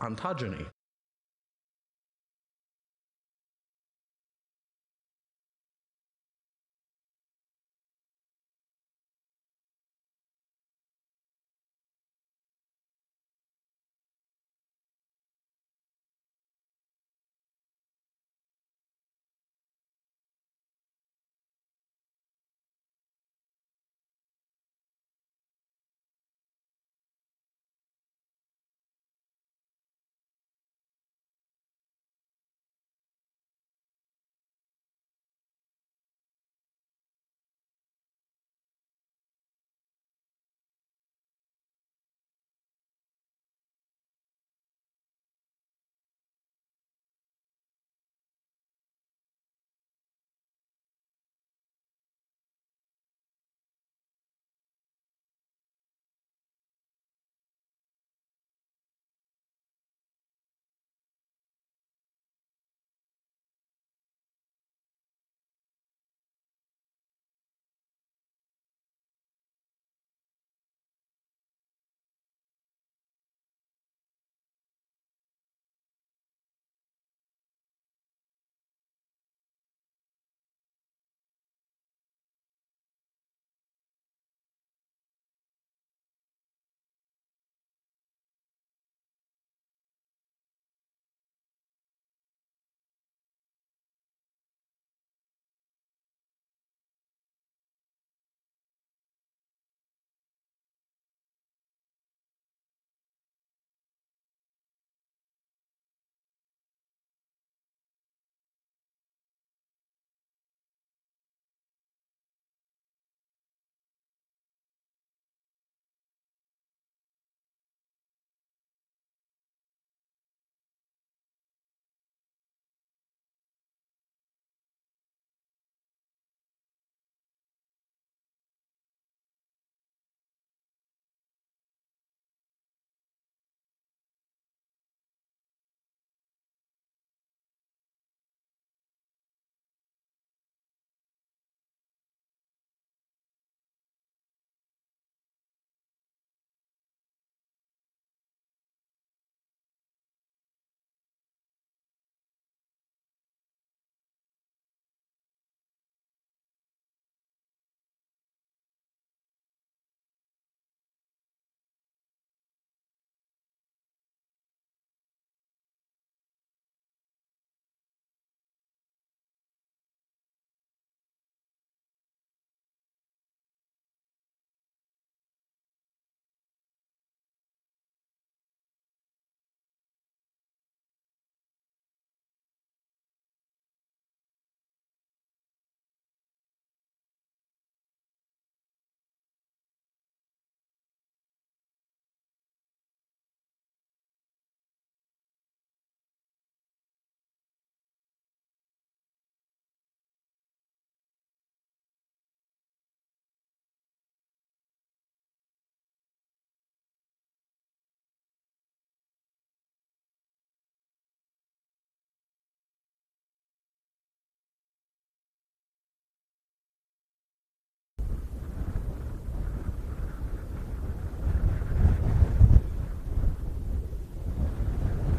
ontogeny.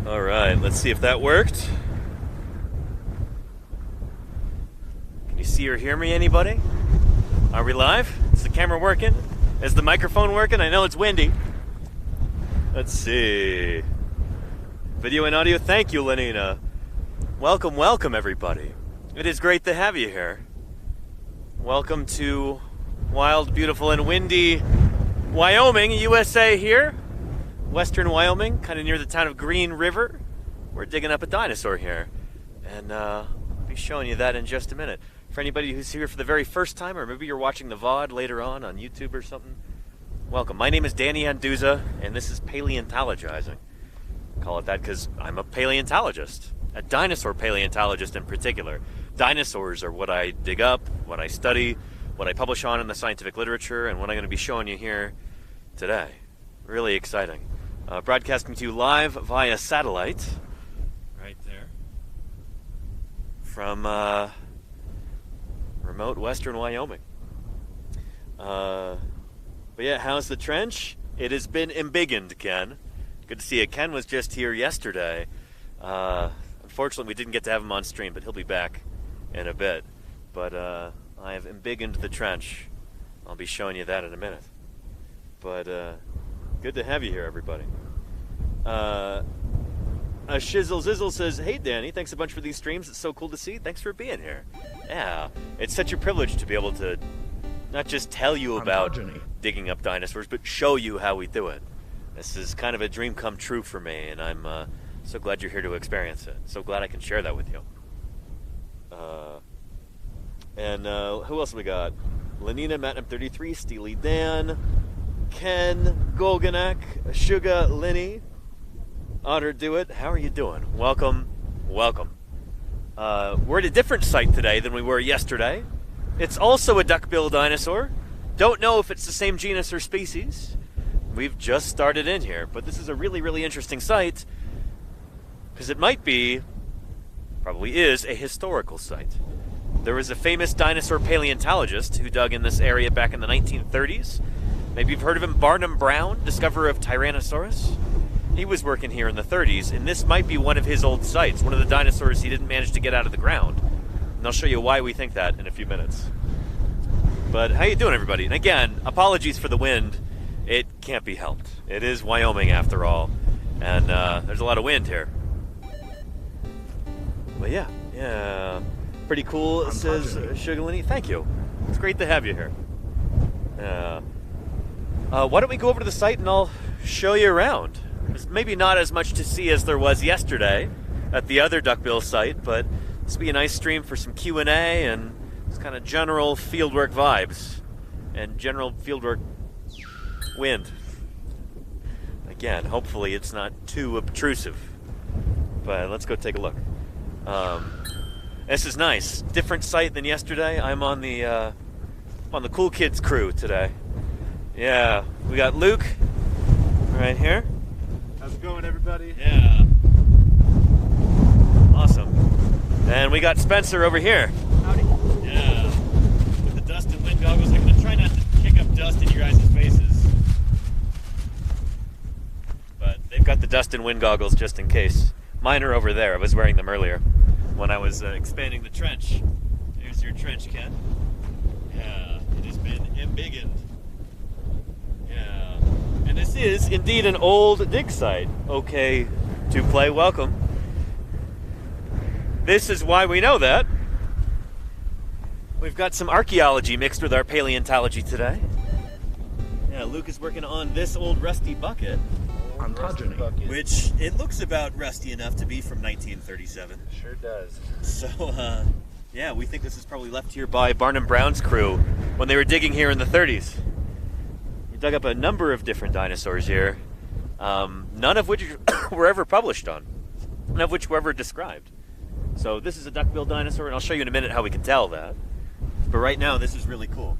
All right, let's see if that worked. Can you see or hear me, anybody? Are we live? Is the camera working? Is the microphone working? I know it's windy. Let's see. Video and audio, thank you, Lenina. Welcome, welcome, everybody. It is great to have you here. Welcome to wild, beautiful, and windy Wyoming, USA here. Western Wyoming, kind of near the town of Green River. We're digging up a dinosaur here. And I'll be showing you that in just a minute. For anybody who's here for the very first time, or maybe you're watching the VOD later on YouTube or something, welcome. My name is Danny Anduza, and this is Paleontologizing. I call it that because I'm a paleontologist, a dinosaur paleontologist in particular. Dinosaurs are what I dig up, what I study, what I publish on in the scientific literature, and what I'm going to be showing you here today. Really exciting. Broadcasting to you live via satellite, right there, from remote western Wyoming. But yeah, how's the trench? It has been embiggened, Ken. Good to see you. Ken was just here yesterday. Unfortunately, we didn't get to have him on stream, but he'll be back in a bit. But I have embiggened the trench. I'll be showing you that in a minute. But good to have you here, everybody. Shizzle Zizzle says, "Hey Danny, thanks a bunch for these streams. It's so cool to see. Thanks for being here." Yeah, it's such a privilege to be able to not just tell you about digging up dinosaurs, but show you how we do it. This is kind of a dream come true for me, and I'm so glad you're here to experience it. So glad I can share that with you. And who else we got? Lenina, Matnam33, Steely Dan, Ken, Golganak, Suga, Lenny, Otter Do It. How are you doing? Welcome, welcome. We're at a different site today than we were yesterday. It's also a duckbill dinosaur. Don't know if it's the same genus or species. We've just started in here, but this is a really, really interesting site because it might be, probably is, a historical site. There was a famous dinosaur paleontologist who dug in this area back in the 1930s. Maybe you've heard of him, Barnum Brown, discoverer of Tyrannosaurus. He was working here in the 30s, and this might be one of his old sites, one of the dinosaurs he didn't manage to get out of the ground. And I'll show you why we think that in a few minutes. But how you doing, everybody? And again, apologies for the wind. It can't be helped. It is Wyoming, after all, and there's a lot of wind here. But yeah. Pretty cool, says Sugarlini. Thank you. It's great to have you here. Why don't we go over to the site and I'll show you around. There's maybe not as much to see as there was yesterday at the other duckbill site, but this will be a nice stream for some Q&A and just kind of general fieldwork vibes and general fieldwork wind. Again, hopefully it's not too obtrusive, but let's go take a look. This is nice. Different site than yesterday. I'm on the Cool Kids crew today. Yeah, we got Luke right here. How's it going, everybody? Yeah. Awesome. And we got Spencer over here. Howdy. Yeah. With the dust and wind goggles. I'm going to try not to kick up dust in your guys' faces. But they've got the dust and wind goggles just in case. Mine are over there. I was wearing them earlier when I was expanding the trench. Here's your trench, Ken. Yeah, it has been embiggened. Yeah. And this is indeed an old dig site. Okay, to play, welcome. This is why we know that. We've got some archaeology mixed with our paleontology today. Yeah, Luke is working on this old rusty bucket. Ontogeny. Which, it looks about rusty enough to be from 1937. Sure does. So, yeah, we think this is probably left here by Barnum Brown's crew when they were digging here in the 30s. We dug up a number of different dinosaurs here, none of which were ever published on, none of which were ever described. So this is a duckbill dinosaur, and I'll show you in a minute how we can tell that. But right now, this is really cool.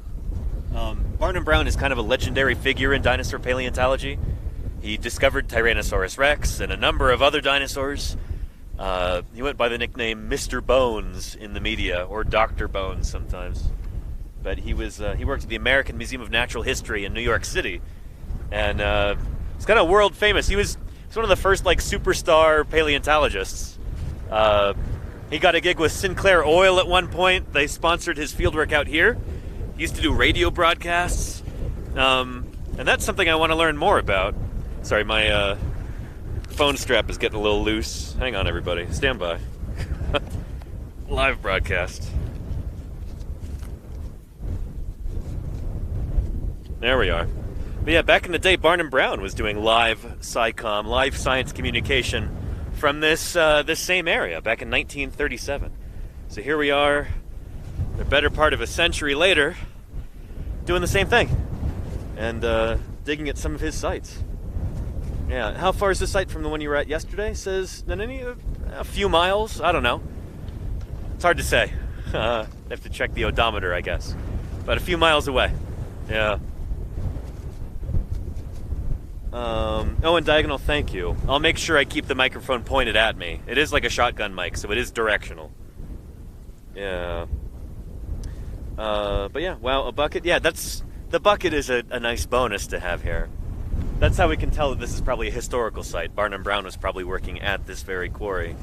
Barnum Brown is kind of a legendary figure in dinosaur paleontology. He discovered Tyrannosaurus Rex and a number of other dinosaurs. He went by the nickname Mr. Bones in the media, or Dr. Bones sometimes. But he worked at the American Museum of Natural History in New York City. And he's kind of world famous. He's one of the first superstar paleontologists. He got a gig with Sinclair Oil at one point. They sponsored his fieldwork out here. He used to do radio broadcasts. And that's something I want to learn more about. Sorry, my phone strap is getting a little loose. Hang on, everybody. Stand by. Live broadcast. There we are. But yeah, back in the day, Barnum Brown was doing live SciComm, live science communication from this same area back in 1937. So here we are, the better part of a century later, doing the same thing and digging at some of his sites. Yeah, how far is this site from the one you were at yesterday? Says a few miles. I don't know. It's hard to say. I have to check the odometer, I guess. But a few miles away. Yeah. And Diagonal, thank you. I'll make sure I keep the microphone pointed at me. It is like a shotgun mic, so it is directional. Yeah. But yeah, wow, a bucket. Yeah, the bucket is a nice bonus to have here. that's how we can tell that this is probably a historical site. Barnum Brown was probably working at this very quarry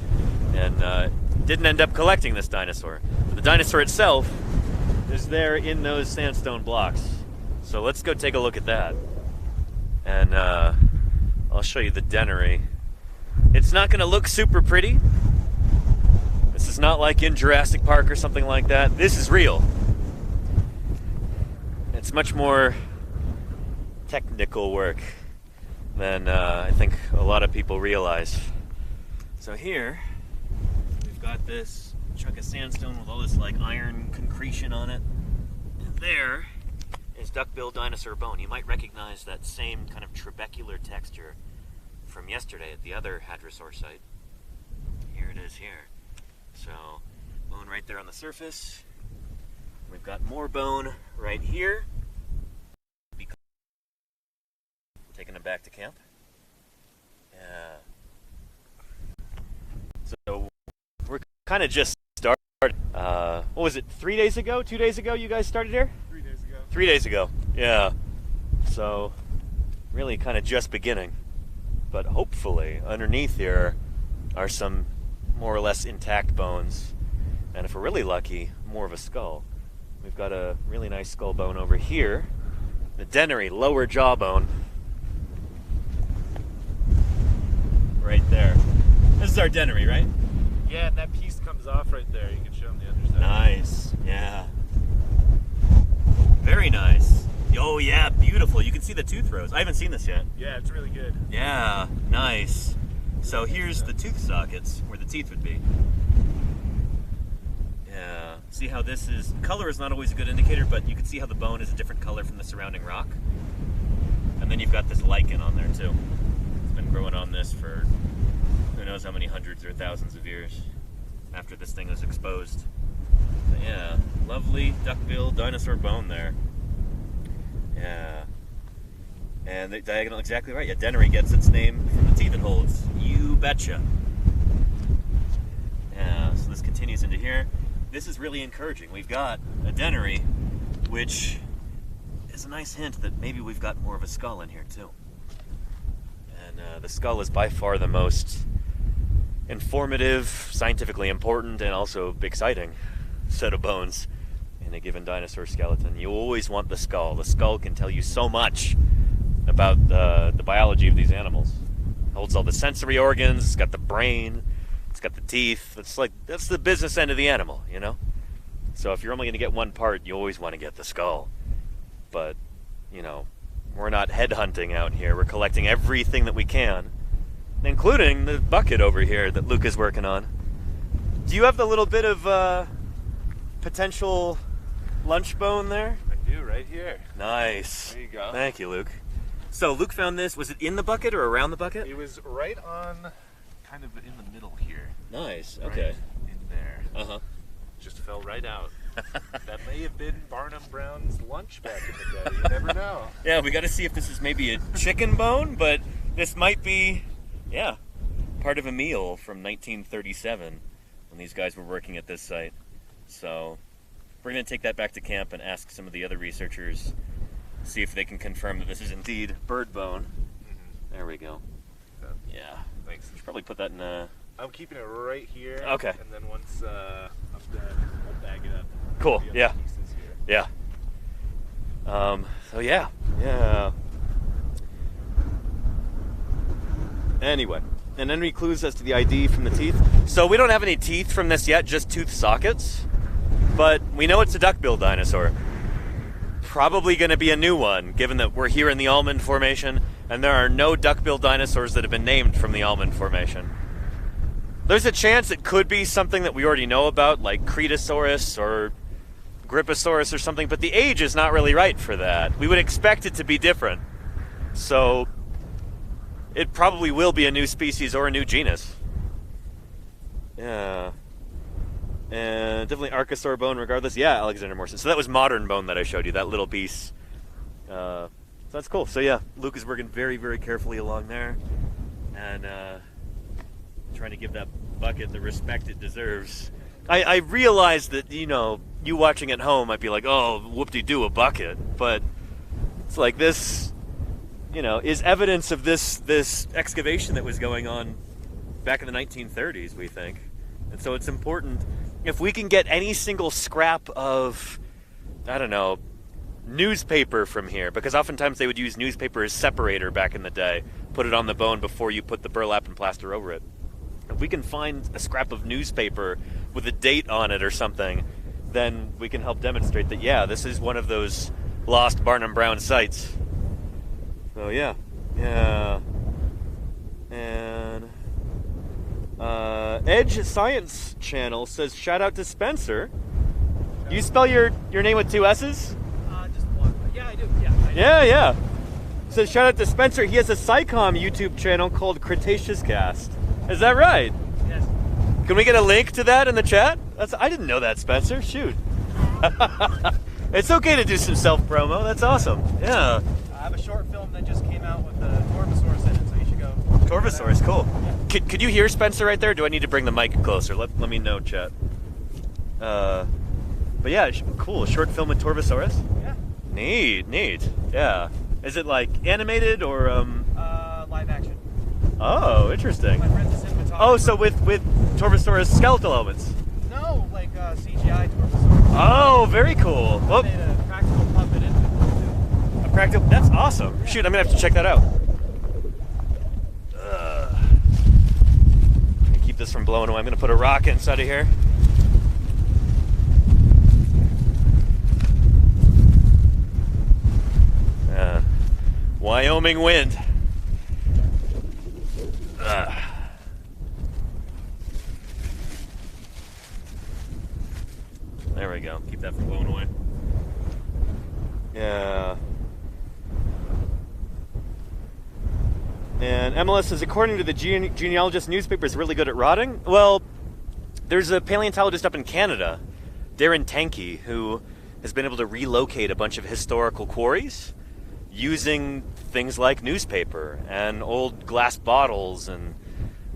and didn't end up collecting this dinosaur. But the dinosaur itself is there in those sandstone blocks. So let's go take a look at that. And I'll show you the dennery. It's not going to look super pretty. This is not like in Jurassic Park or something like that. This is real. It's much more technical work than I think a lot of people realize. So here, we've got this chunk of sandstone with all this like iron concretion on it. And there is duckbill dinosaur bone. You might recognize that same kind of trabecular texture from yesterday at the other hadrosaur site. Here it is here. So, bone right there on the surface. We've got more bone right here. Taking them back to camp. Yeah. So, we're kind of just started. What was it, 3 days ago? 2 days ago you guys started here? 3 days ago. 3 days ago, yeah. So, really kind of just beginning. But hopefully, underneath here are some more or less intact bones. And if we're really lucky, more of a skull. We've got a really nice skull bone over here. The dennery, lower jawbone. Right there. This is our dennery, right? Yeah, and that piece comes off right there. You can show them the other side. Nice, yeah. Very nice. Oh yeah, beautiful. You can see the tooth rows. I haven't seen this yet. Yeah, it's really good. Yeah, nice. So here's the tooth sockets where the teeth would be. Yeah. See how this is... Color is not always a good indicator, but you can see how the bone is a different color from the surrounding rock. And then you've got this lichen on there too. It's been growing on this for who knows how many hundreds or thousands of years after this thing was exposed. But yeah, lovely duckbill dinosaur bone there. Yeah. And the diagonal, exactly right. Yeah, dennery gets its name from the teeth it holds. You betcha. Yeah, so this continues into here. This is really encouraging. We've got a dennery, which is a nice hint that maybe we've got more of a skull in here too. And the skull is by far the most informative, scientifically important, and also exciting set of bones in a given dinosaur skeleton. You always want the skull. The skull can tell you so much about the biology of these animals. It holds all the sensory organs, it's got the brain, it's got the teeth. It's like, that's the business end of the animal, you know? So if you're only going to get one part, you always want to get the skull. But, you know, we're not headhunting out here. We're collecting everything that we can, including the bucket over here that Luke is working on. Do you have the little bit of potential lunch bone there? I do, right here. Nice. There you go. Thank you, Luke. So Luke found this. Was it in the bucket or around the bucket? It was right on, kind of in the middle here. Nice. Right Okay. in there. Uh-huh. Just fell right out. That may have been Barnum Brown's lunch back in the day. You never know. Yeah, we got to see if this is maybe a chicken bone, but this might be, yeah, part of a meal from 1937 when these guys were working at this site. So we're going to take that back to camp and ask some of the other researchers, see if they can confirm that this is indeed bird bone. Mm-hmm. There we go. Yeah. Thanks. Should probably put that in a... I'm keeping it right here. Okay. And then once I'm done, I'll bag it up. Cool. The other Yeah. pieces here. Yeah. So yeah. Yeah. Anyway, and any clues as to the ID from the teeth? So we don't have any teeth from this yet, just tooth sockets. But we know it's a duckbill dinosaur. Probably going to be a new one, given that we're here in the Almond Formation, and there are no duckbill dinosaurs that have been named from the Almond Formation. There's a chance it could be something that we already know about, like Cretaceous or Griposaurus or something, but the age is not really right for that. We would expect it to be different. So it probably will be a new species or a new genus. Yeah. And definitely Archosaur bone regardless. Yeah, Alexander Morrison. So that was modern bone that I showed you, that little piece. So that's cool. So yeah, Luke is working very, very carefully along there. And trying to give that bucket the respect it deserves. I realize that, you know, you watching at home might be like, oh, whoop-de-doo, a bucket. But it's like this, is evidence of this excavation that was going on back in the 1930s, we think. And so it's important, if we can get any single scrap of, I don't know, newspaper from here, because oftentimes they would use newspaper as separator back in the day, put it on the bone before you put the burlap and plaster over it. If we can find a scrap of newspaper with a date on it or something, then we can help demonstrate that, yeah, this is one of those lost Barnum Brown sites. So yeah. And Edge Science Channel says, shout out to Spencer. Do you spell your name with 2 S's? Just one. Yeah, I do. Yeah. Says, shout out to Spencer. He has a SciComm YouTube channel called Cretaceous Cast. Is that right? Yes. Can we get a link to that in the chat? I didn't know that, Spencer. Shoot. It's okay to do some self-promo. That's awesome. Yeah. I have a short film that just came out with the Torvosaurus in it, so you should go. Torvosaurus, cool. Yeah. Could you hear Spencer right there? Do I need to bring the mic closer? Let me know, chat. But yeah, cool. Short film with Torvosaurus. Yeah. Neat. Yeah. Is it like animated or Live action. Oh, interesting. My friend's a cinematographer. Oh, so with Torvosaurus skeletal elements. No, like CGI Torvosaurus. Oh, very cool. I made a practical puppet into it. A practical. That's awesome. Shoot, I'm gonna have to check that out. Keep this from blowing away. I'm gonna put a rock inside of here. Wyoming wind. There we go. Keep that from blowing away. Yeah. And MLS says, according to the genealogist, newspaper is really good at rotting. Well, there's a paleontologist up in Canada, Darren Tanky, who has been able to relocate a bunch of historical quarries using things like newspaper and old glass bottles and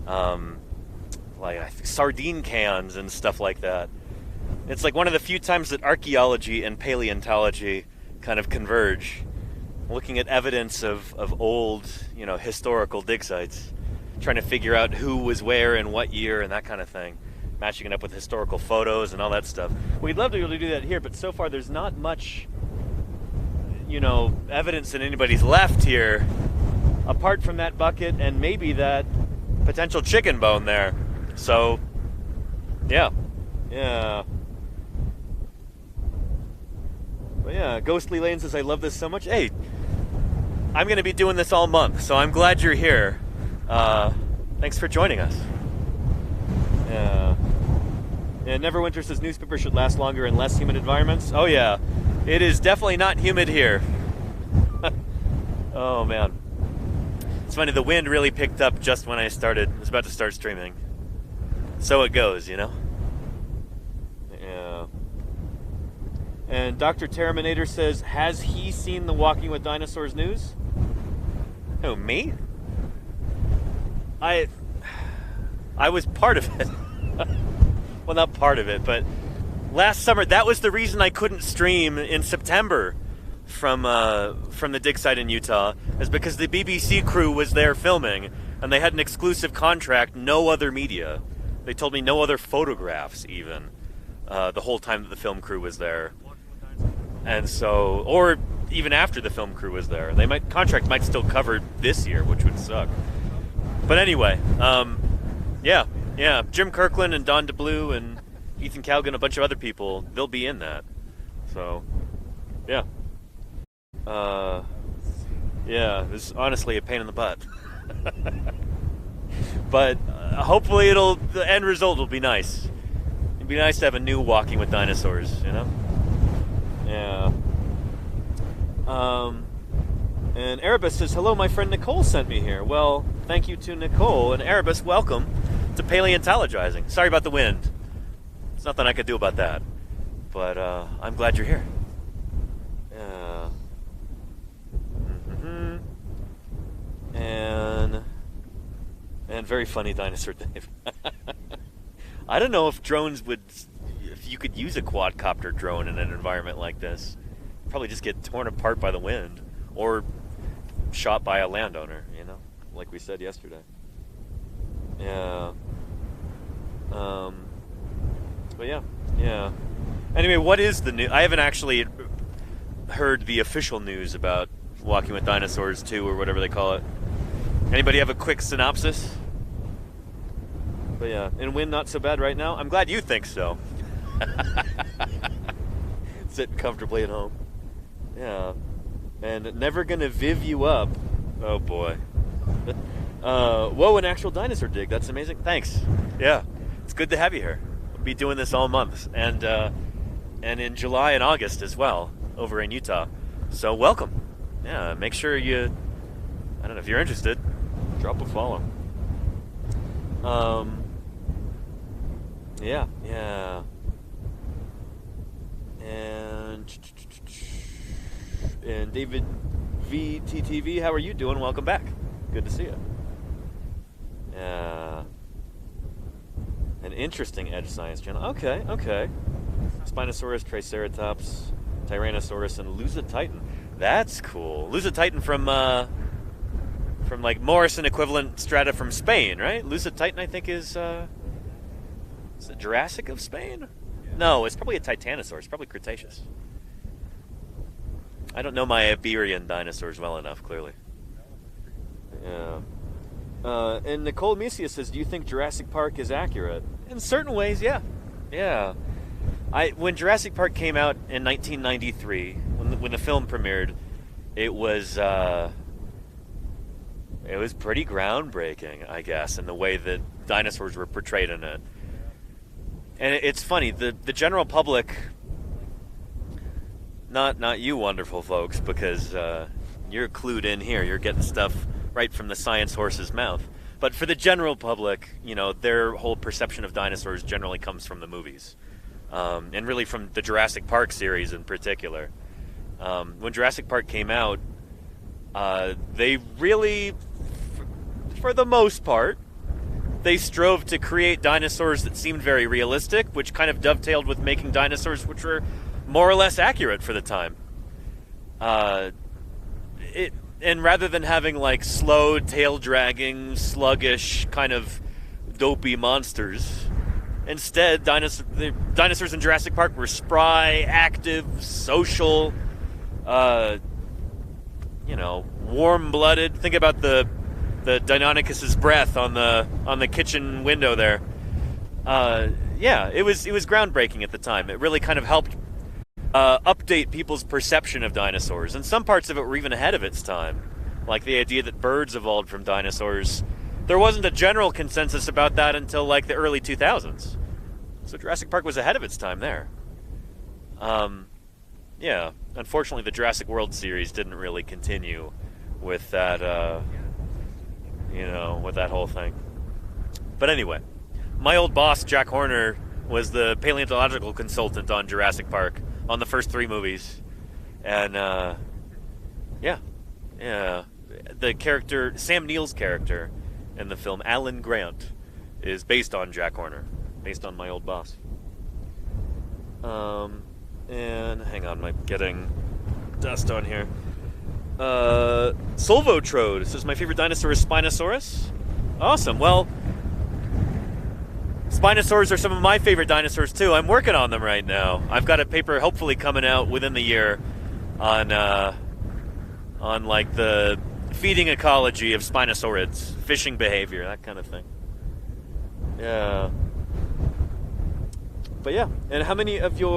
like I think sardine cans and stuff like that. It's like one of the few times that archaeology and paleontology kind of converge, looking at evidence of old, historical dig sites, trying to figure out who was where and what year and that kind of thing, matching it up with historical photos and all that stuff. We'd love to be able to do that here, but so far there's not much evidence that anybody's left here, apart from that bucket and maybe that potential chicken bone there. So, yeah. But yeah, Ghostly Lane says, I love this so much. Hey, I'm going to be doing this all month, so I'm glad you're here. Thanks for joining us. Yeah. And Neverwinter says, newspaper should last longer in less humid environments. Oh yeah. It is definitely not humid here. Oh man. It's funny, the wind really picked up just when I was about to start streaming. So it goes, Yeah. And Dr. Terminator says, has he seen the Walking with Dinosaurs news? Who, me? I was part of it. Well, not part of it, but last summer, that was the reason I couldn't stream in September from the dig site in Utah, is because the BBC crew was there filming, and they had an exclusive contract, no other media. They told me no other photographs, even, the whole time that the film crew was there. And so, or even after the film crew was there. Contract might still cover this year, which would suck. But anyway, yeah. Jim Kirkland and Don DeBlue and Ethan Calgan, a bunch of other people, they'll be in that. So, yeah. Yeah, it's honestly a pain in the butt. But hopefully the end result will be nice. It'd be nice to have a new Walking with Dinosaurs, Yeah. And Erebus says, hello, my friend Nicole sent me here. Well, thank you to Nicole. And Erebus, welcome to Paleontologizing. Sorry about the wind. There's nothing I could do about that. But I'm glad you're here. And very funny dinosaur Dave. I don't know if you could use a quadcopter drone in an environment like this. Probably just get torn apart by the wind, or shot by a landowner, you know, like we said yesterday. Yeah. But yeah. Anyway, what is the news? I haven't actually heard the official news about Walking with Dinosaurs 2 or whatever they call it. Anybody have a quick synopsis? But yeah, and Win not so bad right now. I'm glad you think so. Sitting comfortably at home. Yeah. And never gonna viv you up. Oh boy. Whoa, an actual dinosaur dig. That's amazing. Thanks. Yeah. It's good to have you here. We'll be doing this all month. And in July and August as well, over in Utah. So welcome. Yeah, make sure you, I don't know, if you're interested, drop a follow. Yeah. And David VTTV, how are you doing? Welcome back. Good to see you. Yeah. An interesting Edge Science channel. Okay. Spinosaurus, Triceratops, Tyrannosaurus, and Lusatitan. That's cool. Lusatitan from like Morrison equivalent strata from Spain, right? Lusatitan, I think, is it Jurassic of Spain? No, it's probably a Titanosaurus, probably Cretaceous. I don't know my Iberian dinosaurs well enough, clearly. Yeah. And Nicole Misia says, do you think Jurassic Park is accurate? In certain ways, yeah. Yeah. When Jurassic Park came out in 1993, when the film premiered, it was pretty groundbreaking, I guess, in the way that dinosaurs were portrayed in it. And it's funny, the general public, not you wonderful folks, because you're clued in here, you're getting stuff right from the science horse's mouth. But for the general public, you know, their whole perception of dinosaurs generally comes from the movies. And really from the Jurassic Park series in particular. When Jurassic Park came out, they really, for the most part, they strove to create dinosaurs that seemed very realistic, which kind of dovetailed with making dinosaurs which were more or less accurate for the time. And rather than having like slow, tail-dragging, sluggish, kind of dopey monsters, instead, the dinosaurs in Jurassic Park were spry, active, social, warm-blooded. Think about the Deinonychus's breath on the kitchen window there. It was groundbreaking at the time. It really kind of helped update people's perception of dinosaurs, and some parts of it were even ahead of its time, like the idea that birds evolved from dinosaurs. There wasn't a general consensus about that until like the early 2000s. So Jurassic Park was ahead of its time there. Unfortunately, the Jurassic World series didn't really continue with that, with that whole thing. But anyway, my old boss, Jack Horner, was the paleontological consultant on Jurassic Park on the first 3 movies. And, the character, Sam Neill's character in the film, Alan Grant, is based on Jack Horner, based on my old boss. And hang on, I'm getting dust on here. Solvotrode says, my favorite dinosaur is Spinosaurus. Awesome. Well, Spinosaurs are some of my favorite dinosaurs too. I'm working on them right now. I've got a paper hopefully coming out within the year on like the feeding ecology of Spinosaurids, fishing behavior, that kind of thing. Yeah. But yeah, and how many of your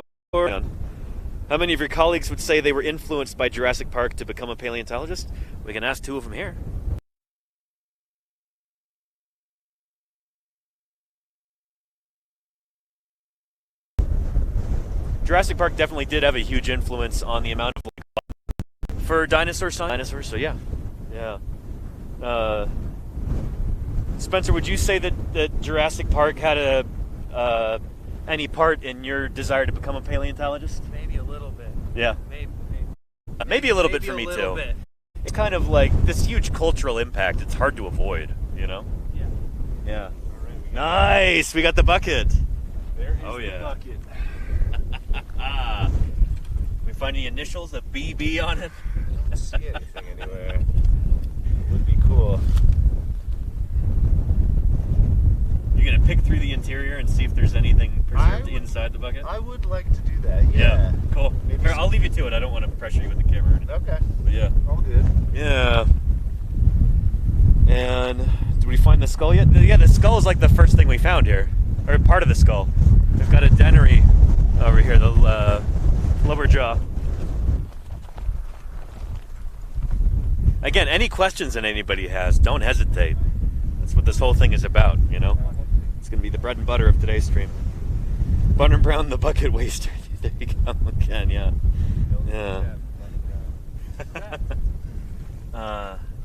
colleagues would say they were influenced by Jurassic Park to become a paleontologist? We can ask 2 of them here. Jurassic Park definitely did have a huge influence on the amount of for dinosaur science. Dinosaurs, so yeah. Spencer, would you say that Jurassic Park had any part in your desire to become a paleontologist? Maybe a little bit. Yeah. Maybe a little bit for me too. Bit. It's kind of like this huge cultural impact. It's hard to avoid, you know? Yeah. Right, nice! We got the bucket. There is the bucket. We find the initials of BB on it. I don't see anything anywhere. cool. You're gonna pick through the interior and see if there's anything preserved inside the bucket? I would like to do that, yeah. Cool. Maybe Here, I'll leave you to it. I don't want to pressure you with the camera or anything. Okay. But yeah. All good. Yeah. And did we find the skull yet? Yeah, the skull is like the first thing we found here. Or part of the skull. We've got a dennary over here, the lower jaw. Again, any questions that anybody has, don't hesitate. That's what this whole thing is about, you know? It's going to be the bread and butter of today's stream. Barnum Brown, the bucket waster. There you go again, yeah. Yeah.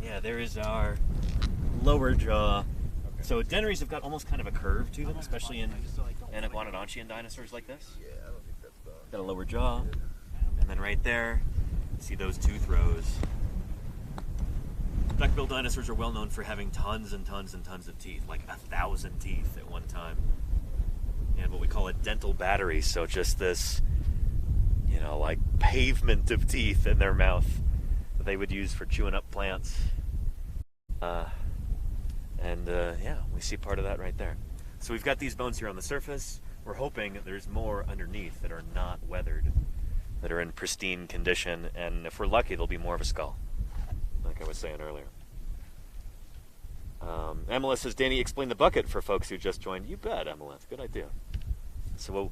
Yeah, there is our lower jaw. So denneries have got almost kind of a curve to them, especially in iguanodontian dinosaurs like this. Yeah, I don't think that's the... Got a lower jaw, and then right there, see those tooth rows. Duckbill dinosaurs are well known for having tons and tons and tons of teeth, like 1,000 teeth at one time. And what we call a dental battery, so just this, you know, like pavement of teeth in their mouth that they would use for chewing up plants. Yeah, we see part of that right there. So we've got these bones here on the surface. We're hoping that there's more underneath that are not weathered, that are in pristine condition, and if we're lucky, there'll be more of a skull, like I was saying earlier. Emily says, Danny, explain the bucket for folks who just joined. You bet, Emily. Good idea. So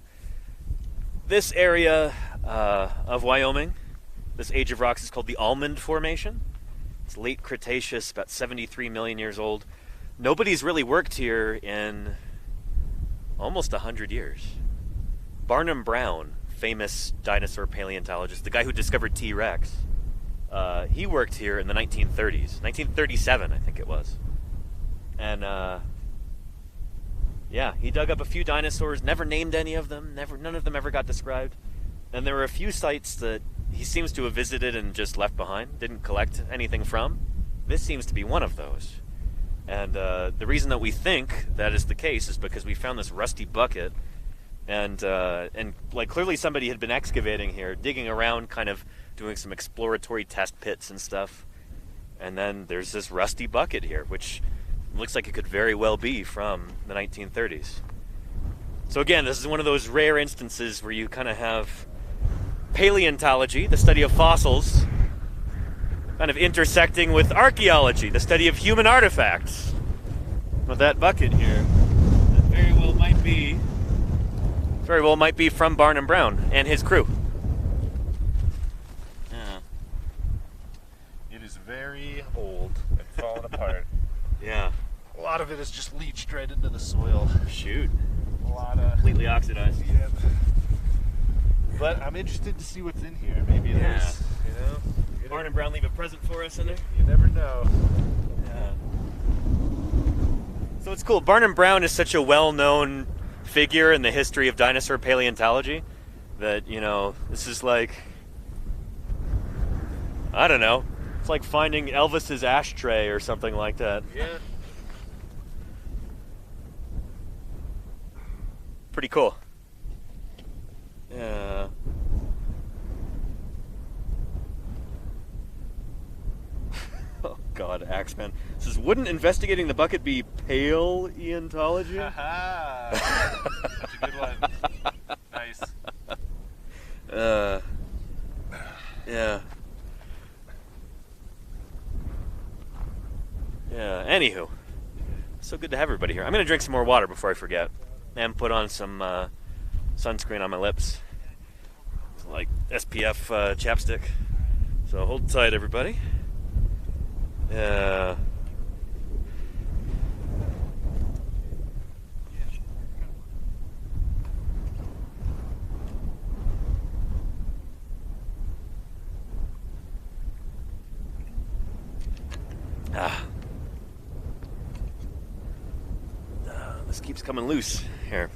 this area of Wyoming, this age of rocks is called the Almond Formation. It's late Cretaceous, about 73 million years old. Nobody's really worked here in almost 100 years. Barnum Brown, famous dinosaur paleontologist, the guy who discovered T-Rex, he worked here in the 1930s, 1937 I think it was. And yeah, he dug up a few dinosaurs, never named any of them, none of them ever got described. And there were a few sites that he seems to have visited and just left behind, didn't collect anything from. This seems to be one of those. And the reason that we think that is the case is because we found this rusty bucket, and like clearly somebody had been excavating here, digging around, kind of doing some exploratory test pits and stuff. And then there's this rusty bucket here, which looks like it could very well be from the 1930s. So again, this is one of those rare instances where you kind of have paleontology, the study of fossils, kind of intersecting with archaeology, the study of human artifacts. With that bucket here, that very well might be from Barnum Brown and his crew. Yeah. It is very old and falling apart. Yeah. A lot of it is just leached right into the soil. Shoot. A lot of... Completely oxidized. Yeah. But I'm interested to see what's in here. Maybe there's, you know... Barnum Brown leave a present for us in there? You never know. Yeah. So it's cool. Barnum Brown is such a well-known figure in the history of dinosaur paleontology that, you know, this is like, I don't know, it's like finding Elvis's ashtray or something like that. Yeah. Pretty cool. Yeah. Oh God, Axeman says, wouldn't investigating the bucket be paleontology? Haha. That's a good one. Nice. Yeah. Yeah, anywho. So good to have everybody here. I'm going to drink some more water before I forget. And put on some sunscreen on my lips. Like SPF chapstick. So hold tight, everybody. Yeah. This keeps coming loose. Here.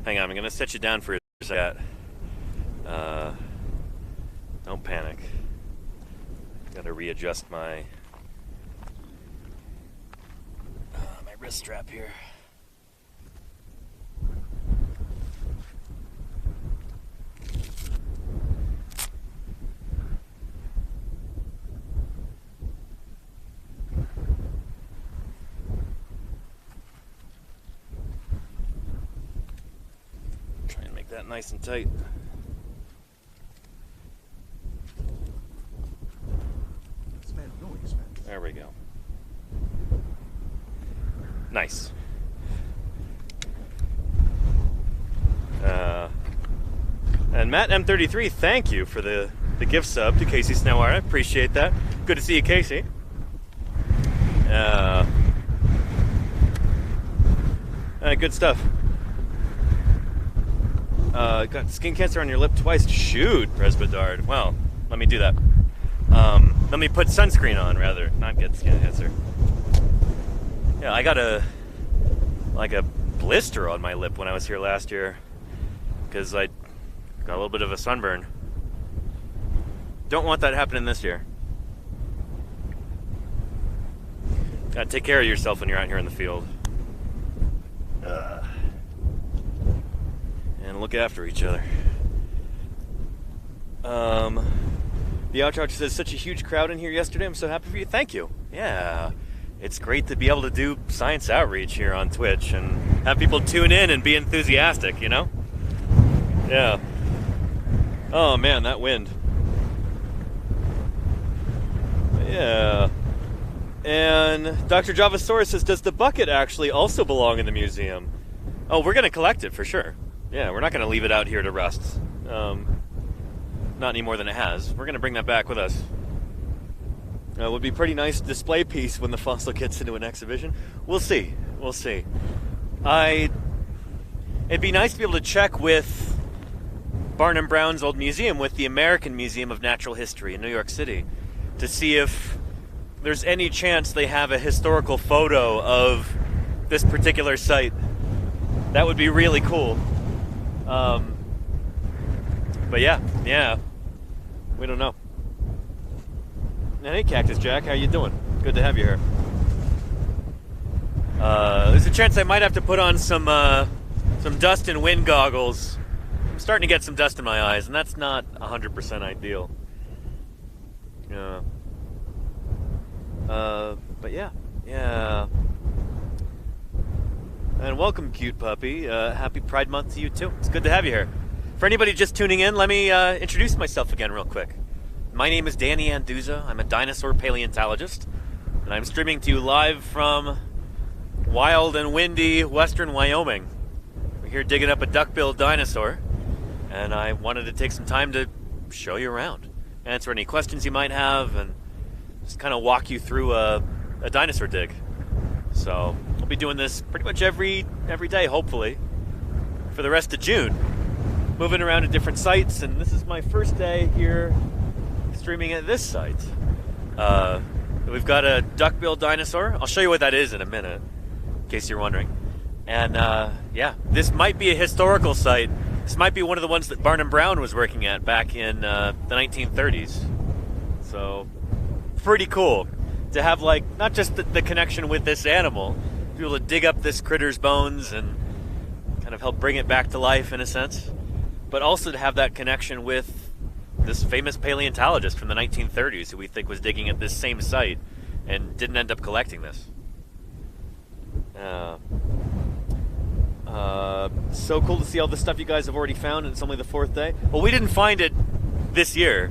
Hang on, I'm going to set you down for a second. Don't panic. Got to readjust my wrist strap here. that nice and tight. It's made noise, man. There we go. Nice. And Matt M33, thank you for the gift sub to Casey Snowhart. I appreciate that. Good to see you, Casey. Good stuff. Got skin cancer on your lip twice. Shoot, Presbytard. Well, let me do that. Let me put sunscreen on, rather, not get skin cancer. Yeah, I got a blister on my lip when I was here last year because I got a little bit of a sunburn. Don't want that happening this year. Gotta take care of yourself when you're out here in the field. And look after each other. The Ouch says, such a huge crowd in here yesterday. I'm so happy for you. Thank you. Yeah. It's great to be able to do science outreach here on Twitch and have people tune in and be enthusiastic, you know? Yeah. Oh man, that wind. Yeah. And Dr. Javasaurus says, does the bucket actually also belong in the museum? Oh, we're going to collect it for sure. Yeah, we're not going to leave it out here to rust. Not any more than it has. We're going to bring that back with us. It would be a pretty nice display piece when the fossil gets into an exhibition. We'll see. We'll see. It'd be nice to be able to check with Barnum Brown's old museum, with the American Museum of Natural History in New York City, to see if there's any chance they have a historical photo of this particular site. That would be really cool. But yeah, we don't know. Hey, Cactus Jack, how you doing? Good to have you here. There's a chance I might have to put on some dust and wind goggles. I'm starting to get some dust in my eyes, and that's not 100% ideal. Yeah. But yeah. And welcome, cute puppy. Happy Pride Month to you, too. It's good to have you here. For anybody just tuning in, let me introduce myself again real quick. My name is Danny Anduza. I'm a dinosaur paleontologist, and I'm streaming to you live from wild and windy western Wyoming. We're here digging up a duckbill dinosaur, and I wanted to take some time to show you around, answer any questions you might have, and just kind of walk you through a dinosaur dig. So we'll be doing this pretty much every day, hopefully, for the rest of June. Moving around to different sites, and this is my first day here streaming at this site. We've got a duckbill dinosaur. I'll show you what that is in a minute, in case you're wondering. And yeah, this might be a historical site. This might be one of the ones that Barnum Brown was working at back in the 1930s. So pretty cool to have, like, not just the connection with this animal, to be able to dig up this critter's bones and kind of help bring it back to life in a sense, but also to have that connection with this famous paleontologist from the 1930s who we think was digging at this same site and didn't end up collecting this. So cool to see all the stuff you guys have already found, and it's only the 4th day. Well, we didn't find it this year.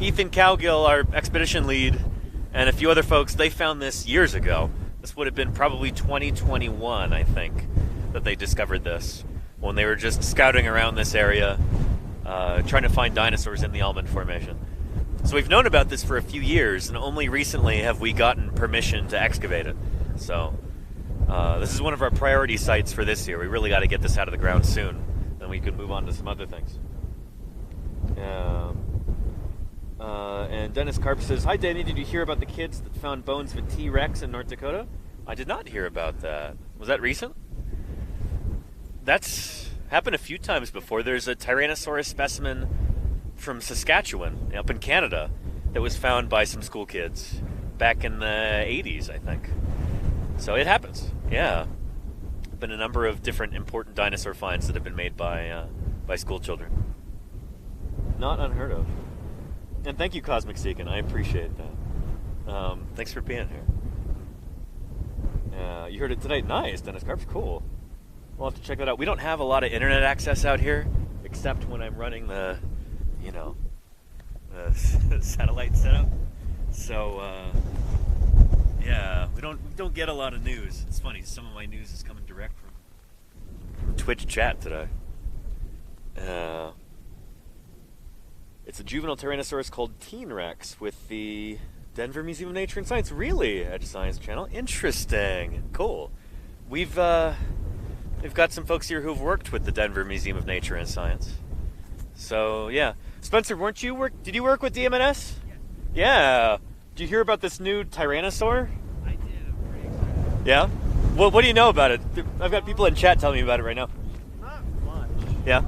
Ethan Cowgill, our expedition lead, and a few other folks, they found this years ago. This would have been probably 2021, I think, that they discovered this, when they were just scouting around this area, trying to find dinosaurs in the Almond Formation. So we've known about this for a few years, and only recently have we gotten permission to excavate it. So this is one of our priority sites for this year. We really got to get this out of the ground soon, then we can move on to some other things. And Dennis Karp says, hi Danny, did you hear about the kids that found bones of a T-Rex in North Dakota? I did not hear about that. Was that recent? That's happened a few times before. There's a Tyrannosaurus specimen from Saskatchewan, up in Canada, that was found by some school kids back in the 80s, I think. So it happens, yeah. There've been a number of different important dinosaur finds that have been made by school children. Not unheard of. And thank you, Cosmic Seekin. I appreciate that. Thanks for being here. You heard it tonight. Nice. Dennis Karp's cool. we'll have to check that out. We don't have a lot of internet access out here, except when I'm running the, the satellite setup. So, yeah, we don't get a lot of news. It's funny, some of my news is coming direct from Twitch chat today. It's a juvenile Tyrannosaurus called Teen Rex with the Denver Museum of Nature and Science. Really? Edge Science Channel. Interesting. Cool. We've got some folks here who've worked with the Denver Museum of Nature and Science. So, yeah. Spencer, did you work with DMNS? Yes. Yeah. Did you hear about this new Tyrannosaur? I did. I'm pretty excited. Yeah? Well, what do you know about it? I've got people in chat telling me about it right now. Not much. Yeah?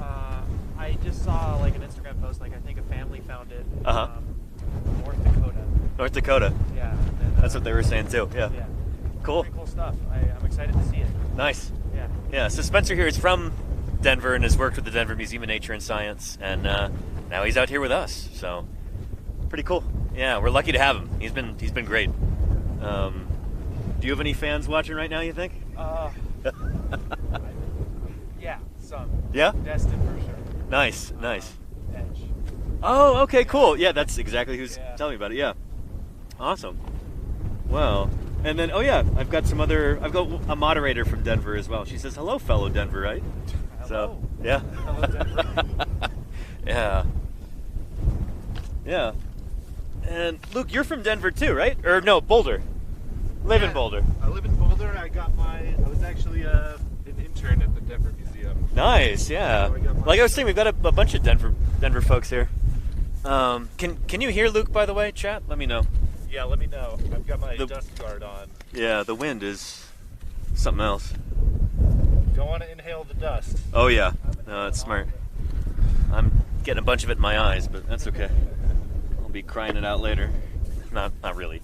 I just saw like an Instagram post, like I think a family found it. Uh-huh. North Dakota. North Dakota. Yeah. And, That's what they were saying too. Yeah. Yeah. Cool. Pretty cool stuff. I'm excited to see it. Nice. Yeah. Yeah, so Spencer here is from Denver and has worked with the Denver Museum of Nature and Science, and now he's out here with us. So pretty cool. Yeah, we're lucky to have him. He's been great. Do you have any fans watching right now, you think? Yeah, some. Yeah? Destin for sure. Nice. Edge. Oh, okay, cool. Yeah, that's exactly who's Yeah. telling me about it. Yeah. Awesome. Well, and then, I've got a moderator from Denver as well. She says, hello, fellow Denverite. Hello. So, yeah. Hello, Denver. Yeah. Yeah. And Luke, you're from Denver too, right? Or no, Boulder. Live in Boulder. I live in Boulder. I was actually an intern at the Denver Museum. Nice, yeah. So I got my- Like I was saying, we've got a bunch of Denver folks here. Can you hear Luke, by the way, chat? Let me know. Yeah, let me know. I've got my dust guard on. Yeah, the wind is something else. Don't want to inhale the dust. Oh yeah, no, that's smart. I'm getting a bunch of it in my eyes, but that's okay. I'll be crying it out later. Not really.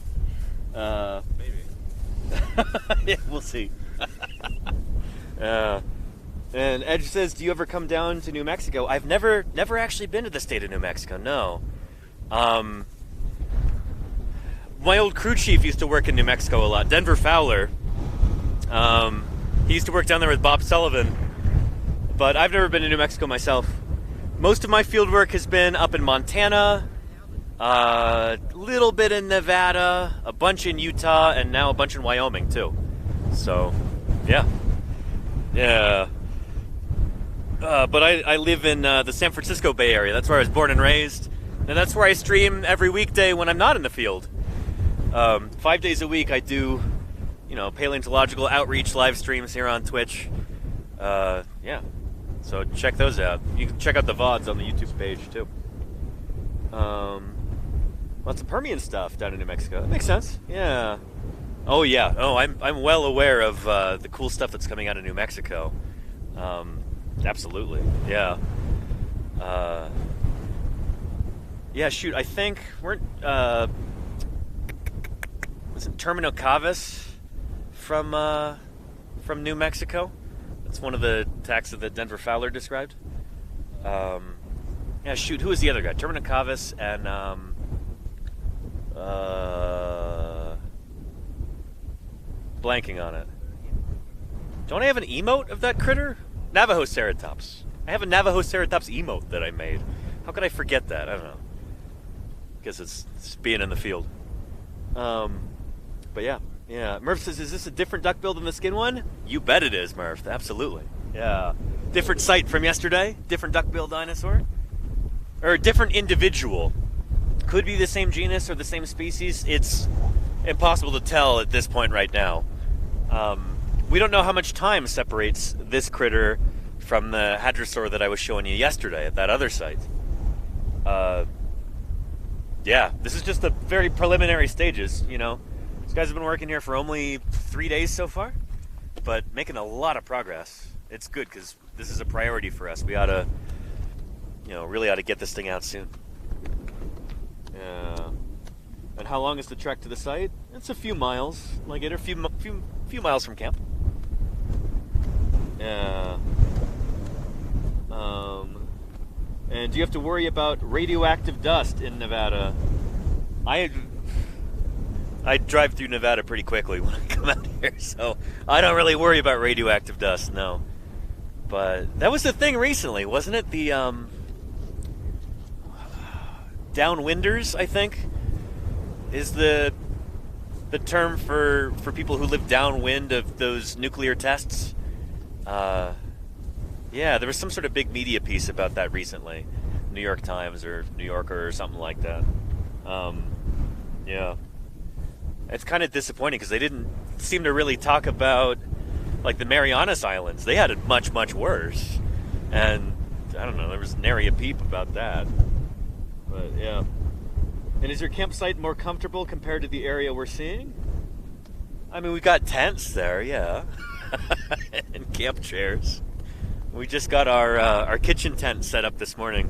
Maybe. Yeah, we'll see. And Edge says, do you ever come down to New Mexico? I've never actually been to the state of New Mexico, no. My old crew chief used to work in New Mexico a lot, Denver Fowler. He used to work down there with Bob Sullivan, but I've never been to New Mexico myself. Most of my field work has been up in Montana, a little bit in Nevada, a bunch in Utah, and now a bunch in Wyoming too. So, yeah. But I live in the San Francisco Bay Area. That's where I was born and raised, and that's where I stream every weekday when I'm not in the field. 5 days a week I do, paleontological outreach live streams here on Twitch. Yeah. So check those out. You can check out the VODs on the YouTube page too. Lots of Permian stuff down in New Mexico. That makes sense. Yeah. Oh yeah. Oh, I'm well aware of the cool stuff that's coming out of New Mexico. Absolutely. Yeah. Yeah. Shoot. I think weren't wasn't Termino Cavus from New Mexico? That's one of the taxa that Denver Fowler described. Yeah, shoot, who was the other guy? Termino Cavus and blanking on it. Don't I have an emote of that critter? Navajo Ceratops. I have a Navajo Ceratops emote that I made. How could I forget that? I don't know. Guess it's being in the field. But yeah. Murph says, is this a different duckbill than the skin one? You bet it is, Murph. Absolutely. Yeah. Different site from yesterday. Different duckbill dinosaur. Or different individual. Could be the same genus or the same species. It's impossible to tell at this point right now. We don't know how much time separates this critter from the hadrosaur that I was showing you yesterday at that other site. Yeah, this is just the very preliminary stages, These guys have been working here for only 3 days so far, but making a lot of progress. It's good because this is a priority for us. We ought to, really ought to get this thing out soon. Yeah. And how long is the trek to the site? It's a few miles. Like a few miles from camp. Yeah. And do you have to worry about radioactive dust in Nevada? I drive through Nevada pretty quickly when I come out here, so I don't really worry about radioactive dust, no. But that was the thing recently, wasn't it? The downwinders, I think, is the term for people who live downwind of those nuclear tests. Yeah, there was some sort of big media piece about that recently. New York Times or New Yorker or something like that. Yeah. It's kind of disappointing because they didn't seem to really talk about, like, the Marianas Islands. They had it much, much worse. And, I don't know, there was nary a peep about that. But, yeah. And is your campsite more comfortable compared to the area we're seeing? I mean, we've got tents there, yeah. And camp chairs. We just got our kitchen tent set up this morning,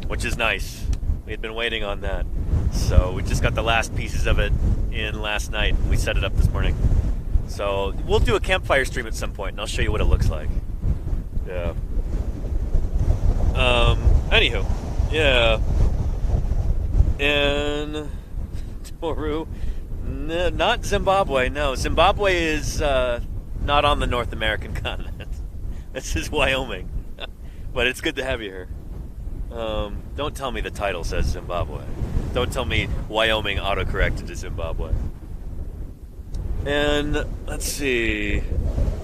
which is nice. We had been waiting on that. So we just got the last pieces of it in last night. We set it up this morning. So we'll do a campfire stream at some point, and I'll show you what it looks like. Yeah. Anywho, yeah. And Toru, not Zimbabwe. No, Zimbabwe is not on the North American continent. This is Wyoming. But it's good to have you here. Don't tell me the title says Zimbabwe. Don't tell me Wyoming autocorrected to Zimbabwe. And let's see.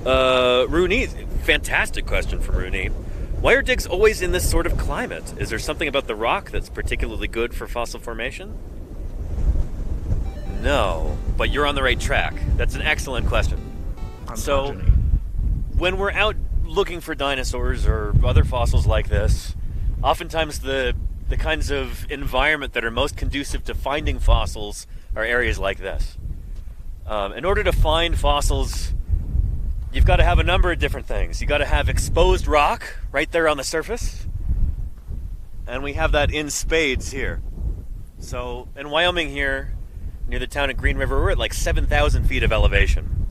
Rooney, fantastic question from Rooney. Why are digs always in this sort of climate? Is there something about the rock that's particularly good for fossil formation? No, but you're on the right track. That's an excellent question. So, when we're out looking for dinosaurs or other fossils like this, oftentimes the kinds of environment that are most conducive to finding fossils are areas like this. In order to find fossils, you've got to have a number of different things. You've got to have exposed rock right there on the surface, and we have that in spades here. So in Wyoming here, near the town of Green River, we're at like 7,000 feet of elevation.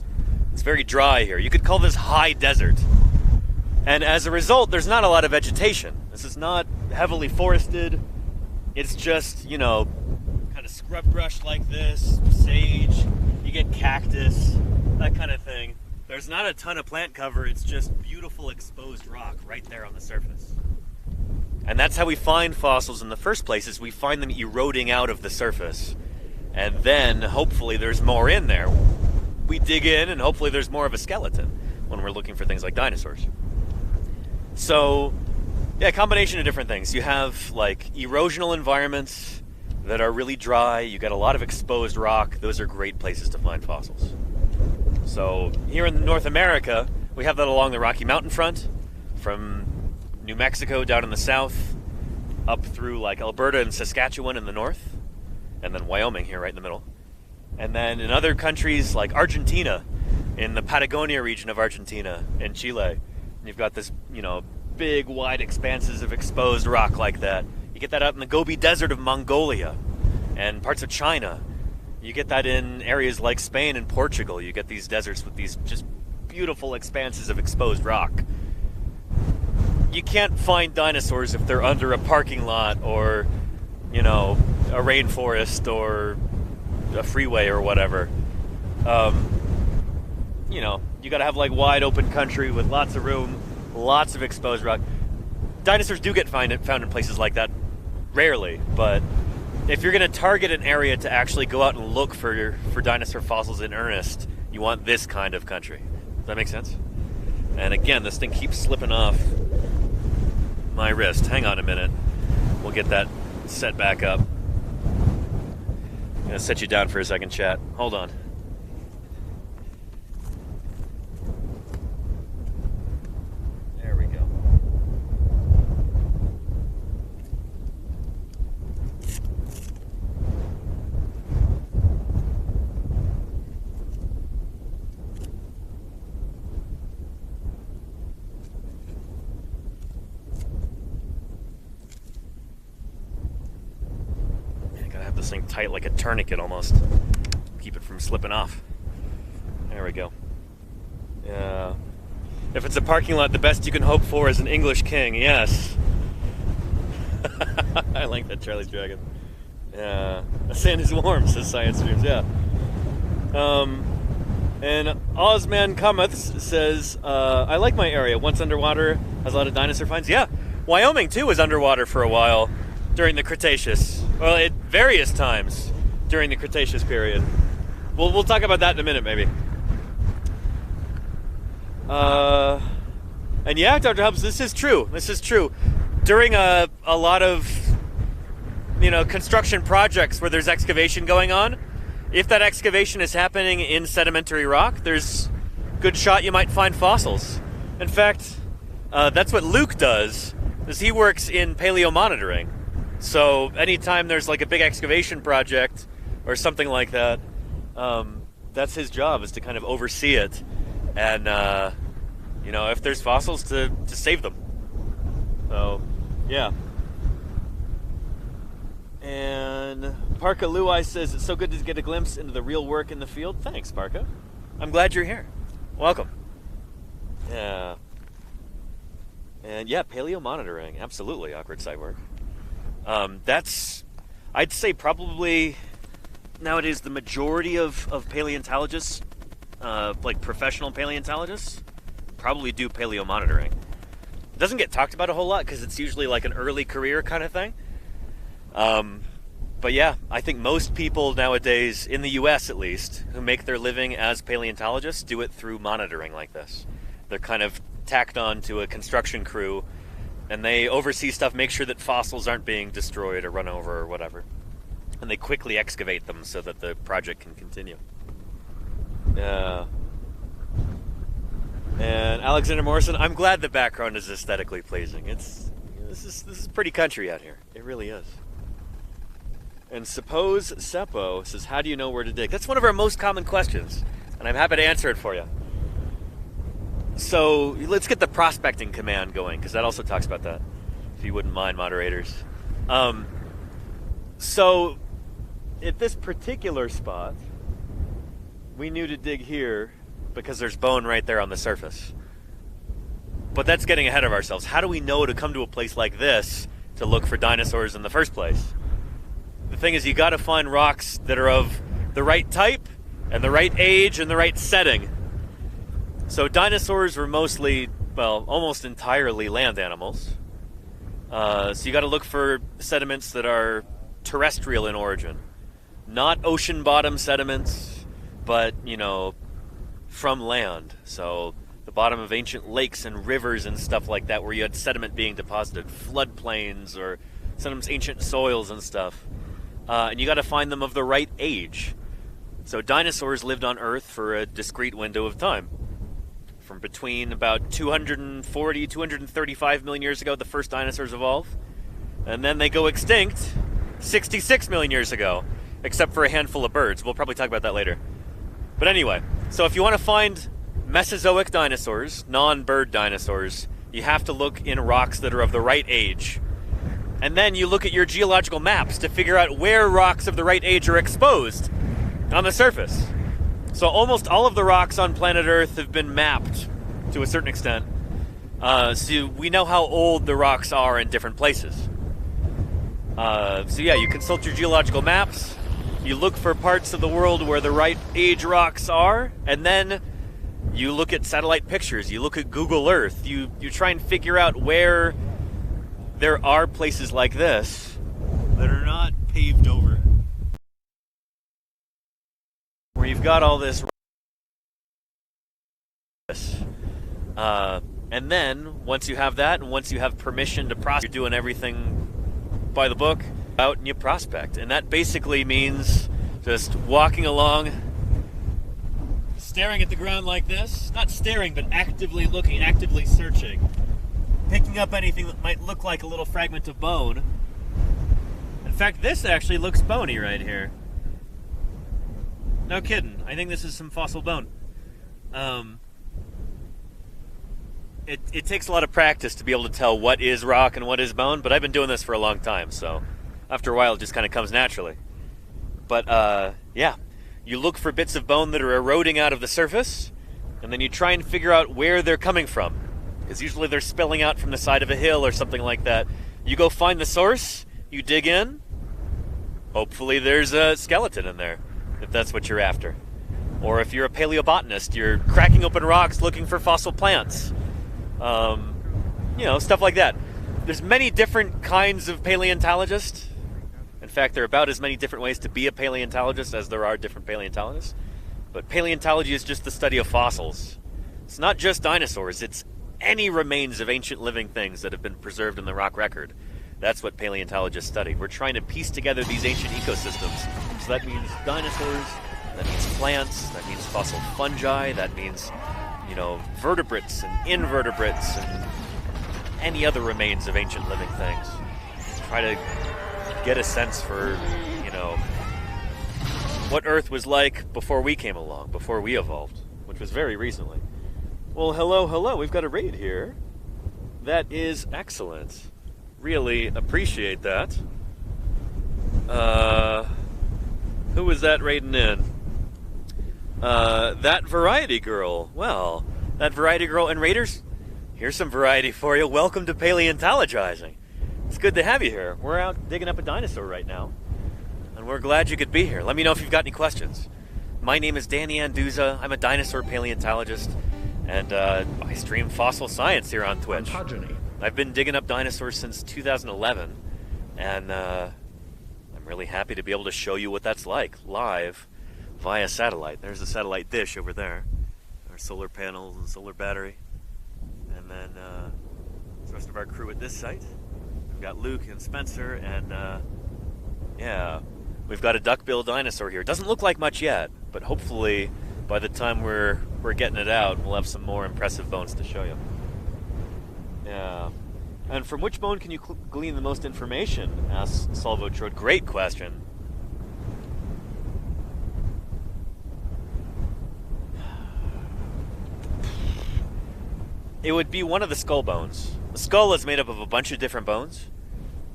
It's very dry here. You could call this high desert. And as a result, there's not a lot of vegetation. This is not heavily forested. It's just, kind of scrub brush like this, sage, you get cactus, that kind of thing. There's not a ton of plant cover, it's just beautiful exposed rock right there on the surface. And that's how we find fossils in the first place, is we find them eroding out of the surface. And then, hopefully, there's more in there. We dig in, and hopefully there's more of a skeleton when we're looking for things like dinosaurs. So, yeah, a combination of different things. You have, like, erosional environments that are really dry. You got a lot of exposed rock. Those are great places to find fossils. So, here in North America, we have that along the Rocky Mountain front, from New Mexico down in the south, up through, like, Alberta and Saskatchewan in the north, and then Wyoming here right in the middle. And then in other countries, like Argentina, in the Patagonia region of Argentina, and Chile, you've got this, big, wide expanses of exposed rock like that. You get that out in the Gobi Desert of Mongolia and parts of China. You get that in areas like Spain and Portugal. You get these deserts with these just beautiful expanses of exposed rock. You can't find dinosaurs if they're under a parking lot or, a rainforest or a freeway or whatever. You gotta have like wide open country with lots of room, lots of exposed rock. Dinosaurs do get found in places like that, rarely, but if you're gonna target an area to actually go out and look for dinosaur fossils in earnest, you want this kind of country. Does that make sense? And again, this thing keeps slipping off my wrist. Hang on a minute. We'll get that set back up. I'm gonna set you down for a second, chat. Hold on. There we go. This thing tight like a tourniquet almost. Keep it from slipping off. There we go. Yeah. If it's a parking lot, the best you can hope for is an English king. Yes. I like that, Charlie's Dragon. Yeah. The sand is warm, says Science Streams. Yeah. And Ozman Kamath says, I like my area. Once underwater, has a lot of dinosaur finds. Yeah, Wyoming, too, was underwater for a while during the Cretaceous. Well, at various times during the Cretaceous period. We'll talk about that in a minute, maybe. And yeah, Dr. Hubbs, this is true. This is true. During a lot of, construction projects where there's excavation going on, if that excavation is happening in sedimentary rock, there's good shot you might find fossils. In fact, that's what Luke does, is he works in paleomonitoring. So anytime there's like a big excavation project or something like that, that's his job, is to kind of oversee it. And, if there's fossils, to save them. So, yeah. And Parka Luai says, it's so good to get a glimpse into the real work in the field. Thanks, Parka. I'm glad you're here. Welcome. Yeah. And yeah, paleomonitoring. Absolutely, awkward site work. That's, I'd say, probably nowadays the majority of paleontologists, like professional paleontologists, probably do paleomonitoring. It doesn't get talked about a whole lot because it's usually like an early career kind of thing. But yeah, I think most people nowadays, in the US at least, who make their living as paleontologists do it through monitoring like this. They're kind of tacked on to a construction crew, and they oversee stuff, make sure that fossils aren't being destroyed or run over or whatever. And they quickly excavate them so that the project can continue. Yeah. And Alexander Morrison, I'm glad the background is aesthetically pleasing. This is pretty country out here. It really is. And Suppose Seppo says, how do you know where to dig? That's one of our most common questions, and I'm happy to answer it for you. So let's get the prospecting command going, because that also talks about that, if you wouldn't mind, moderators. So at this particular spot, we knew to dig here because there's bone right there on the surface. But that's getting ahead of ourselves. How do we know to come to a place like this to look for dinosaurs in the first place? The thing is, you got to find rocks that are of the right type and the right age and the right setting. So dinosaurs were mostly, well, almost entirely land animals. So you got to look for sediments that are terrestrial in origin. Not ocean bottom sediments, but, from land. So the bottom of ancient lakes and rivers and stuff like that, where you had sediment being deposited, floodplains or sometimes ancient soils and stuff. And you got to find them of the right age. So dinosaurs lived on Earth for a discrete window of time. From between about 240, 235 million years ago, the first dinosaurs evolved. And then they go extinct 66 million years ago, except for a handful of birds. We'll probably talk about that later. But anyway, so if you want to find Mesozoic dinosaurs, non-bird dinosaurs, you have to look in rocks that are of the right age. And then you look at your geological maps to figure out where rocks of the right age are exposed on the surface. So almost all of the rocks on planet Earth have been mapped to a certain extent. So we know how old the rocks are in different places. So yeah, you consult your geological maps, you look for parts of the world where the right age rocks are, and then you look at satellite pictures, you look at Google Earth, you try and figure out where there are places like this that are not paved over, where you've got all this. And then, once you have that, and once you have permission to prospect, you're doing everything by the book, out and you prospect. And that basically means just walking along, staring at the ground like this. Not staring, but actively looking, actively searching. Picking up anything that might look like a little fragment of bone. In fact, this actually looks bony right here. No kidding. I think this is some fossil bone. It takes a lot of practice to be able to tell what is rock and what is bone, but I've been doing this for a long time, so after a while it just kind of comes naturally. But yeah, you look for bits of bone that are eroding out of the surface, and then you try and figure out where they're coming from. Because usually they're spilling out from the side of a hill or something like that. You go find the source, you dig in, hopefully there's a skeleton in there, if that's what you're after. Or if you're a paleobotanist, you're cracking open rocks looking for fossil plants. You know, stuff like that. There's many different kinds of paleontologists. In fact, there are about as many different ways to be a paleontologist as there are different paleontologists. But paleontology is just the study of fossils. It's not just dinosaurs, it's any remains of ancient living things that have been preserved in the rock record. That's what paleontologists study. We're trying to piece together these ancient ecosystems. So that means dinosaurs, that means plants, that means fossil fungi, that means, you know, vertebrates and invertebrates and any other remains of ancient living things. Try to get a sense for, you know, what Earth was like before we came along, before we evolved, which was very recently. Well, hello, we've got a raid here. That is excellent. Really appreciate that. Who was that raiding in? That Variety Girl. Well, that Variety Girl and Raiders, here's some variety for you. Welcome to Paleontologizing. It's good to have you here. We're out digging up a dinosaur right now, and we're glad you could be here. Let me know if you've got any questions. My name is Danny Anduza. I'm a dinosaur paleontologist, and I stream fossil science here on Twitch. I've been digging up dinosaurs since 2011, and I'm really happy to be able to show you what that's like live via satellite. There's the satellite dish over there, our solar panels and solar battery, and then the rest of our crew at this site. We've got Luke and Spencer, and yeah, we've got a duckbill dinosaur here. It doesn't look like much yet, but hopefully by the time we're getting it out, we'll have some more impressive bones to show you. Yeah. And from which bone can you glean the most information? Asks Salvotrode. Great question. It would be one of the skull bones. The skull is made up of a bunch of different bones.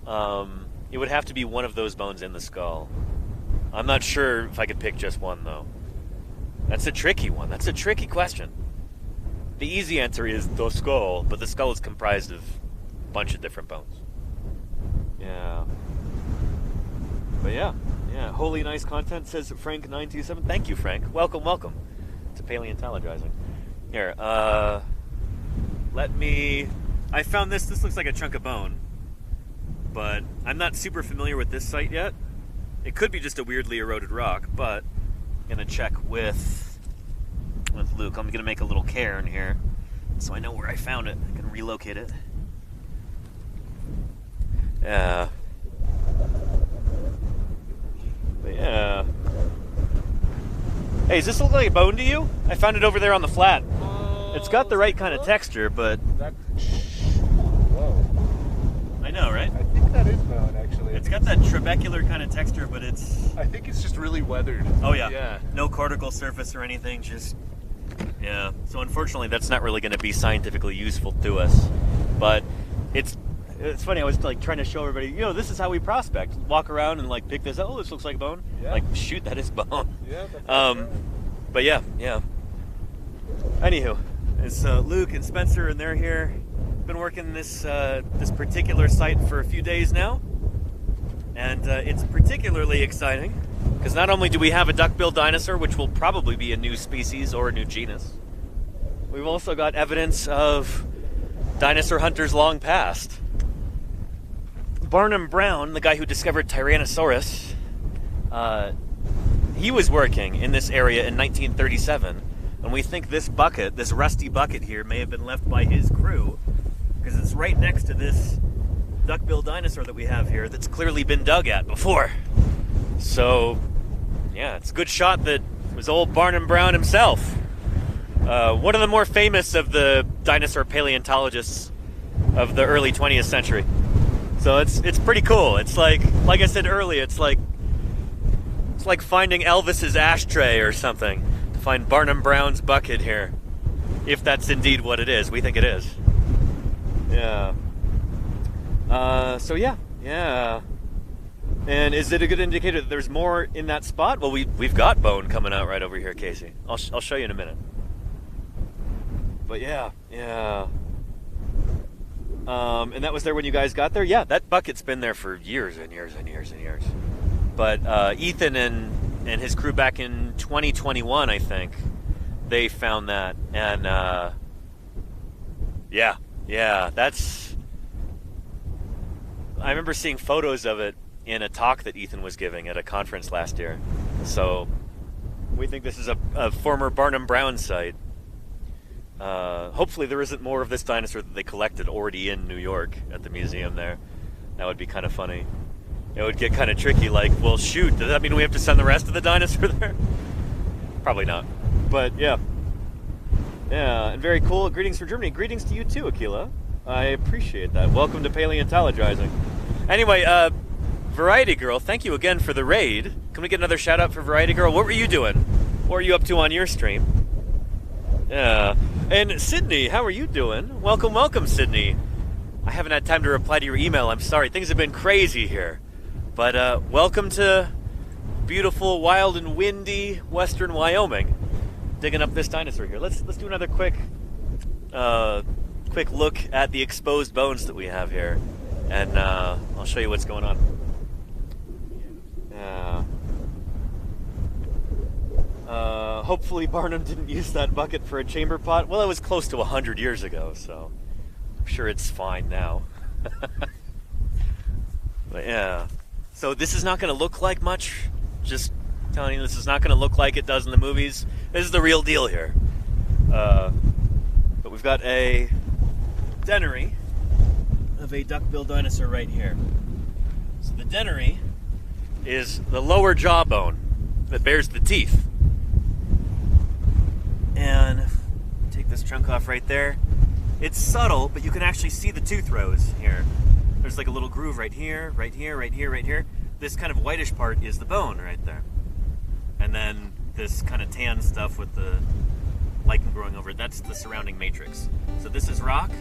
It would have to be one of those bones in the skull. I'm not sure if I could pick just one, though. That's a tricky one. That's a tricky question. The easy answer is the skull, but the skull is comprised of a bunch of different bones. Yeah. But yeah. Holy nice content, says Frank927. Thank you, Frank. Welcome to Paleontologizing. Here, I found this. This looks like a chunk of bone, but I'm not super familiar with this site yet. It could be just a weirdly eroded rock, but I'm gonna check with Luke. I'm gonna make a little cairn here, so I know where I found it. I can relocate it. Yeah. But yeah. Hey, does this look like a bone to you? I found it over there on the flat. It's got the right kind of texture, but... Whoa. I know, right? I think that is bone, actually. It's got that trabecular kind of texture, but it's... I think it's just really weathered. Oh, yeah. Yeah. No cortical surface or anything, just... Yeah. So unfortunately, that's not really going to be scientifically useful to us. But it's funny, I was like trying to show everybody, you know, this is how we prospect. Walk around and like pick this up. Oh, this looks like bone. Yeah. Like, shoot, that is bone. Yeah, that's But yeah. Anywho, it's Luke and Spencer, and they're here. Been working this particular site for a few days now, and it's particularly exciting because not only do we have a duckbill dinosaur, which will probably be a new species or a new genus, we've also got evidence of dinosaur hunters long past. Barnum Brown, the guy who discovered Tyrannosaurus, he was working in this area in 1937, and we think this bucket, this rusty bucket here, may have been left by his crew, because it's right next to this duckbill dinosaur that we have here that's clearly been dug at before. So, yeah, it's a good shot that it was old Barnum Brown himself. One of the more famous of the dinosaur paleontologists of the early 20th century. So it's pretty cool. It's like I said earlier, it's like finding Elvis's ashtray or something to find Barnum Brown's bucket here. If that's indeed what it is. We think it is. Yeah. So yeah. And is it a good indicator that there's more in that spot? Well, we've got bone coming out right over here, Casey. I'll show you in a minute. But yeah. And that was there when you guys got there? Yeah, that bucket's been there for years and years and years and years. But Ethan and and his crew back in 2021, I think. They found that, and yeah, that's... I remember seeing photos of it in a talk that Ethan was giving at a conference last year. So we think this is a former Barnum Brown site. Hopefully there isn't more of this dinosaur that they collected already in New York at the museum there. That would be kind of funny. It would get kind of tricky, like, well, shoot, does that mean we have to send the rest of the dinosaur there? Probably not. But, yeah. Yeah, and very cool. Greetings from Germany. Greetings to you too, Aquila. I appreciate that. Welcome to Paleontologizing. Anyway, Variety Girl, thank you again for the raid. Can we get another shout out for Variety Girl? What were you doing? What were you up to on your stream? Yeah. And Sydney, how are you doing? Welcome, welcome, Sydney. I haven't had time to reply to your email. I'm sorry. Things have been crazy here. But welcome to beautiful, wild, and windy western Wyoming. Digging up this dinosaur here. Let's do another quick look at the exposed bones that we have here, and I'll show you what's going on. Hopefully Barnum didn't use that bucket for a chamber pot. Well, it was close to 100 years ago, so I'm sure it's fine now. But yeah, so this is not going to look like much. Just telling you, this is not going to look like it does in the movies. This is the real deal here. But we've got a denary of a duckbill dinosaur right here. So the denary is the lower jawbone that bears the teeth. And take this chunk off right there. It's subtle, but you can actually see the tooth rows here. There's like a little groove right here, right here, right here, right here. This kind of whitish part is the bone right there. And then this kind of tan stuff with the lichen growing over it, that's the surrounding matrix. So this is rock,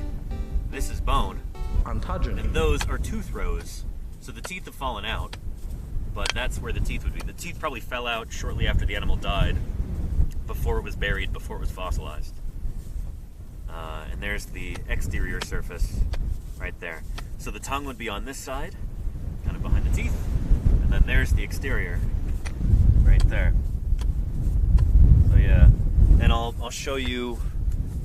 this is bone, Ontogeny. and those are tooth rows. So the teeth have fallen out, but that's where the teeth would be. The teeth probably fell out shortly after the animal died, before it was buried, before it was fossilized. And there's the exterior surface right there. So the tongue would be on this side, kind of behind the teeth, and then there's the exterior right there. So yeah, and I'll show you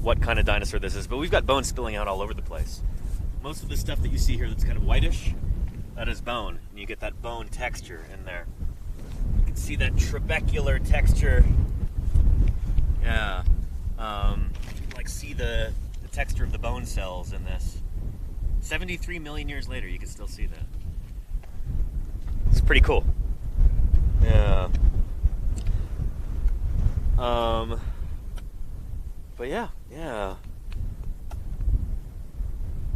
what kind of dinosaur this is, but we've got bones spilling out all over the place. Most of the stuff that you see here that's kind of whitish, that is bone, and you get that bone texture in there. You can see that trabecular texture. Yeah, like see the texture of the bone cells in this. 73 million years later, you can still see that. It's pretty cool. Yeah. But yeah.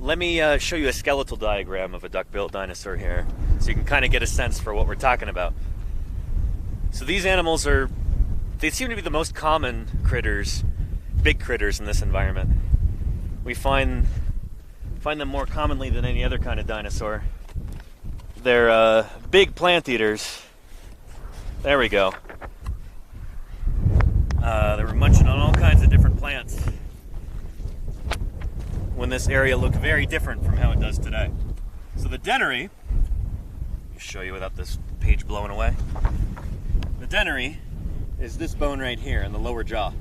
Let me show you a skeletal diagram of a duckbill dinosaur here, so you can kind of get a sense for what we're talking about. So these animals they seem to be the most common critters, big critters in this environment. We find them more commonly than any other kind of dinosaur. They're big plant eaters. There we go. They were munching on all kinds of different plants when this area looked very different from how it does today. So the denary, I'll show you without this page blowing away. The denary is this bone right here in the lower jaw.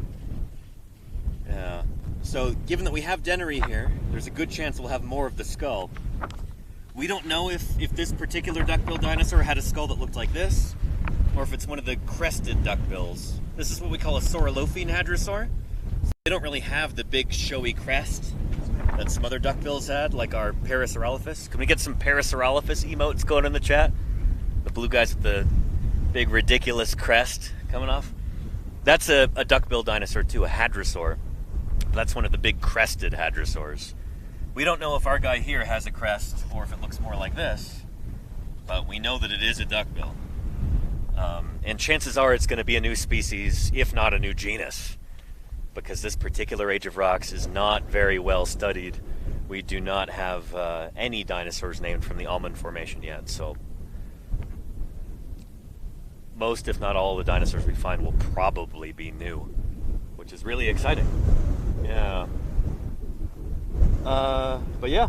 So given that we have denary here, there's a good chance we'll have more of the skull. We don't know if this particular duckbill dinosaur had a skull that looked like this, or if it's one of the crested duckbills. This is what we call a saurolophine hadrosaur. They don't really have the big showy crest that some other duckbills had, like our Parasaurolophus. Can we get some Parasaurolophus emotes going in the chat? The blue guys with the big ridiculous crest coming off. That's a duckbill dinosaur too, a hadrosaur. That's one of the big crested hadrosaurs. We don't know if our guy here has a crest or if it looks more like this, but we know that it is a duckbill. And chances are it's going to be a new species, if not a new genus, because this particular age of rocks is not very well studied. We do not have any dinosaurs named from the Almond Formation yet, so most, if not all, of the dinosaurs we find will probably be new, which is really exciting. Yeah. But yeah.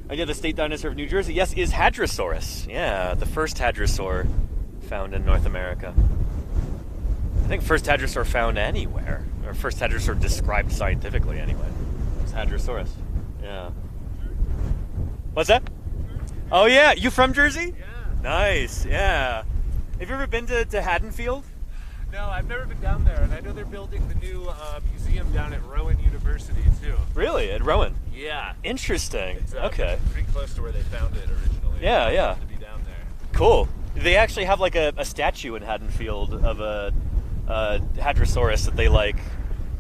The state dinosaur of New Jersey, yes, is Hadrosaurus. Yeah, the first hadrosaur found in North America. I think first hadrosaur found anywhere, or first hadrosaur described scientifically anyway. It's Hadrosaurus. Yeah. What's that? Oh yeah, you from Jersey? Yeah. Nice. Yeah. Have you ever been to Haddonfield? No, I've never been down there, and I know they're building the new museum down at Rowan University too. Really? At Rowan? Yeah. Interesting. It's, okay. Pretty close to where they found it originally. Yeah, yeah. To be down there. Cool. They actually have like a statue in Haddonfield of a Hadrosaurus that they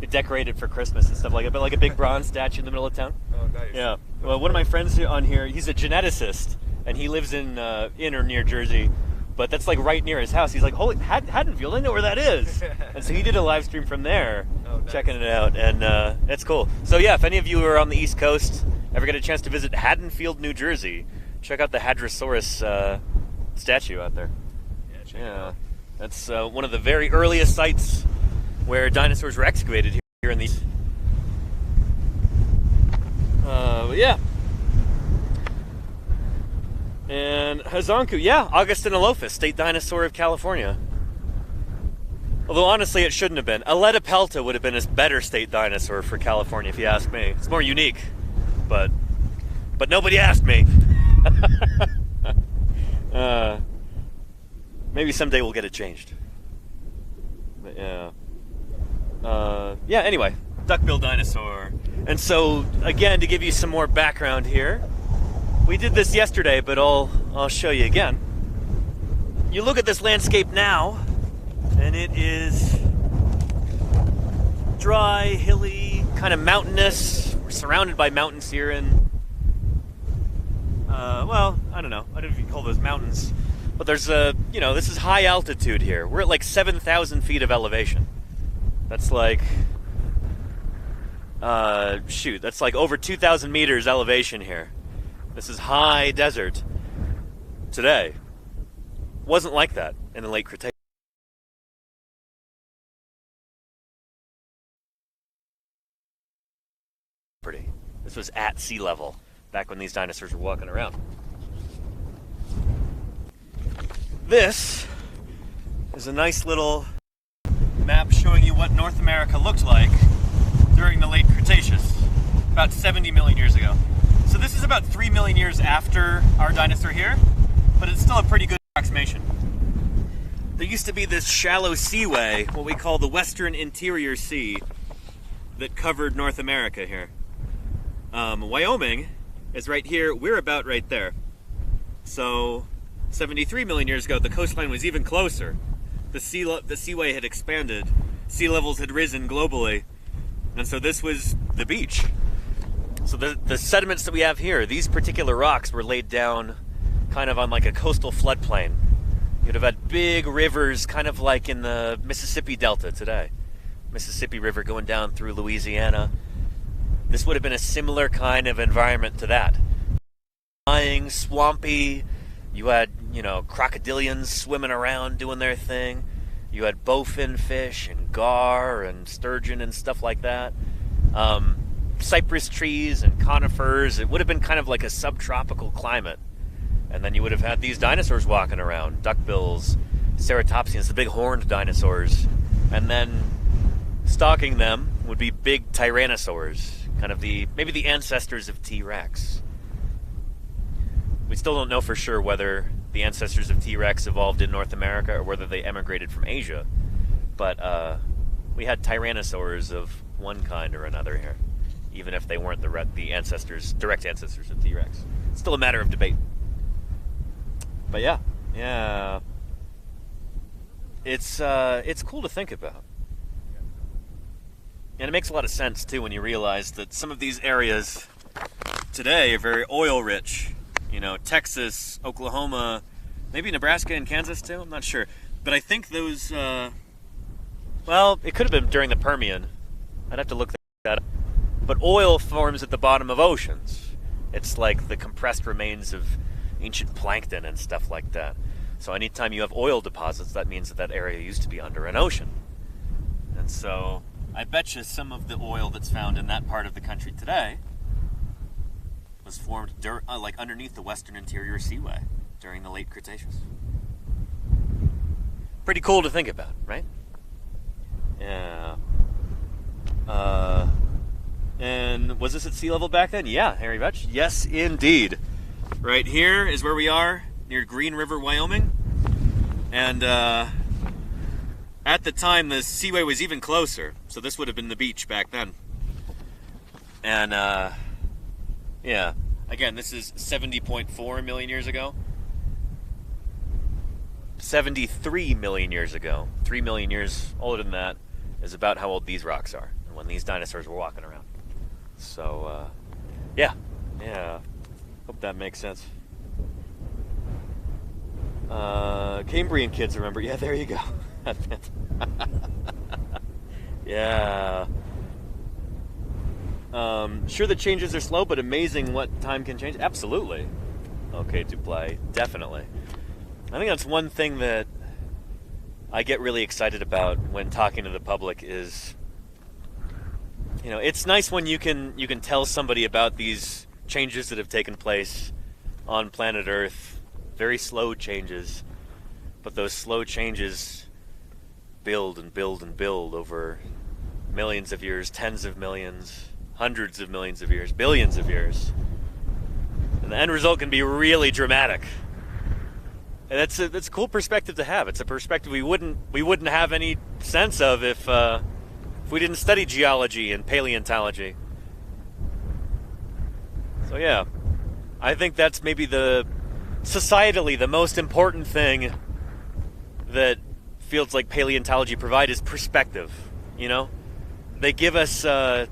decorated for Christmas and stuff like that, but like a big bronze statue in the middle of town. Oh, nice. Yeah. Well, one of my friends on here, he's a geneticist, and he lives in or near Jersey, but that's like right near his house. He's like, holy, Haddonfield, I know where that is. And so he did a live stream from there, checking it out, and it's cool. So yeah, if any of you are on the East Coast, ever get a chance to visit Haddonfield, New Jersey, check out the Hadrosaurus statue out there. Yeah, check it out. That's one of the very earliest sites where dinosaurs were excavated here in the. Yeah. And Hazanku, yeah, Augustinilophus, state dinosaur of California. Although honestly, it shouldn't have been. Aletapelta would have been a better state dinosaur for California, if you ask me. It's more unique, but nobody asked me. Maybe someday we'll get it changed. But yeah. Anyway, duckbill dinosaur. And so, again, to give you some more background here, we did this yesterday, but I'll show you again. You look at this landscape now, and it is dry, hilly, kind of mountainous. We're surrounded by mountains here in, well, I don't know. I don't know if you call those mountains. But there's this is high altitude here. We're at like 7,000 feet of elevation. That's like, that's like over 2,000 meters elevation here. This is high desert today. Wasn't like that in the late Cretaceous. This was at sea level back when these dinosaurs were walking around. This is a nice little map showing you what North America looked like during the late Cretaceous, about 70 million years ago. So this is about 3 million years after our dinosaur here, but it's still a pretty good approximation. There used to be this shallow seaway, what we call the Western Interior Sea, that covered North America here. Wyoming is right here, we're about right there. So 73 million years ago, the coastline was even closer. The seaway had expanded, sea levels had risen globally, and so this was the beach. So the sediments that we have here, these particular rocks were laid down kind of on like a coastal floodplain. You'd have had big rivers, kind of like in the Mississippi Delta today. Mississippi River going down through Louisiana. This would have been a similar kind of environment to that. Lying, swampy. You had, crocodilians swimming around doing their thing. You had bowfin fish and gar and sturgeon and stuff like that. Cypress trees and conifers. It would have been kind of like a subtropical climate. And then you would have had these dinosaurs walking around. Duckbills, ceratopsians, the big horned dinosaurs. And then stalking them would be big tyrannosaurs. Kind of maybe the ancestors of T-Rex. We still don't know for sure whether the ancestors of T-Rex evolved in North America or whether they emigrated from Asia. But we had tyrannosaurs of one kind or another here, even if they weren't the direct ancestors of T-Rex. It's still a matter of debate. But yeah. It's cool to think about. And it makes a lot of sense, too, when you realize that some of these areas today are very oil-rich. Texas, Oklahoma, maybe Nebraska and Kansas, too? I'm not sure. But I think those, it could have been during the Permian. I'd have to look that up. But oil forms at the bottom of oceans. It's like the compressed remains of ancient plankton and stuff like that. So anytime you have oil deposits, that means that area used to be under an ocean. And so I bet you some of the oil that's found in that part of the country today was formed underneath the Western Interior Seaway during the late Cretaceous. Pretty cool to think about, right? Yeah. And was this at sea level back then? Yeah, Harry Vetch. Yes, indeed. Right here is where we are, near Green River, Wyoming. And at the time, the seaway was even closer. So this would have been the beach back then. And yeah, again, this is 70.4 million years ago. 73 million years ago. 3 million years older than that is about how old these rocks are and when these dinosaurs were walking around. So, yeah. Hope that makes sense. Cambrian kids, remember? Yeah, there you go. Yeah. Sure, the changes are slow, but amazing what time can change. Absolutely. Okay, Duplay, definitely. I think that's one thing that I get really excited about when talking to the public is, you know, it's nice when you can tell somebody about these changes that have taken place on planet Earth. Very slow changes, but those slow changes build and build and build over millions of years, tens of millions, hundreds of millions of years, billions of years. And the end result can be really dramatic. And that's a cool perspective to have. It's a perspective we wouldn't have any sense of if we didn't study geology and paleontology. So yeah, I think that's maybe societally the most important thing that fields like paleontology provide is perspective. You know, they give us an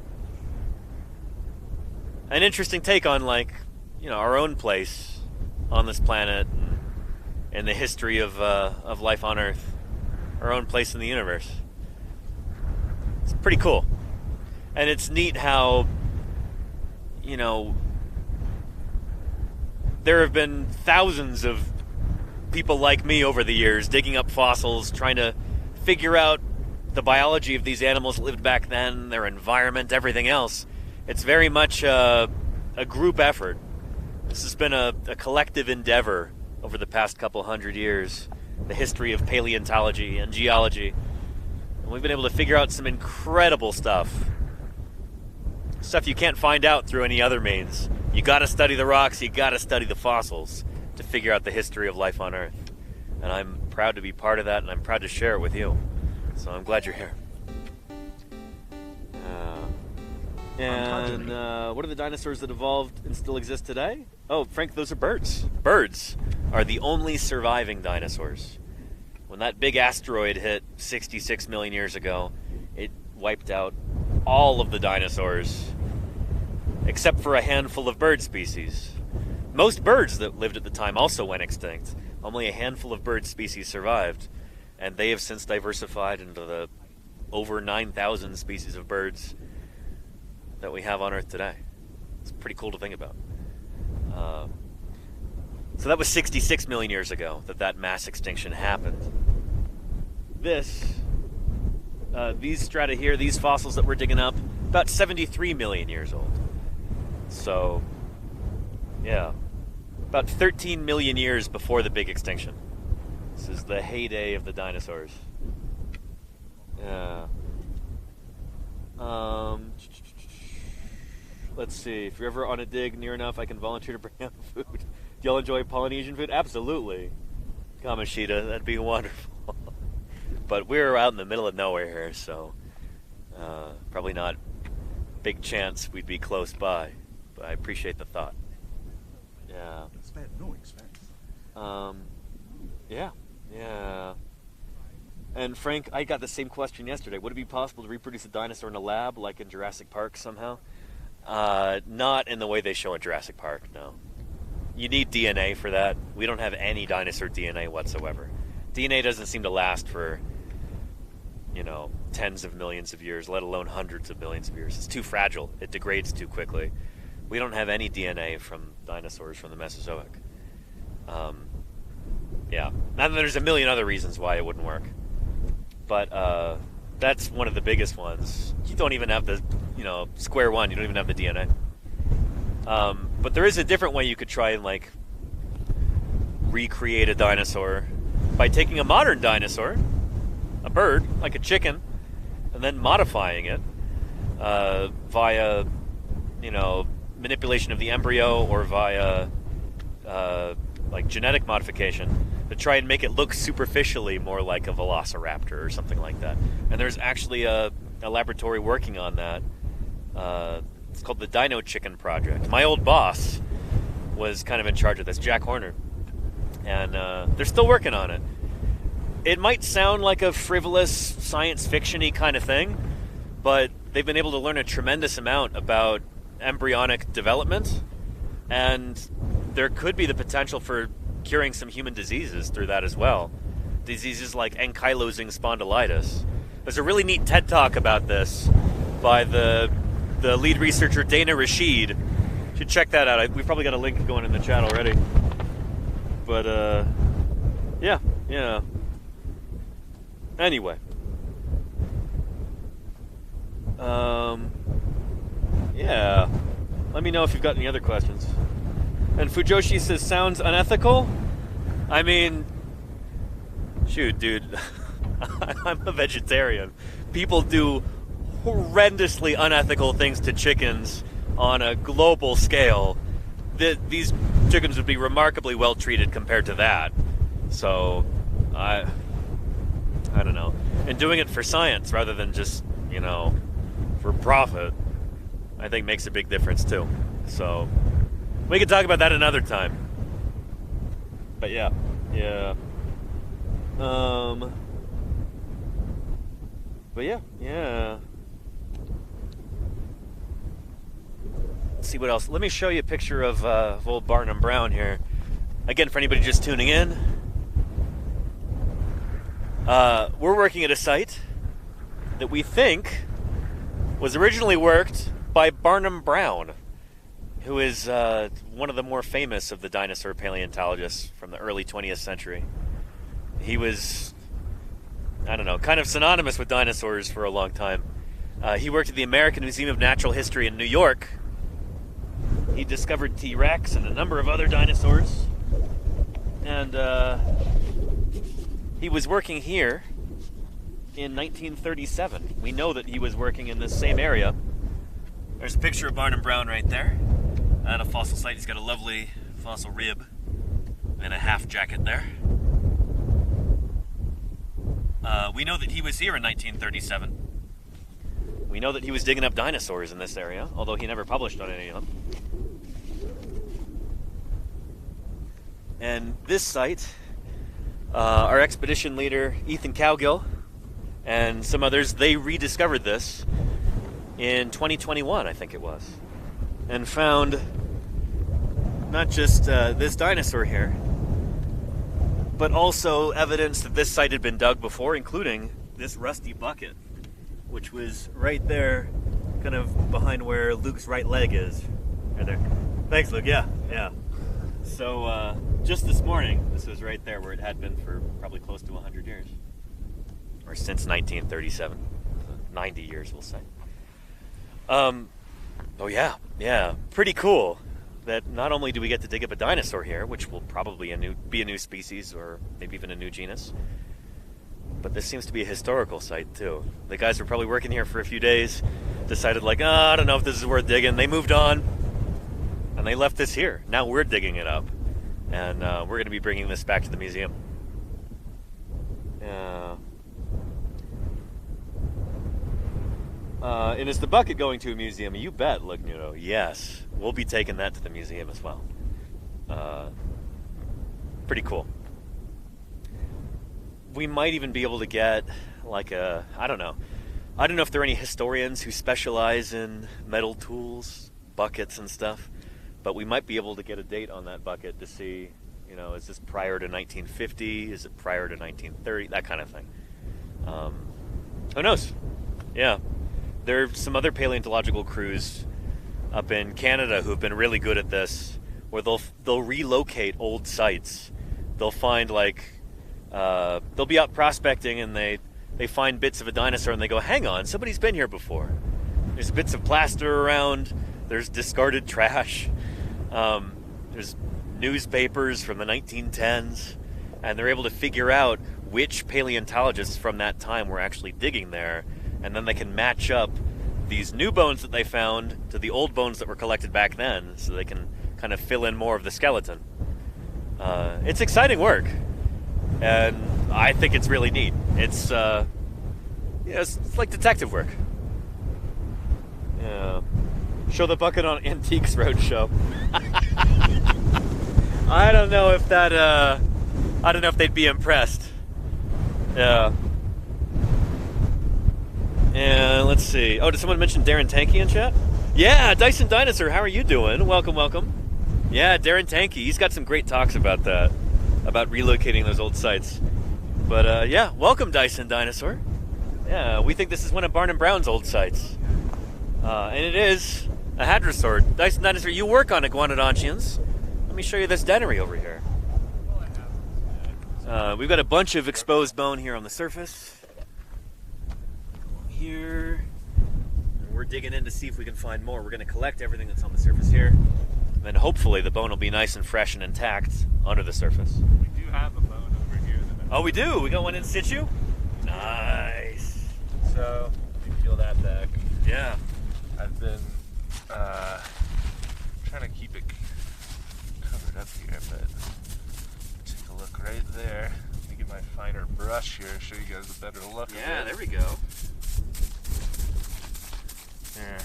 interesting take on, like, you know, our own place on this planet and the history of life on Earth, our own place in the universe. It's pretty cool. And it's neat how, you know, there have been thousands of people like me over the years digging up fossils, trying to figure out the biology of these animals that lived back then, their environment, everything else. It's very much a group effort. This has been a collective endeavor over the past couple hundred years, the history of paleontology and geology. And we've been able to figure out some incredible stuff. Stuff you can't find out through any other means. You gotta study the rocks, you gotta study the fossils to figure out the history of life on Earth. And I'm proud to be part of that, and I'm proud to share it with you. So I'm glad you're here. And what are the dinosaurs that evolved and still exist today? Oh, Frank, those are birds. Birds are the only surviving dinosaurs. When that big asteroid hit 66 million years ago, it wiped out all of the dinosaurs, except for a handful of bird species. Most birds that lived at the time also went extinct. Only a handful of bird species survived, and they have since diversified into the over 9,000 species of birds that we have on Earth today. It's pretty cool to think about. So that was 66 million years ago that mass extinction happened. These strata here, these fossils that we're digging up, about 73 million years old. So, yeah, about 13 million years before the big extinction. This is the heyday of the dinosaurs. Yeah. Let's see, if you're ever on a dig near enough, I can volunteer to bring out food. Do y'all enjoy Polynesian food? Absolutely. Kamashita, that'd be wonderful. But we're out in the middle of nowhere here, so probably not big chance we'd be close by. But I appreciate the thought. Yeah. It's bad noise, man. Yeah. And Frank, I got the same question yesterday. Would it be possible to reproduce a dinosaur in a lab, like in Jurassic Park somehow? Not in the way they show in Jurassic Park, no. You need DNA for that. We don't have any dinosaur DNA whatsoever. DNA doesn't seem to last for, you know, tens of millions of years, let alone hundreds of millions of years. It's too fragile. It degrades too quickly. We don't have any DNA from dinosaurs from the Mesozoic. Yeah. And there's a million other reasons why it wouldn't work. But that's one of the biggest ones. You don't even have the, you know, square one. You don't even have the DNA. But there is a different way you could try and, like, recreate a dinosaur by taking a modern dinosaur, a bird, like a chicken, and then modifying it via, manipulation of the embryo or via like genetic modification to try and make it look superficially more like a velociraptor or something like that. And there's actually a laboratory working on that. It's called the Dino Chicken Project. My old boss was kind of in charge of this, Jack Horner. And they're still working on it. It might sound like a frivolous science fiction-y kind of thing, but they've been able to learn a tremendous amount about embryonic development, and there could be the potential for curing some human diseases through that as well. Diseases like ankylosing spondylitis. There's a really neat TED Talk about this by the lead researcher Dana Rashid. You should check that out. We've probably got a link going in the chat already. But yeah. Anyway. Yeah. Let me know if you've got any other questions. And Fujoshi says, sounds unethical? I mean, shoot, dude. I'm a vegetarian. People do horrendously unethical things to chickens on a global scale. These chickens would be remarkably well treated compared to that. So, I don't know. And doing it for science rather than just, for profit, I think makes a big difference too. So, we can talk about that another time. But yeah. But yeah. Let's see what else. Let me show you a picture of old Barnum Brown here. Again, for anybody just tuning in, we're working at a site that we think was originally worked by Barnum Brown, who is one of the more famous of the dinosaur paleontologists from the early 20th century. He was, kind of synonymous with dinosaurs for a long time. He worked at the American Museum of Natural History in New York. He discovered T-Rex and a number of other dinosaurs. And he was working here in 1937. We know that he was working in this same area. There's a picture of Barnum Brown right there at a fossil site. He's got a lovely fossil rib and a half jacket there. We know that he was here in 1937. We know that he was digging up dinosaurs in this area, although he never published on any of them. And this site, our expedition leader, Ethan Cowgill, and some others, they rediscovered this in 2021, I think it was, and found not just this dinosaur here, but also evidence that this site had been dug before, including this rusty bucket, which was right there, kind of behind where Luke's right leg is. Right there. Thanks, Luke. Yeah. So, just this morning, this was right there where it had been for probably close to 100 years. Or since 1937. 90 years, we'll say. Oh yeah. Pretty cool that not only do we get to dig up a dinosaur here, which will probably be a new species or maybe even a new genus, but this seems to be a historical site too. The guys were probably working here for a few days, decided I don't know if this is worth digging. They moved on, and they left this here. Now we're digging it up, and we're going to be bringing this back to the museum. And is the bucket going to a museum? You bet, Lugnudo. Yes, we'll be taking that to the museum as well. Pretty cool. We might even be able to get I don't know if there are any historians who specialize in metal tools, buckets and stuff, but we might be able to get a date on that bucket to see, is this prior to 1950? Is it prior to 1930? That kind of thing. Who knows? Yeah. There are some other paleontological crews up in Canada who have been really good at this, where they'll relocate old sites. They'll find they'll be out prospecting and they find bits of a dinosaur and they go, hang on, somebody's been here before. There's bits of plaster around. There's discarded trash. There's newspapers from the 1910s, and they're able to figure out which paleontologists from that time were actually digging there and then they can match up these new bones that they found to the old bones that were collected back then, so they can kind of fill in more of the skeleton. It's exciting work, and I think it's really neat. It's it's like detective work. Yeah. Show the bucket on Antiques Roadshow. I don't know if that. I don't know if they'd be impressed. Yeah. And let's see. Oh, did someone mention Darren Tanky in chat? Yeah, Dyson Dinosaur, how are you doing? Welcome, welcome. Yeah, Darren Tanky, he's got some great talks about that, about relocating those old sites. But yeah, welcome, Dyson Dinosaur. Yeah, we think this is one of Barnum Brown's old sites. And it is a hadrosaur. Dyson Dinosaur, you work on iguanodontians. Let me show you this dennery over here. We've got a bunch of exposed bone here on the surface. Here. And we're digging in to see if we can find more. We're going to collect everything that's on the surface here. And then hopefully the bone will be nice and fresh and intact under the surface. We do have a bone over here. Oh, we do? We got one in situ? Nice. So, you peel that back. Yeah. I've been trying to keep it covered up here, but take a look right there. Let me get my finer brush here, show you guys a better look. Yeah, of it. there we go. There.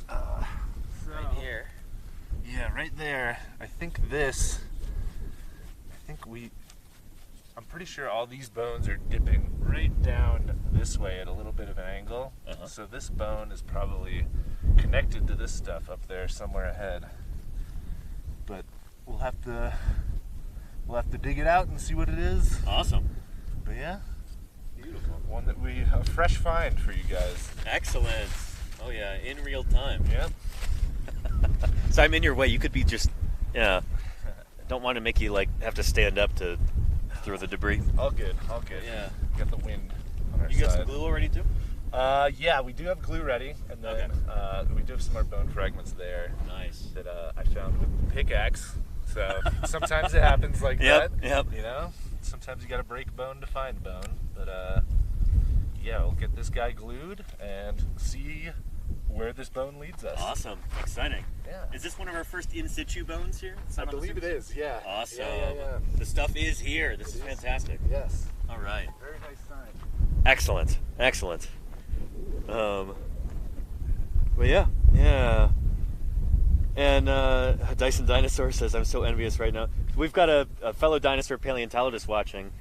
Right here. Yeah, right there. I'm pretty sure all these bones are dipping right down this way at a little bit of an angle. Uh-huh. So this bone is probably connected to this stuff up there somewhere ahead. But we'll have to dig it out and see what it is. Awesome. But yeah, Beautiful. one that a fresh find for you guys. Excellent. Oh yeah, in real time. Yep. So I'm in your way. You could be just, yeah. Don't want to make you like have to stand up to throw the debris. All good. Yeah. Got the wind on our You got side. some glue already too? Yeah, we do have glue ready, and then we do have some more bone fragments there Nice. that I found with the pickaxe. So sometimes it happens like Yep, that. yep. You know, sometimes you got to break bone to find bone. But yeah, we'll get this guy glued and see where this bone leads us. Awesome. Exciting. Yeah. Is this one of our first in situ bones here? It's I not on the believe it surface? is. Yeah. Awesome. Yeah. The stuff is here. This is fantastic. Yes. All right. Very nice sign. Excellent. Excellent. Well, yeah. And Dyson Dinosaur says, I'm so envious right now. We've got a fellow dinosaur paleontologist watching.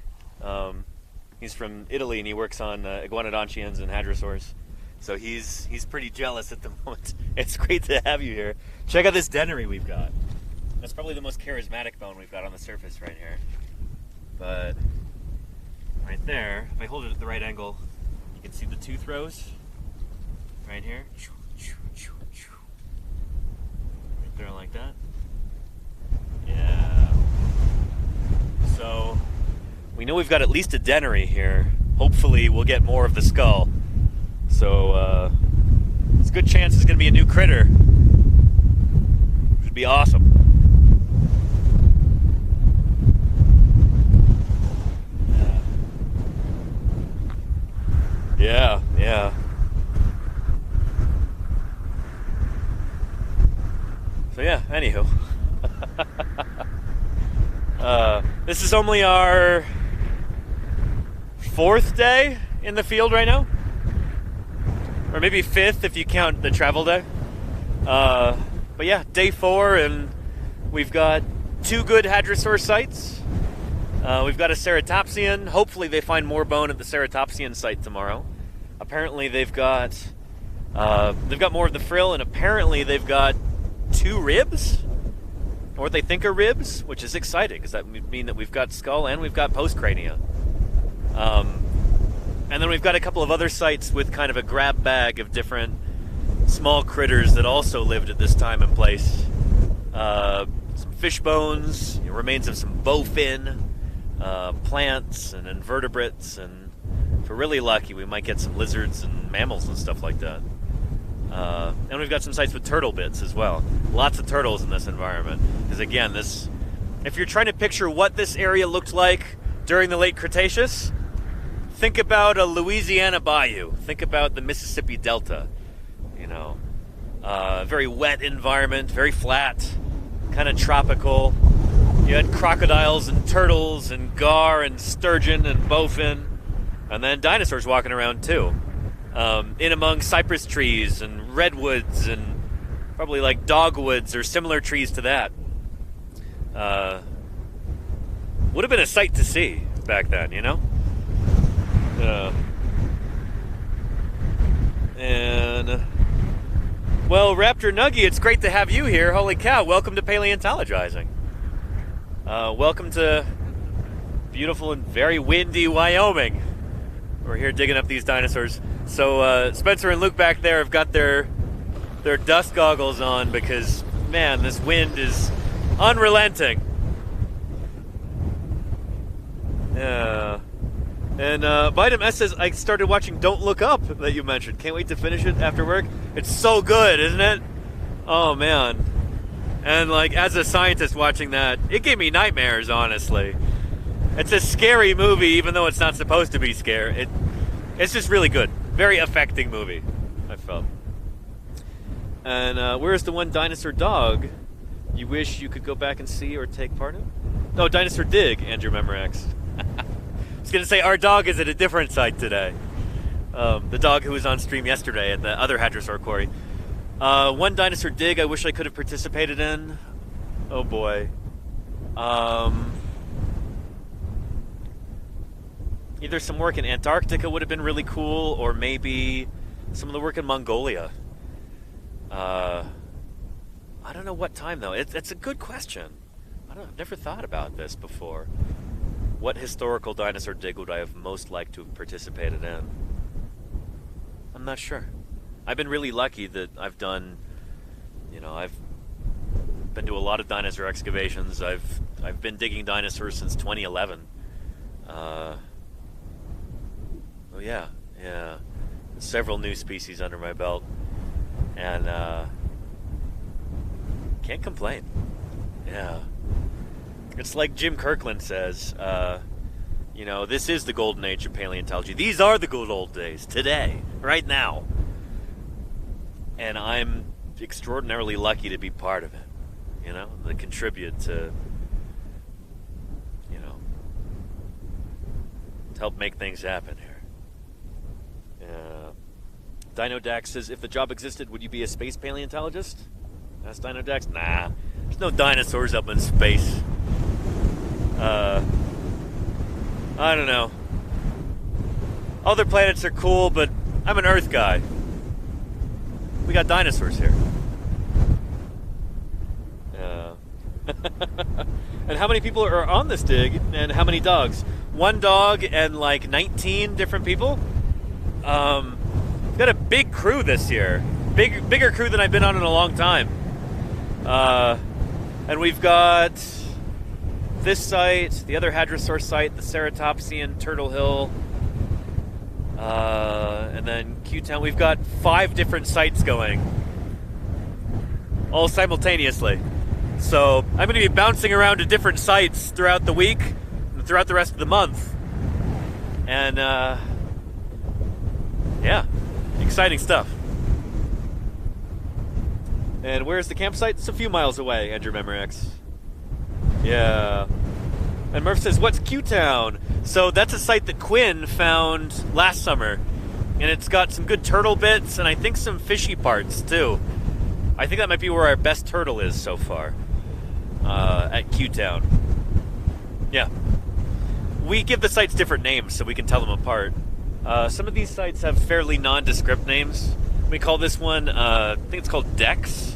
He's from Italy, and he works on iguanodontians and hadrosaurs. So he's pretty jealous at the moment. It's great to have you here. Check out this dennery we've got. That's probably the most charismatic bone we've got on the surface right here. But right there, if I hold it at the right angle, you can see the tooth rows right here. Right there like that. Yeah. So we know we've got at least a dennery here. Hopefully we'll get more of the skull. So it's a good chance it's going to be a new critter. Should be awesome. Yeah. So yeah, anywho. This is only our 4th day in the field right now. Or maybe 5th if you count the travel day. But yeah, day 4, and we've got 2 good hadrosaur sites. We've got a ceratopsian. Hopefully they find more bone at the ceratopsian site tomorrow. Apparently they've got more of the frill, and apparently they've got 2 ribs, or what they think are ribs, which is exciting because that would mean that we've got skull and we've got postcrania. And then we've got a couple of other sites with kind of a grab bag of different small critters that also lived at this time and place. Some fish bones, remains of some bowfin, plants and invertebrates, and if we're really lucky, we might get some lizards and mammals and stuff like that. And we've got some sites with turtle bits as well. Lots of turtles in this environment. Because again, if you're trying to picture what this area looked like during the Late Cretaceous, think about a Louisiana bayou. Think about the Mississippi Delta. You know, very wet environment, very flat, kind of tropical. You had crocodiles and turtles and gar and sturgeon and bowfin, and then dinosaurs walking around too, in among cypress trees and redwoods and probably like dogwoods or similar trees to that. Would have been a sight to see back then, you know? And, well, Raptor Nuggy, it's great to have you here. Holy cow, welcome to Paleontologizing. Welcome to beautiful and very windy Wyoming. We're here digging up these dinosaurs. So Spencer and Luke back there have got their dust goggles on because, man, this wind is unrelenting. Yeah. And Vitam S says, I started watching Don't Look Up that you mentioned. Can't wait to finish it after work. It's so good, isn't it? Oh, man. And, like, as a scientist watching that, it gave me nightmares, honestly. It's a scary movie, even though it's not supposed to be scary. It's just really good. Very affecting movie, I felt. And where's the one dinosaur dog you wish you could go back and see or take part in? No, Dinosaur Dig, Andrew Memorex. I was going to say, our dog is at a different site today. The dog who was on stream yesterday at the other Hadrosaur quarry. One Dinosaur Dig I wish I could have participated in. Oh boy. Either some work in Antarctica would have been really cool, or maybe some of the work in Mongolia. I don't know what time, though. It's a good question. I've never thought about this before. What historical dinosaur dig would I have most liked to have participated in? I'm not sure. I've been really lucky that I've done, I've been to a lot of dinosaur excavations. I've been digging dinosaurs since 2011. Oh yeah. Several new species under my belt. And can't complain. Yeah. It's like Jim Kirkland says, this is the golden age of paleontology. These are the good old days, today, right now. And I'm extraordinarily lucky to be part of it, to contribute to help make things happen here. Dino Dax says, if the job existed, would you be a space paleontologist? Asked Dino Dax. Nah, there's no dinosaurs up in space. I don't know. Other planets are cool, but I'm an Earth guy. We got dinosaurs here. And how many people are on this dig, and how many dogs? One dog and like 19 different people. We've got a big crew this year. Bigger crew than I've been on in a long time. And we've got this site, the other Hadrosaur site, the Ceratopsian, Turtle Hill, and then Q-Town. We've got 5 different sites going, all simultaneously. So I'm going to be bouncing around to different sites throughout the week, and throughout the rest of the month. And, yeah, exciting stuff. And where's the campsite? It's a few miles away, Andrew Memorex. Yeah. And Murph says, what's Q-Town? So that's a site that Quinn found last summer. And it's got some good turtle bits and I think some fishy parts, too. I think that might be where our best turtle is so far. At Q-Town. Yeah. We give the sites different names so we can tell them apart. Some of these sites have fairly nondescript names. We call this one, I think it's called Dex.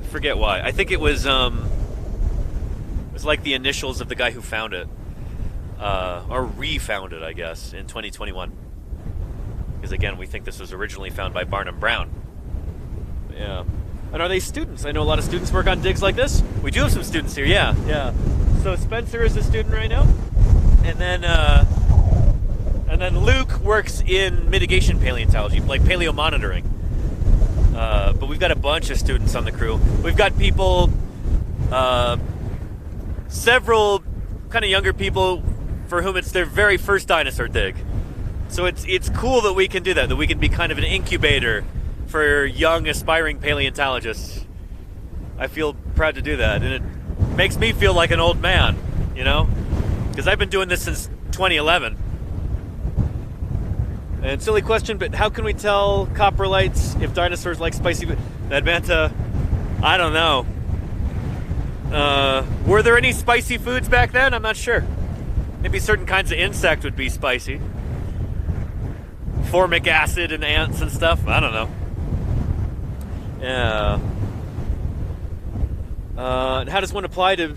I forget why. I think it was like the initials of the guy who found it. Or refound it, I guess, in 2021. Because again, we think this was originally found by Barnum Brown. Yeah. And are they students? I know a lot of students work on digs like this. We do have some students here, yeah. So Spencer is a student right now. And then Luke works in mitigation paleontology, like paleo monitoring. But we've got a bunch of students on the crew. We've got people, several kind of younger people for whom it's their very first dinosaur dig. So it's cool that we can do that we can be kind of an incubator for young aspiring paleontologists. I feel proud to do that, and it makes me feel like an old man, you know, because I've been doing this since 2011. And silly question, but how can we tell coprolites if dinosaurs like spicy food? Advanta, I don't know. Were there any spicy foods back then? I'm not sure. Maybe certain kinds of insect would be spicy. Formic acid and ants and stuff. I don't know. Yeah. And how does one apply to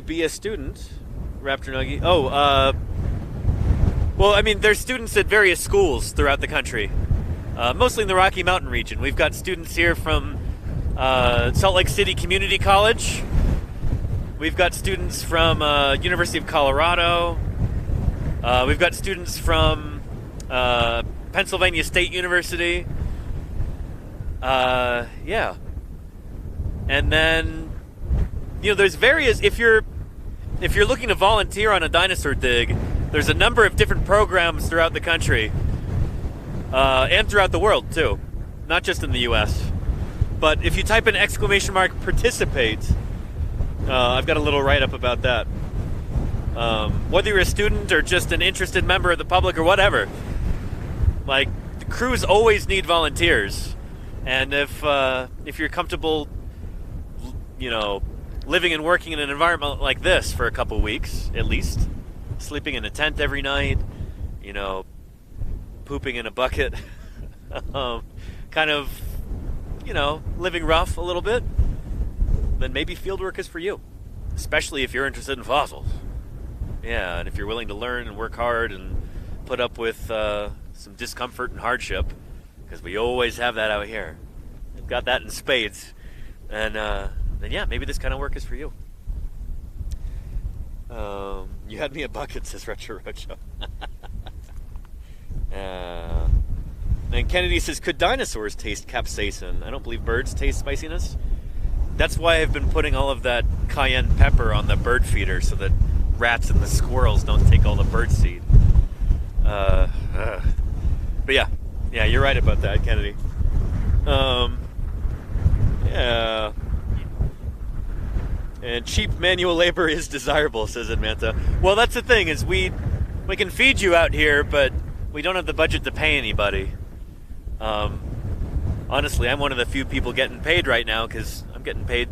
be a student? Raptor Nuggy. Well, I mean, there's students at various schools throughout the country, mostly in the Rocky Mountain region. We've got students here from Salt Lake City Community College. We've got students from University of Colorado. We've got students from Pennsylvania State University. Yeah. And then, you know, there's various, if you're looking to volunteer on a dinosaur dig, there's a number of different programs throughout the country, and throughout the world too, not just in the US. But if you type in !participate, I've got a little write-up about that. Whether you're a student or just an interested member of the public or whatever, like, the crews always need volunteers. And if you're comfortable, you know, living and working in an environment like this for a couple weeks, at least, sleeping in a tent every night, you know, pooping in a bucket, kind of, you know, living rough a little bit, then maybe fieldwork is for you, especially if you're interested in fossils. Yeah, and if you're willing to learn and work hard and put up with some discomfort and hardship, because we always have that out here. We've got that in spades. And then yeah, maybe this kind of work is for you. You had me a bucket, says Retro Roadshow. And Kennedy says, could dinosaurs taste capsaicin? I don't believe birds taste spiciness. That's why I've been putting all of that cayenne pepper on the bird feeder so that rats and the squirrels don't take all the bird seed. But yeah, you're right about that, Kennedy. Yeah. And cheap manual labor is desirable, says Admanta. Well, that's the thing, is we can feed you out here, but we don't have the budget to pay anybody. Honestly, I'm one of the few people getting paid right now because I'm getting paid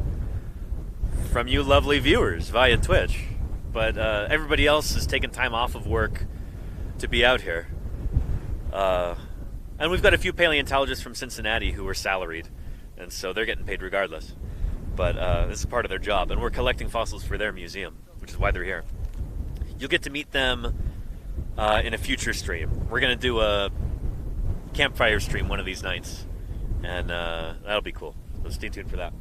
from you lovely viewers via Twitch. But everybody else is taking time off of work to be out here. And we've got a few paleontologists from Cincinnati who are salaried, and so they're getting paid regardless. But this is part of their job, and we're collecting fossils for their museum, which is why they're here. You'll get to meet them in a future stream. We're going to do a campfire stream one of these nights, and that'll be cool. So stay tuned for that.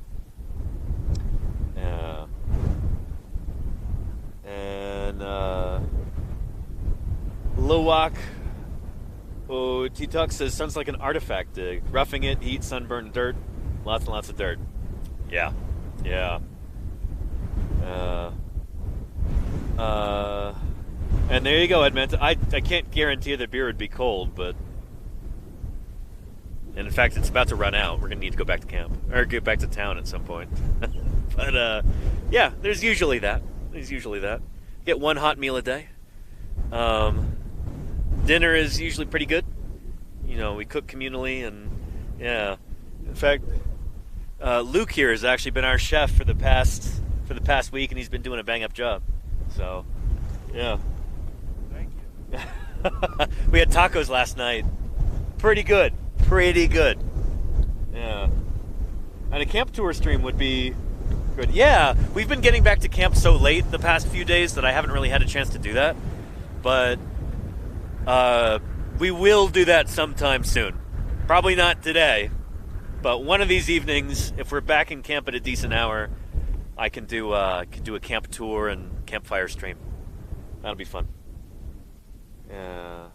And Lowak T-Tuck says, sounds like an artifact dig. Roughing it, heat, sunburn, dirt. Lots and lots of dirt. Yeah. And there you go, Edmund. I can't guarantee the beer would be cold, but... And in fact, it's about to run out. We're going to need to go back to camp. Or get back to town at some point. But, yeah, there's usually that. Get one hot meal a day. Dinner is usually pretty good. You know, we cook communally, and, yeah. In fact... Luke here has actually been our chef for the past week, and he's been doing a bang-up job. So, yeah. Thank you. We had tacos last night. Pretty good. Yeah. And a camp tour stream would be good. Yeah, we've been getting back to camp so late the past few days that I haven't really had a chance to do that. But we will do that sometime soon. Probably not today. But one of these evenings, if we're back in camp at a decent hour, I can do a camp tour and campfire stream. That'll be fun. Yeah.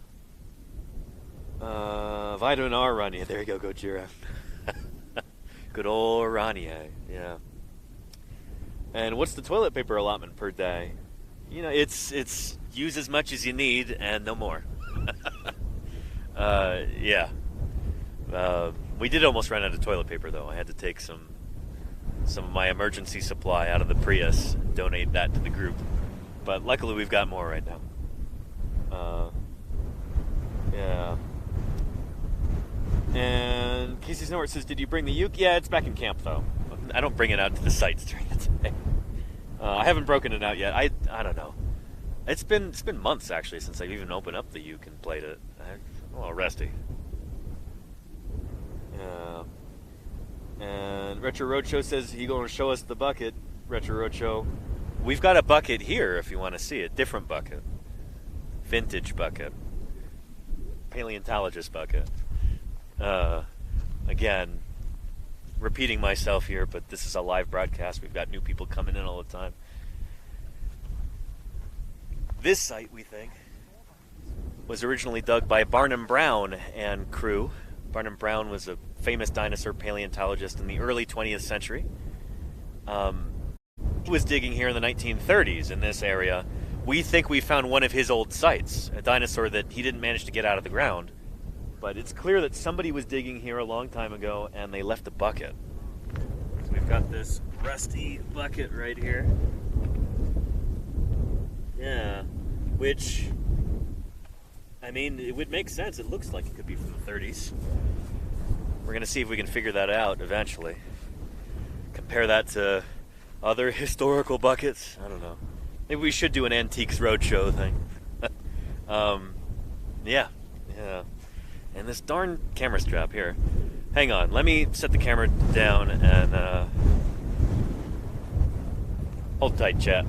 Vitamin R Rania. There you go, Gojira. Good old Rania. Yeah. And what's the toilet paper allotment per day? You know, it's use as much as you need and no more. Yeah. We did almost run out of toilet paper, though. I had to take some of my emergency supply out of the Prius and donate that to the group. But luckily, we've got more right now. Yeah. And Casey Snowart says, "Did you bring the uke?" Yeah, it's back in camp, though. I don't bring it out to the sites during the day. I haven't broken it out yet. I don't know. It's been months actually since I've even opened up the uke and played it. I'm a little rusty. Yeah. And Retro Roadshow says he gonna show us the bucket. Retro Roadshow, we've got a bucket here if you want to see it. Different bucket, vintage bucket, paleontologist bucket. Again, repeating myself here, but this is a live broadcast. We've got new people coming in all the time. This site, we think, was originally dug by Barnum Brown and crew. Barnum Brown was a famous dinosaur paleontologist in the early 20th century. He was digging here in the 1930s in this area. We think we found one of his old sites, a dinosaur that he didn't manage to get out of the ground. But it's clear that somebody was digging here a long time ago and they left a bucket. So we've got this rusty bucket right here. Yeah, which, I mean, it would make sense. It looks like it could be from the 30s. We're going to see if we can figure that out eventually. Compare that to other historical buckets. I don't know. Maybe we should do an Antiques Roadshow thing. Yeah. And this darn camera strap here. Hang on, let me set the camera down and hold tight, chat.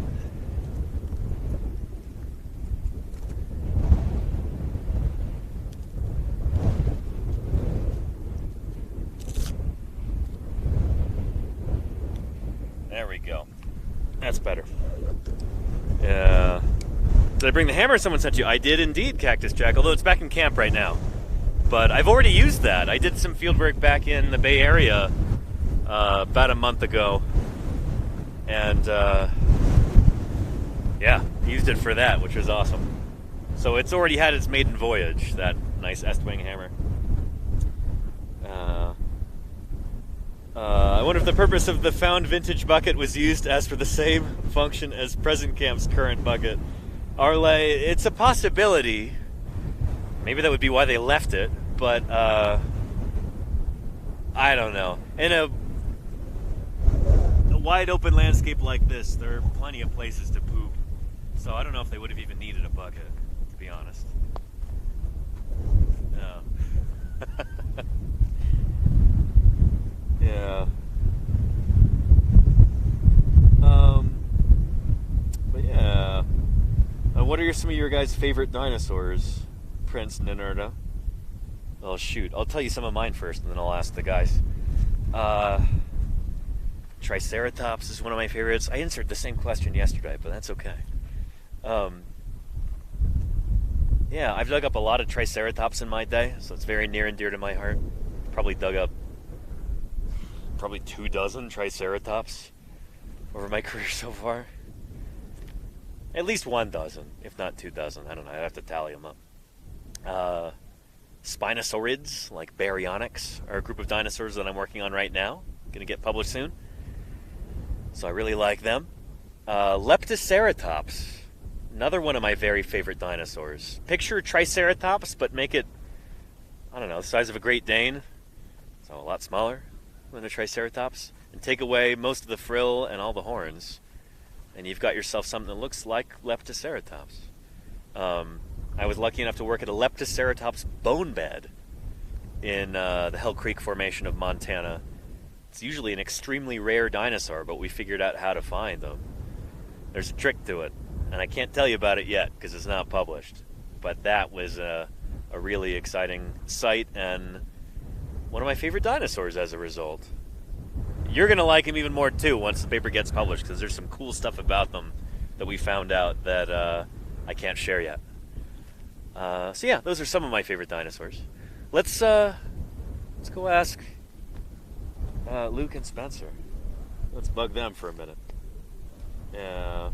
There we go. That's better. Yeah. Did I bring the hammer someone sent you? I did indeed, Cactus Jack, although it's back in camp right now. But I've already used that. I did some field work back in the Bay Area about a month ago. And yeah, used it for that, which was awesome. So it's already had its maiden voyage, that nice Estwing hammer. I wonder if the purpose of the found vintage bucket was used as for the same function as present camp's current bucket. Arle, it's a possibility. Maybe that would be why they left it, but I don't know. In a wide open landscape like this, there are plenty of places to poop. So I don't know if they would have even needed a bucket, to be honest. Yeah. Yeah. But yeah. What are some of your guys' favorite dinosaurs, Prince Ninerda? Oh shoot, I'll tell you some of mine first, and then I'll ask the guys. Triceratops is one of my favorites. I answered the same question yesterday, but that's okay. Yeah, I've dug up a lot of Triceratops in my day, so it's very near and dear to my heart. Probably dug up 24 Triceratops over my career so far. At least 12, if not 24. I don't know, I'd have to tally them up. Spinosaurids, like baryonyx, are a group of dinosaurs that I'm working on right now. Gonna get published soon. So I really like them. Leptoceratops, another one of my very favorite dinosaurs. Picture Triceratops, but make it, I don't know, the size of a Great Dane. So a lot smaller than a Triceratops. And take away most of the frill and all the horns, and you've got yourself something that looks like Leptoceratops. I was lucky enough to work at a Leptoceratops bone bed in the Hell Creek Formation of Montana. It's usually an extremely rare dinosaur, but we figured out how to find them. There's a trick to it, and I can't tell you about it yet because it's not published. But that was a really exciting sight, and one of my favorite dinosaurs as a result. You're going to like him even more too once the paper gets published, because there's some cool stuff about them that we found out that I can't share yet. So yeah, those are some of my favorite dinosaurs. Let's go ask Luke and Spencer. Let's bug them for a minute. Yeah.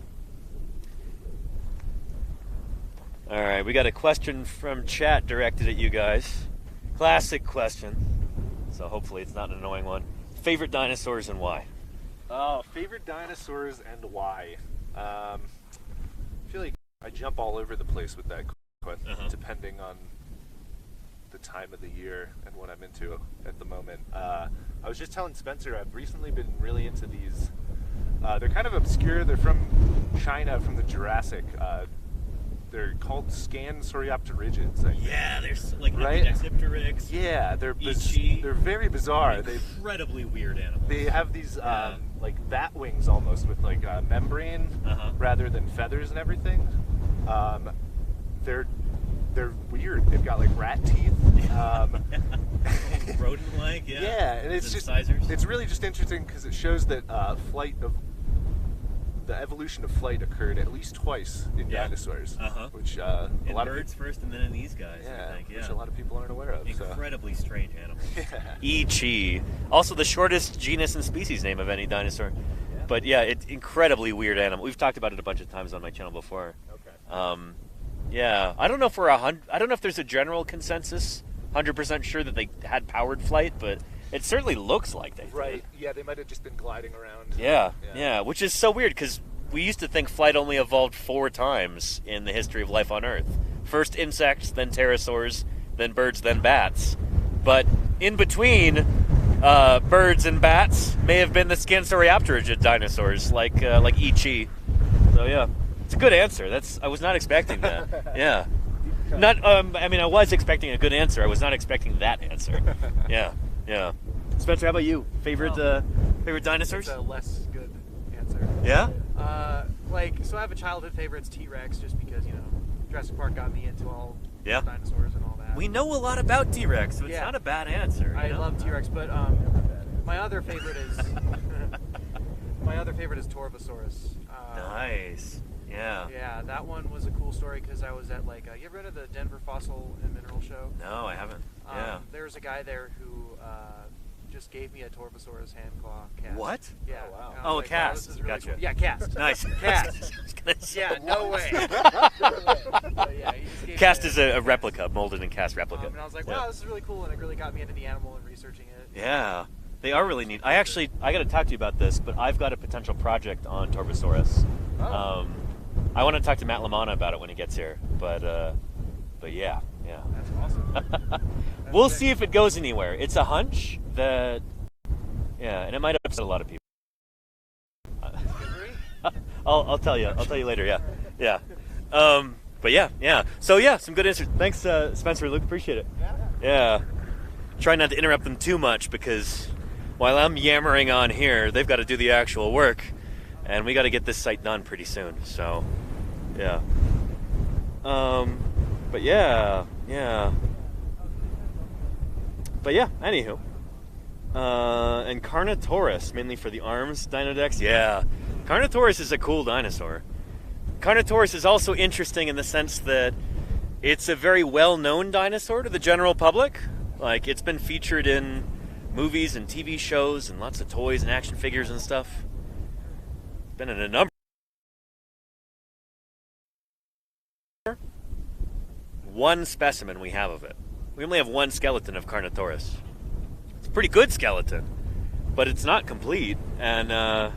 All right, we got a question from chat directed at you guys. Classic question. So hopefully it's not an annoying one. Favorite dinosaurs and why? Oh, favorite dinosaurs and why? I feel like I jump all over the place with that question, depending on the time of the year and what I'm into at the moment. I was just telling Spencer, I've recently been really into these. They're kind of obscure. They're from China, from the Jurassic. They're called Scansoriopterigids. Yeah, there's like right? Epidexipteryx. Yeah, they're Ichi. they're very bizarre. Incredibly weird animals. They have these like bat wings almost with like a membrane rather than feathers and everything. They're weird. They've got like rat teeth. Rodent-like, yeah. Yeah, and it's just incisors. it's really just interesting because it shows that the evolution of flight occurred at least twice in dinosaurs, which a lot birds of first, and then in these guys. I think, which a lot of people aren't aware of. Incredibly strange animals. Yeah. Ichi, also the shortest genus and species name of any dinosaur. Yeah. But yeah, it's incredibly weird animal. We've talked about it a bunch of times on my channel before. Okay. Yeah, I don't know if I don't know if there's a general consensus, 100% sure that they had powered flight, but it certainly looks like they did. Right. Yeah, they might have just been gliding around. Yeah, which is so weird because we used to think flight only evolved 4 times in the history of life on Earth. First insects, then pterosaurs, then birds, then bats. But in between birds and bats may have been the Scansoriopterid dinosaurs, like Ichi. So yeah, it's a good answer. I was not expecting that. Yeah. Not. I mean, I was expecting a good answer. I was not expecting that answer. Yeah. Spencer, how about you? Favorite dinosaurs? It's a less good answer. Yeah. So I have a childhood favorite. It's T-Rex, just because Jurassic Park got me into all Yeah. dinosaurs and all that. We know a lot about T-Rex, so it's Yeah. not a bad answer. I love T-Rex, but my other favorite is Torvosaurus. Nice. Yeah. Yeah, that one was a cool story because I was at you ever been to the Denver Fossil and Mineral Show? No, I haven't. Yeah. There was a guy there who just gave me a Torvosaurus hand claw cast. What? Yeah. Oh, wow. And I was Oh, a like, cast. Wow, this is really Gotcha. cool. Yeah, cast. Nice. Cast. Yeah, no way. But yeah, he just gave Cast me is a replica, molded and cast replica. and I was like, Yeah. wow, this is really cool, and it really got me into the animal and researching it. Yeah, they are really neat. I got to talk to you about this, but I've got a potential project on Torvosaurus. Oh. I want to talk to Matt Lamana about it when he gets here, but yeah. That's awesome. We'll see if it goes anywhere. It's a hunch that, and it might upset a lot of people. I'll tell you. I'll tell you later. Yeah. But yeah. So yeah, some good answers. Thanks, Spencer and Luke. Appreciate it. Yeah. Try not to interrupt them too much because while I'm yammering on here, they've got to do the actual work, and we got to get this site done pretty soon. So, yeah. But yeah. But yeah. Anywho. And Carnotaurus, mainly for the arms, Dinodex. Yeah. Carnotaurus is a cool dinosaur. Carnotaurus is also interesting in the sense that it's a very well-known dinosaur to the general public. Like, it's been featured in movies and TV shows and lots of toys and action figures and stuff. Been in a number. One specimen we have of it. We only have one skeleton of Carnotaurus. It's a pretty good skeleton, but it's not complete, and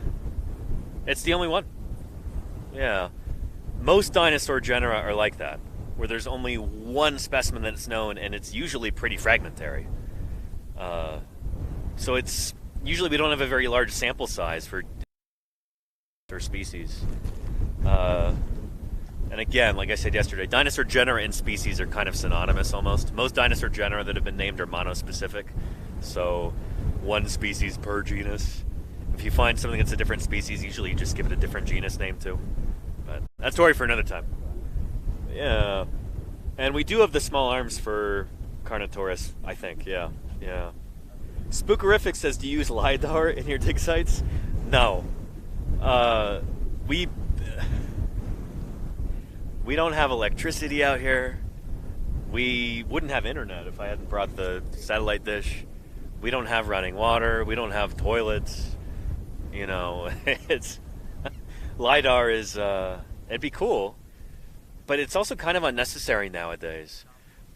it's the only one. Yeah. Most dinosaur genera are like that, where there's only one specimen that's known, and it's usually pretty fragmentary. So it's usually we don't have a very large sample size for species. And again, like I said yesterday, dinosaur genera and species are kind of synonymous almost. Most dinosaur genera that have been named are monospecific, so one species per genus. If you find something that's a different species, usually you just give it a different genus name too. But that's a story for another time. Yeah. And we do have the small arms for Carnotaurus, I think. Yeah. Spookerific says, do you use LiDAR in your dig sites? No. We don't have electricity out here. We wouldn't have internet if I hadn't brought the satellite dish. We don't have running water. We don't have toilets. It's LiDAR is it'd be cool, but it's also kind of unnecessary nowadays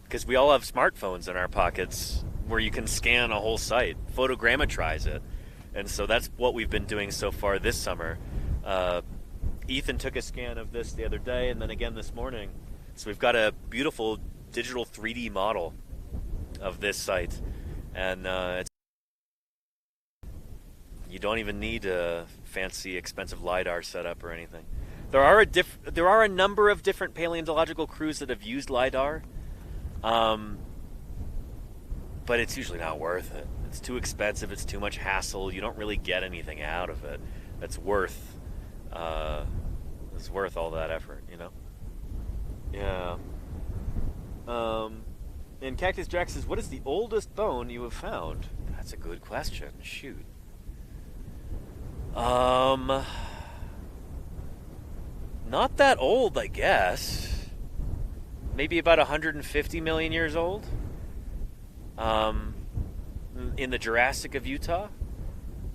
because we all have smartphones in our pockets where you can scan a whole site, photogrammetrize it. And so that's what we've been doing so far this summer. Ethan took a scan of this the other day and then again this morning. So we've got a beautiful digital 3D model of this site. And you don't even need a fancy, expensive LiDAR setup or anything. There are a number of different paleontological crews that have used LiDAR, but it's usually not worth it. It's too expensive. It's too much hassle. You don't really get anything out of it that's worth all that effort, you know? Yeah. And Cactus Jack says, what is the oldest bone you have found? That's a good question. Shoot. Not that old, I guess. Maybe about 150 million years old. In the Jurassic of Utah.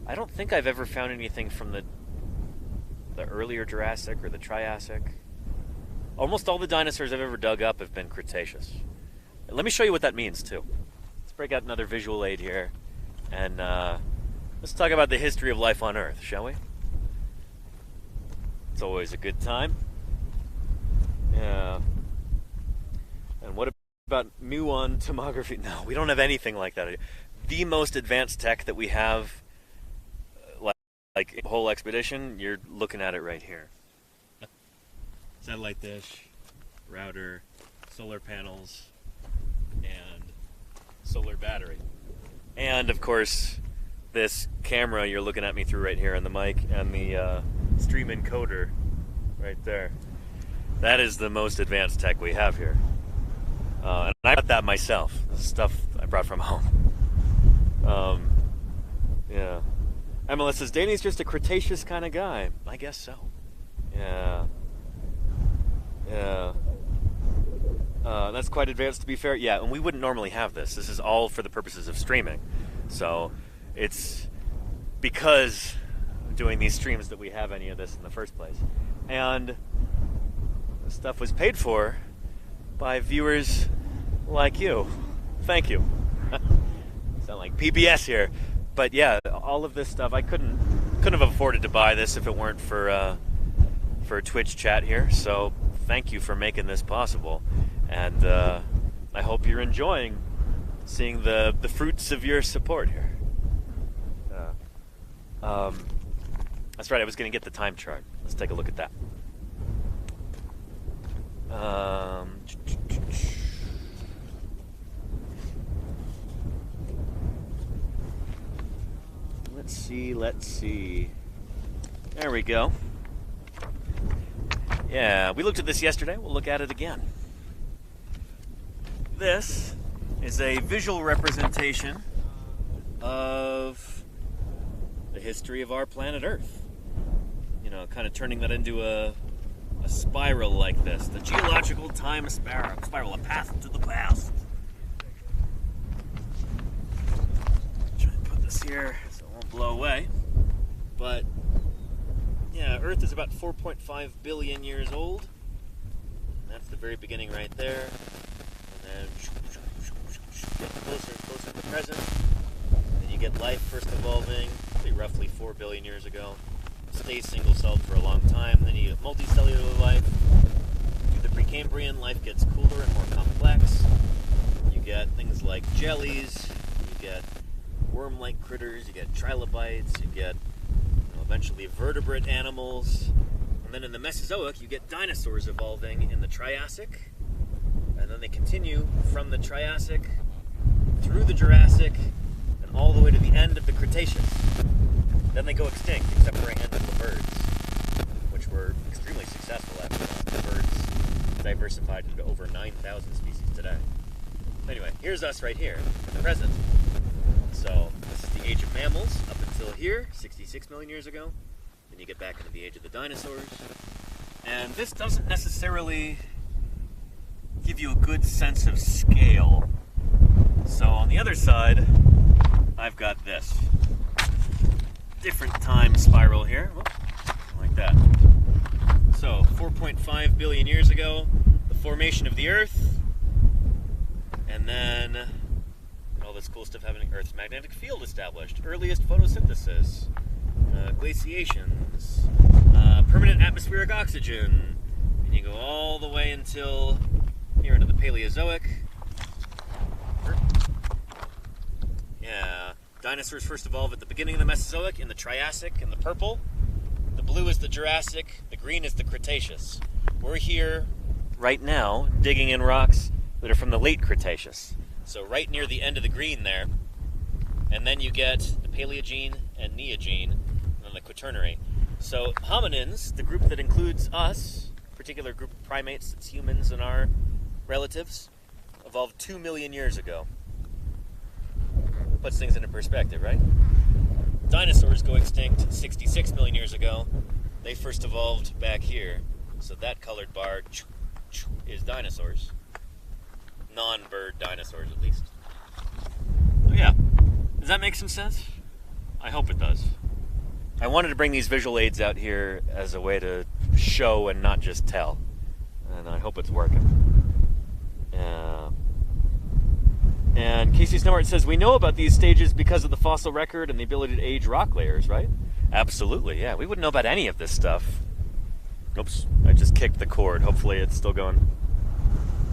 I don't think I've ever found anything from the earlier Jurassic or the Triassic. Almost all the dinosaurs I've ever dug up have been Cretaceous. And let me show you what that means, too. Let's break out another visual aid here. And let's talk about the history of life on Earth, shall we? It's always a good time. Yeah. And what about muon tomography? No, we don't have anything like that. The most advanced tech that we have, like the whole expedition, you're looking at it right here. Satellite dish, router, solar panels, and solar battery. And of course, this camera you're looking at me through right here, and the mic, and the stream encoder right there. That is the most advanced tech we have here. And I got that myself. This is stuff I brought from home. Yeah. Emily says, Danny's just a Cretaceous kind of guy. I guess so. Yeah. Yeah. That's quite advanced, to be fair. Yeah, and we wouldn't normally have this. This is all for the purposes of streaming. So it's because of doing these streams that we have any of this in the first place. And this stuff was paid for by viewers like you. Thank you. Sound like PBS here. But yeah, all of this stuff, I couldn't have afforded to buy this if it weren't for Twitch chat here. So thank you for making this possible. And I hope you're enjoying seeing the fruits of your support here. That's right, I was going to get the time chart. Let's take a look at that. Let's see. There we go. Yeah, we looked at this yesterday. We'll look at it again. This is a visual representation of the history of our planet Earth. You know, kind of turning that into a spiral like this. The geological time spiral, a path to the past. Try and put this here so it won't blow away. But, yeah, Earth is about 4.5 billion years old. And that's the very beginning right there. And then get closer and closer to the present. Then you get life first evolving, roughly 4 billion years ago. Stays single-celled for a long time. Then you get multicellular life. Through the Precambrian, life gets cooler and more complex. You get things like jellies. You get worm-like critters. You get trilobites. You get eventually vertebrate animals. And then in the Mesozoic, you get dinosaurs evolving in the Triassic. And then they continue from the Triassic through the Jurassic and all the way to the end of the Cretaceous. Then they go extinct, except for a handful of birds, which were extremely successful after that. The birds diversified into over 9,000 species today. Anyway, here's us right here, in the present. So, this is the age of mammals, up until here, 66 million years ago. Then you get back into the age of the dinosaurs. And this doesn't necessarily give you a good sense of scale. So, on the other side, I've got this. Different time spiral here. Whoop, like that. So, 4.5 billion years ago, formation of the Earth, and then all this cool stuff happening. Earth's magnetic field established, earliest photosynthesis, glaciations, permanent atmospheric oxygen, and you go all the way until here into the Paleozoic. Yeah, dinosaurs first evolved at the beginning of the Mesozoic in the Triassic in the purple. The blue is the Jurassic, the green is the Cretaceous. We're here right now digging in rocks that are from the Late Cretaceous. So right near the end of the green there. And then you get the Paleogene and Neogene, and then the Quaternary. So hominins, the group that includes us, a particular group of primates, it's humans and our relatives, evolved 2 million years ago. Puts things into perspective, right? Dinosaurs go extinct 66 million years ago. They first evolved back here. So that colored bar is dinosaurs. Non-bird dinosaurs, at least. So yeah, does that make some sense? I hope it does. I wanted to bring these visual aids out here as a way to show and not just tell. And I hope it's working. Yeah. And Casey Snowart says, we know about these stages because of the fossil record and the ability to age rock layers, right? Absolutely, yeah. We wouldn't know about any of this stuff. Oops, I just kicked the cord. Hopefully it's still going.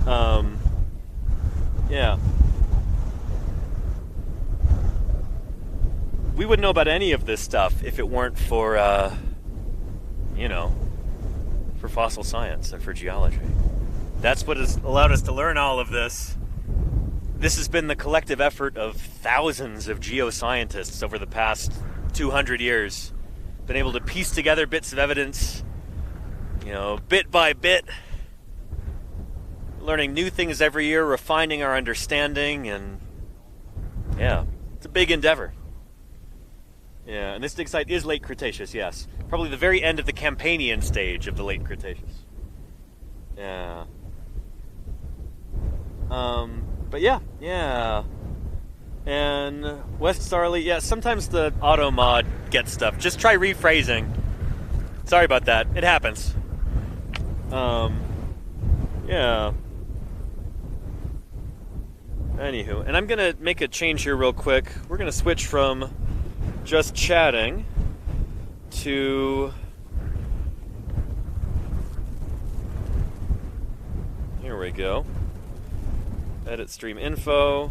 Yeah. We wouldn't know about any of this stuff if it weren't for, for fossil science and for geology. That's what has allowed us to learn all of this. This has been the collective effort of thousands of geoscientists over the past 200 years. Been able to piece together bits of evidence, bit by bit, learning new things every year, refining our understanding, and yeah, it's a big endeavor. Yeah, and this dig site is Late Cretaceous, yes. Probably the very end of the Campanian stage of the Late Cretaceous. Yeah. But yeah. And West Starley, yeah, sometimes the auto mod gets stuff. Just try rephrasing. Sorry about that. It happens. Yeah. Anywho, and I'm gonna make a change here real quick. We're gonna switch from just chatting to... Here we go. Edit stream info.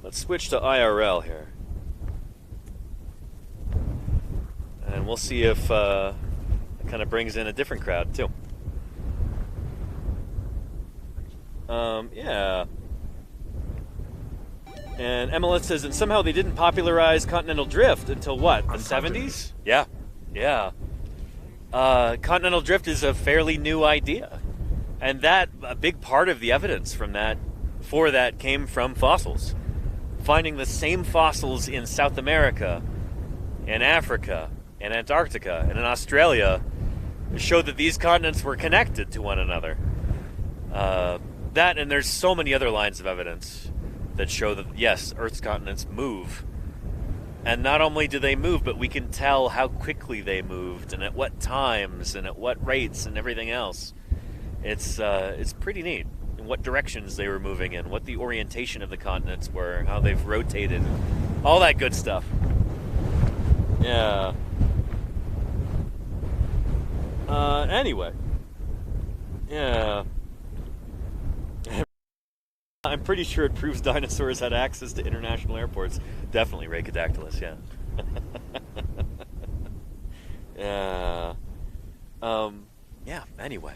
Let's switch to IRL here. And we'll see if it kind of brings in a different crowd too. Yeah. And MLS says, and somehow they didn't popularize continental drift until what? The 70s? Yeah. Continental drift is a fairly new idea. And a big part of the evidence for that came from fossils. Finding the same fossils in South America, in Africa, in Antarctica, and in Australia showed that these continents were connected to one another. And there's so many other lines of evidence that show that, yes, Earth's continents move. And not only do they move, but we can tell how quickly they moved, and at what times, and at what rates, and everything else. It's pretty neat in what directions they were moving in, what the orientation of the continents were, how they've rotated, all that good stuff. Yeah. Anyway. Yeah. I'm pretty sure it proves dinosaurs had access to international airports. Definitely Rhacodactylus, yeah. Yeah. Yeah, anyway.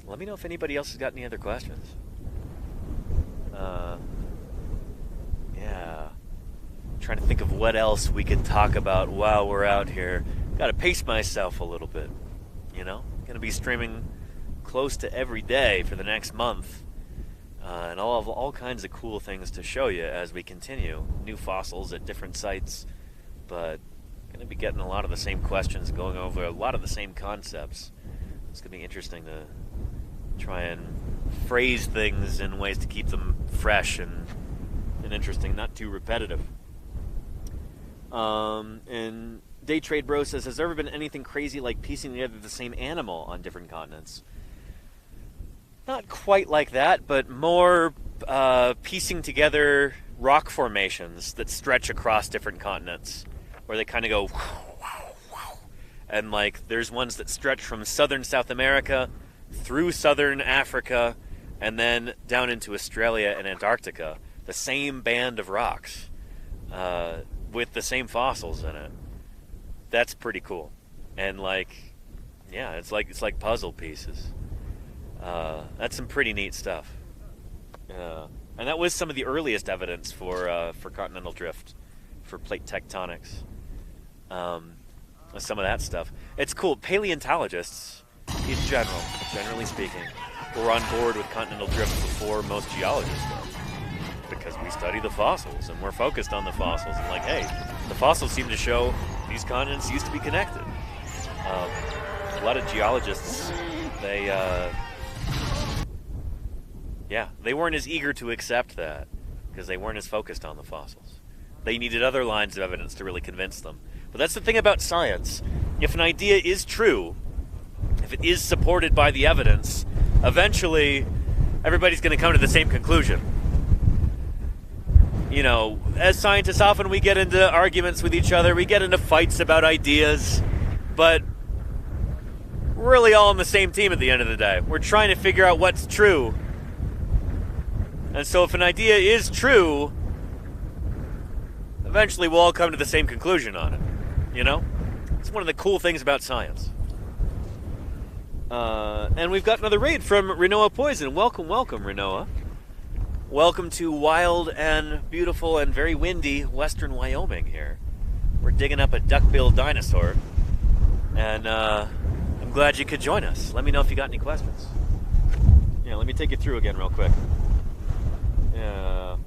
Let me know if anybody else has got any other questions. Yeah. I'm trying to think of what else we could talk about while we're out here. Gotta pace myself a little bit, Gonna be streaming close to every day for the next month. And I'll have all kinds of cool things to show you as we continue. New fossils at different sites, but going to be getting a lot of the same questions, going over a lot of the same concepts. It's going to be interesting to try and phrase things in ways to keep them fresh and interesting, not too repetitive. And Day Trade Bro says, has there ever been anything crazy like piecing together the same animal on different continents? Not quite like that, but more piecing together rock formations that stretch across different continents, where they kind of go, and like there's ones that stretch from southern South America through southern Africa and then down into Australia and Antarctica. The same band of rocks with the same fossils in it. That's pretty cool. And like, yeah, it's like puzzle pieces. That's some pretty neat stuff. And that was some of the earliest evidence for continental drift, for plate tectonics. Some of that stuff. It's cool. Paleontologists, in general, generally speaking, were on board with continental drift before most geologists were, because we study the fossils and we're focused on the fossils. And like, hey, the fossils seem to show these continents used to be connected. A lot of geologists, they weren't as eager to accept that because they weren't as focused on the fossils. They needed other lines of evidence to really convince them. But that's the thing about science. If an idea is true, if it is supported by the evidence, eventually everybody's going to come to the same conclusion. You know, as scientists, often we get into arguments with each other, we get into fights about ideas, but we're really all on the same team at the end of the day. We're trying to figure out what's true. And so if an idea is true, eventually we'll all come to the same conclusion on it. You know? It's one of the cool things about science. And we've got another raid from Renoa Poison. Welcome, welcome, Renoa. Welcome to wild and beautiful and very windy western Wyoming here. We're digging up a duckbill dinosaur. And I'm glad you could join us. Let me know if you got any questions. Yeah, let me take you through again real quick. Yeah.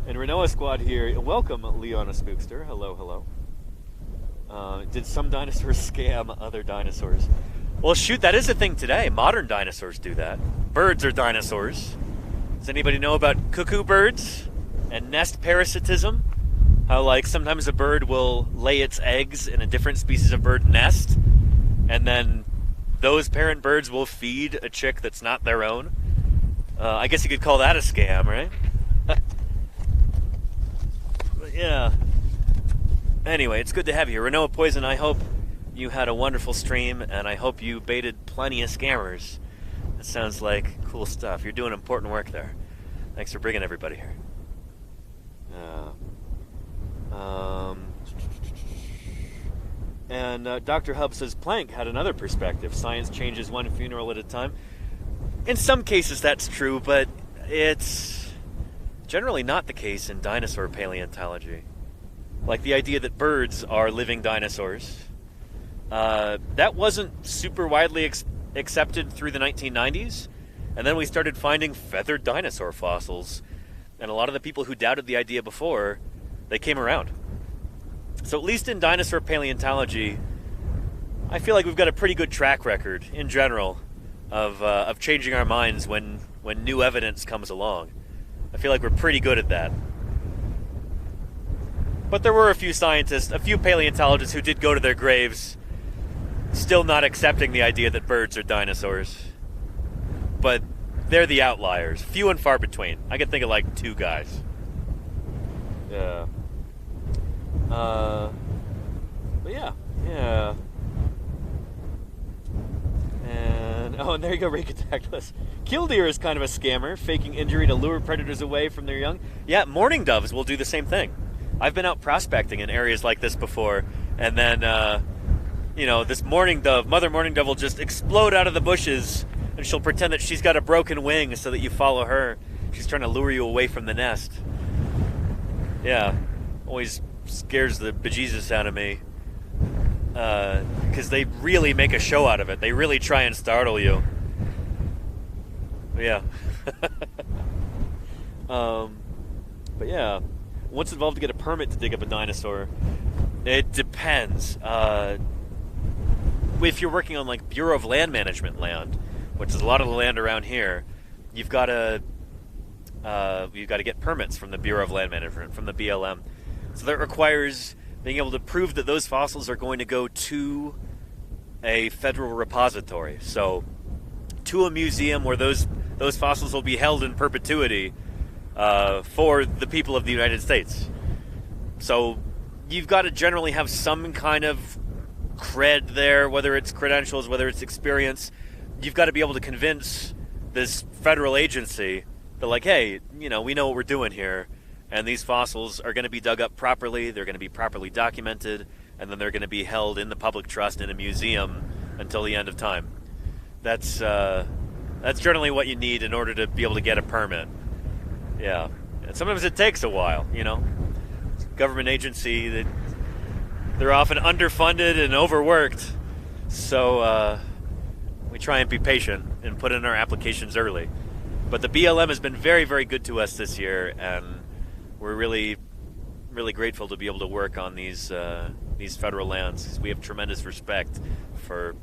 And Renoa Squad here. Welcome, Leona Spookster. Hello, hello. Did some dinosaurs scam other dinosaurs? Well, shoot, that is a thing today. Modern dinosaurs do that. Birds are dinosaurs. Does anybody know about cuckoo birds and nest parasitism? How, like, sometimes a bird will lay its eggs in a different species of bird nest, and then those parent birds will feed a chick that's not their own. I guess you could call that a scam, right? But yeah. Anyway, it's good to have you. Renoa Poison, I hope you had a wonderful stream, and I hope you baited plenty of scammers. It sounds like cool stuff. You're doing important work there. Thanks for bringing everybody here. And Dr. Hub says Planck had another perspective. Science changes one funeral at a time. In some cases that's true, but it's generally not the case in dinosaur paleontology. Like the idea that birds are living dinosaurs. That wasn't super widely accepted through the 1990s. And then we started finding feathered dinosaur fossils. And a lot of the people who doubted the idea before, they came around. So at least in dinosaur paleontology, I feel like we've got a pretty good track record in general of changing our minds when new evidence comes along. I feel like we're pretty good at that. But there were a few scientists, a few paleontologists who did go to their graves still not accepting the idea that birds are dinosaurs. But they're the outliers, few and far between. I can think of like 2 guys. Yeah. But yeah. And there you go, Rakatactus. Killdeer is kind of a scammer, faking injury to lure predators away from their young. Yeah, mourning doves will do the same thing. I've been out prospecting in areas like this before, and then, this mourning dove, mother mourning dove will just explode out of the bushes, and she'll pretend that she's got a broken wing so that you follow her. She's trying to lure you away from the nest. Yeah, always scares the bejesus out of me. Because they really make a show out of it. They really try and startle you. Yeah. But yeah. What's involved to get a permit to dig up a dinosaur? It depends. If you're working on like Bureau of Land Management land, which is a lot of the land around here, you've got to get permits from the Bureau of Land Management, from the BLM. So that requires being able to prove that those fossils are going to go to a federal repository. So to a museum where those fossils will be held in perpetuity for the people of the United States. So you've got to generally have some kind of cred there, whether it's credentials, whether it's experience. You've got to be able to convince this federal agency that, like, hey, we know what we're doing here, and these fossils are going to be dug up properly, they're going to be properly documented, and then they're going to be held in the public trust in a museum until the end of time. That's generally what you need in order to be able to get a permit. Yeah. And sometimes it takes a while, Government agency, that they're often underfunded and overworked. So we try and be patient and put in our applications early. But the BLM has been very, very good to us this year, and we're really, really grateful to be able to work on these federal lands. We have tremendous respect for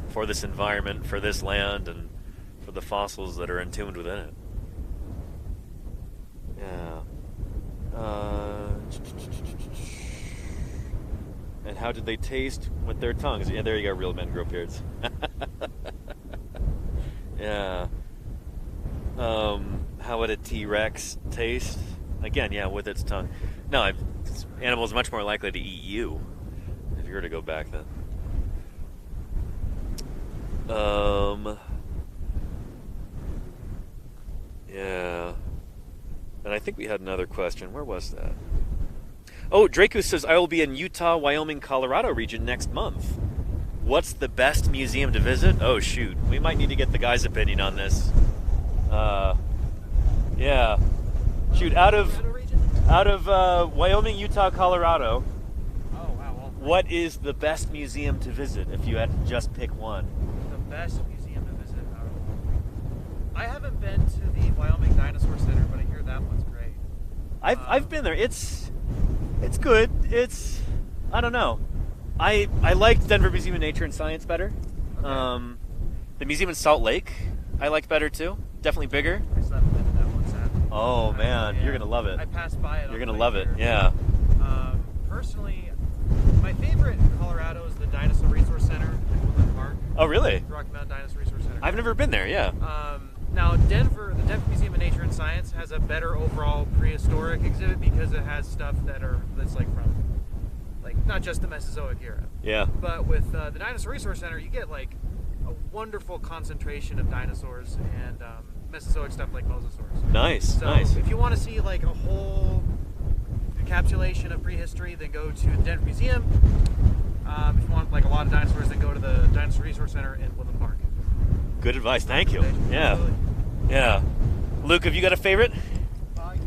for this environment, for this land, and for the fossils that are entombed within it. Yeah. And how did they taste with their tongues? Yeah, there you go. Real men grow beards. Yeah. How would a T-Rex taste? Again, yeah, with its tongue. No, animal's much more likely to eat you if you were to go back then. Yeah. And I think we had another question. Where was that? Oh, Draco says, I will be in Utah, Wyoming, Colorado region next month. What's the best museum to visit? Oh, shoot. We might need to get the guy's opinion on this. Yeah. Shoot, out of Wyoming, Utah, Colorado, Oh, wow. Well, what is the best museum to visit if you had to just pick one? the best museum to visit out of Wyoming. I haven't been to the Wyoming Dinosaur Center, but I hear that one's great. I've been there. It's good. I don't know. I liked Denver Museum of Nature and Science better. Okay. The museum in Salt Lake I liked better too. Definitely bigger. I still haven't been to that one, sadly. Oh man, you're gonna love it. I passed by it. You're gonna love it. Yeah. Personally, my favorite in Colorado is the Dinosaur Resource Center in Woodland Park. Oh really? Rocky Mountain Dinosaur Resource Center. I've never been there. Yeah. Now, the Denver Museum of Nature and Science has a better overall prehistoric exhibit because it has stuff that's like from, like, not just the Mesozoic era. Yeah. But with the Dinosaur Resource Center, you get like a wonderful concentration of dinosaurs and Mesozoic stuff like mosasaurs. Nice. So Nice. if you want to see like a whole encapsulation of prehistory, then go to the Denver Museum. If you want like a lot of dinosaurs, then go to the Dinosaur Resource Center in Woodland Park. Good advice. Thank you. Yeah. Absolutely. Yeah. Luke, have you got a favorite? I've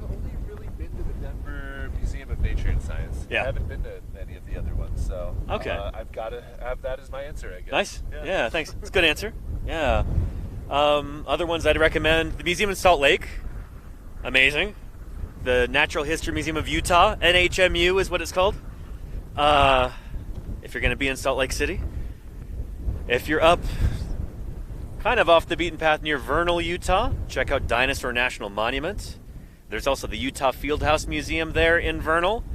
only really been to the Denver Museum of Nature and Science. Yeah. I haven't been to any of the other ones, so Okay. I've got to have that as my answer, I guess. Nice. Yeah, thanks. It's a good answer. Yeah. Other ones I'd recommend: the museum in Salt Lake, amazing. The Natural History Museum of Utah, NHMU is what it's called. If you're going to be in Salt Lake City. If you're up kind of off the beaten path near Vernal, Utah, check out Dinosaur National Monument. There's also the Utah Fieldhouse Museum there in Vernal.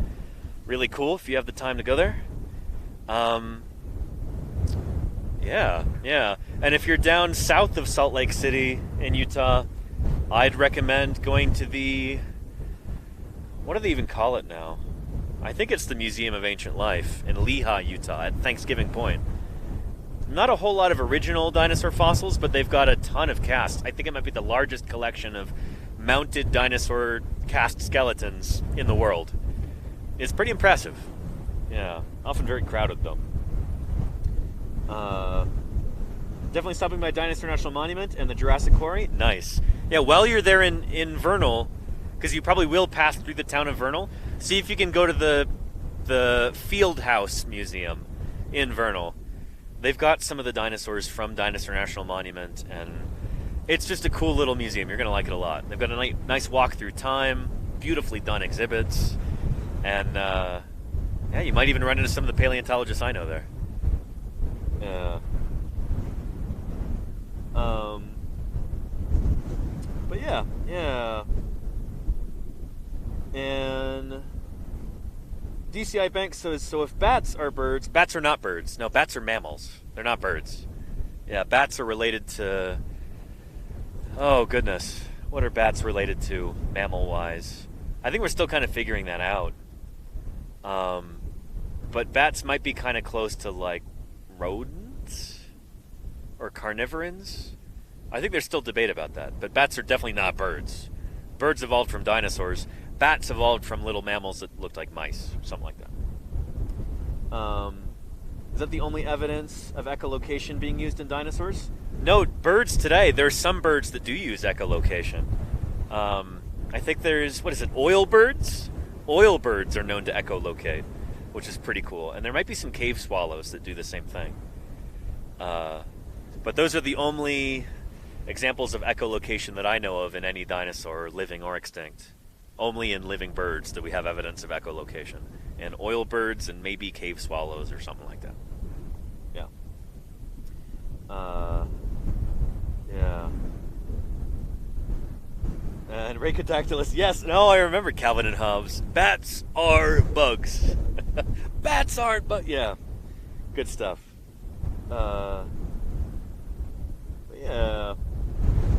Really cool if you have the time to go there. Yeah. And if you're down south of Salt Lake City in Utah, I'd recommend going to the... What do they even call it now? I think it's the Museum of Ancient Life in Lehi, Utah, at Thanksgiving Point. Not a whole lot of original dinosaur fossils, but they've got a ton of casts. I think it might be the largest collection of mounted dinosaur cast skeletons in the world. It's pretty impressive. Yeah, often very crowded though. Definitely stopping by Dinosaur National Monument and the Jurassic Quarry. Nice. Yeah, while you're there in Vernal, because you probably will pass through the town of Vernal, see if you can go to the Fieldhouse Museum in Vernal. They've got some of the dinosaurs from Dinosaur National Monument, and it's just a cool little museum. You're going to like it a lot. They've got a nice walk through time, beautifully done exhibits, and yeah, you might even run into some of the paleontologists I know there. Yeah. But yeah. And DCI Bank says, so if bats are birds, bats are not birds. No, bats are mammals. They're not birds. Yeah, bats are related to... Oh, goodness. What are bats related to, mammal-wise? I think we're still kind of figuring that out. But bats might be kind of close to, like, rodents? Or carnivorans? I think there's still debate about that. But bats are definitely not birds. Birds evolved from dinosaurs. Bats evolved from little mammals that looked like mice. Something like that. Is that the only evidence of echolocation being used in dinosaurs? No, birds today, there's some birds that do use echolocation. I think there's, what is it, oil birds? Oil birds are known to echolocate, which is pretty cool. And there might be some cave swallows that do the same thing. But those are the only examples of echolocation that I know of in any dinosaur, living or extinct. Only in living birds do we have evidence of echolocation. And oil birds and maybe cave swallows or something like that. Yeah. Yeah. And Racodactylus, yes, no, I remember Calvin and Hobbes. Bats are bugs. Bats aren't bugs. Yeah. Good stuff. Yeah.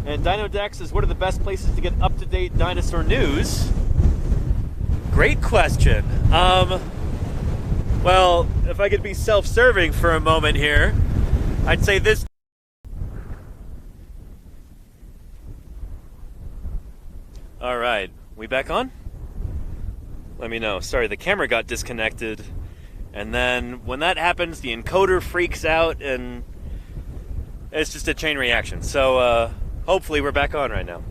And Dinodax says, what are the best places to get up-to-date dinosaur news? Great question. Well, if I could be self-serving for a moment here, I'd say this. All right, we back on? Let me know. Sorry, the camera got disconnected, and then when that happens, the encoder freaks out, and it's just a chain reaction. So, hopefully we're back on right now.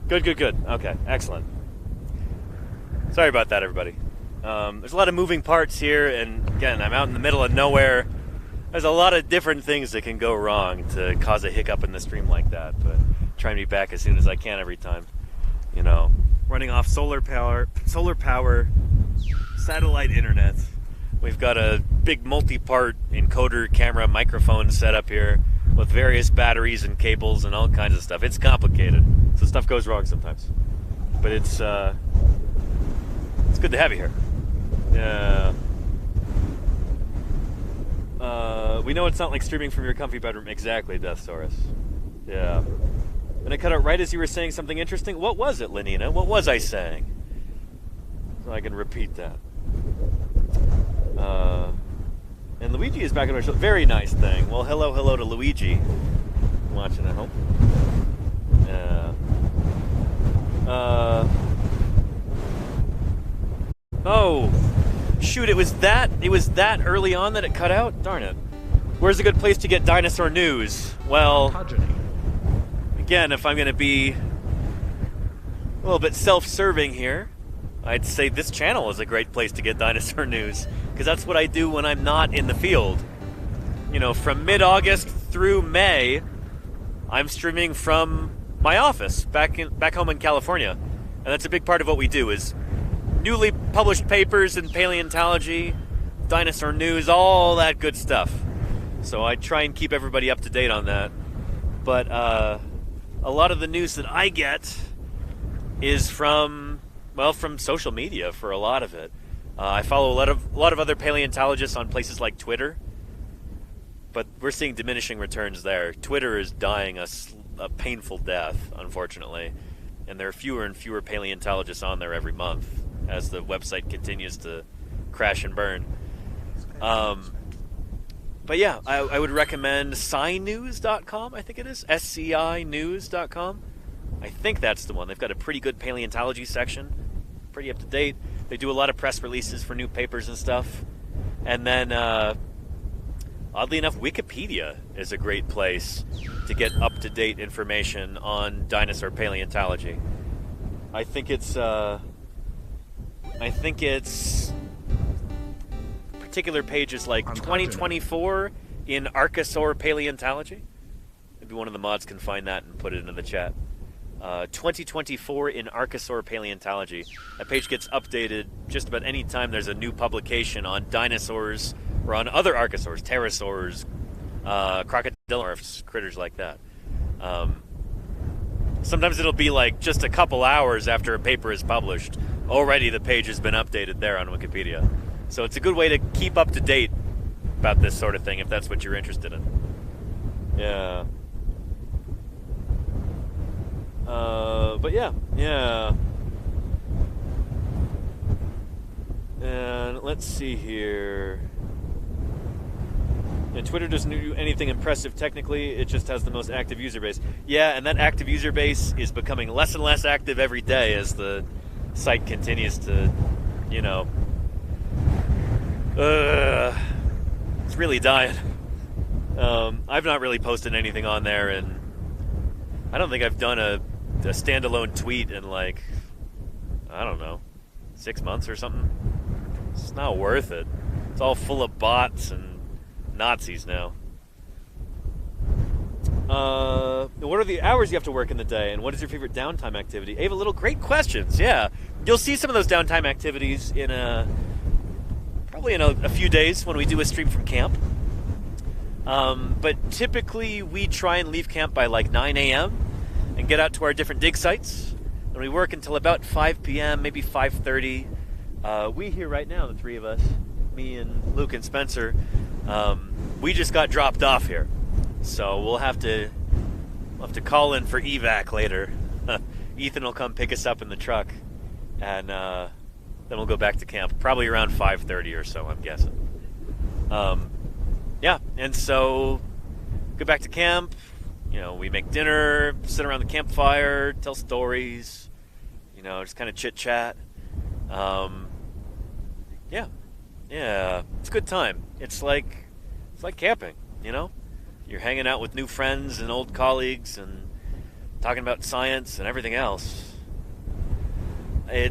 Good. Okay, excellent. Sorry about that, everybody. There's a lot of moving parts here, and again, I'm out in the middle of nowhere. There's a lot of different things that can go wrong to cause a hiccup in the stream like that, but trying to be back as soon as I can every time. You know, running off solar power, satellite internet. We've got a big multi-part encoder, camera, microphone set up here with various batteries and cables and all kinds of stuff. It's complicated, so stuff goes wrong sometimes. But it's good to have you here. Yeah. We know it's not like streaming from your comfy bedroom. Exactly, Deathsaurus. Yeah. And I cut out right as you were saying something interesting. What was it, Lenina? What was I saying? So I can repeat that. And Luigi is back on our show. Very nice thing. Well, hello to Luigi. Watching at home. Yeah. Oh, shoot! It was that early on that it cut out. Darn it. Where's a good place to get dinosaur news? Well, again, if I'm going to be a little bit self-serving here, I'd say this channel is a great place to get dinosaur news, because that's what I do when I'm not in the field. You know, from mid-August through May, I'm streaming from my office back home in California, and that's a big part of what we do is newly published papers in paleontology, dinosaur news, all that good stuff. So I try and keep everybody up to date on that. But a lot of the news that I get is from social media for a lot of it. I follow a lot of other paleontologists on places like Twitter, but we're seeing diminishing returns there. Twitter is dying a painful death, unfortunately, and there are fewer and fewer paleontologists on there every month as the website continues to crash and burn. But yeah, I would recommend scinews.com, I think it is, scinews.com. I think that's the one. They've got a pretty good paleontology section, pretty up to date. They do a lot of press releases for new papers and stuff. And then, oddly enough, Wikipedia is a great place to get up-to-date information on dinosaur paleontology. I think it's particular pages like 2024 in Archosaur Paleontology. Maybe one of the mods can find that and put it into the chat. 2024 in Archosaur Paleontology. That page gets updated just about any time there's a new publication on dinosaurs or on other archosaurs, pterosaurs, crocodilomorphs, critters like that. Sometimes it'll be like just a couple hours after a paper is published. Already the page has been updated there on Wikipedia. So it's a good way to keep up to date about this sort of thing if that's what you're interested in. Yeah. But yeah. And let's see here. Yeah, Twitter doesn't do anything impressive technically, it just has the most active user base. Yeah, and that active user base is becoming less and less active every day as the site continues to, it's really dying. I've not really posted anything on there, and I don't think I've done a standalone tweet in like, I don't know, 6 months or something. It's not worth it. It's all full of bots and Nazis now. What are the hours you have to work in the day, and what is your favorite downtime activity? Ava Little, great questions. Yeah, you'll see some of those downtime activities in probably in a few days when we do a stream from camp. But typically we try and leave camp by like 9 a.m. and get out to our different dig sites, and we work until about 5 p.m., maybe 5:30. We here right now, the three of us, me and Luke and Spencer, we just got dropped off here, so we'll have to call in for evac later. Ethan will come pick us up in the truck, and then we'll go back to camp, probably around 5:30 or so, I'm guessing. Yeah, and so go back to camp. We make dinner, sit around the campfire, tell stories, just kind of chit chat. Yeah, it's a good time. It's like camping, You're hanging out with new friends and old colleagues and talking about science and everything else. I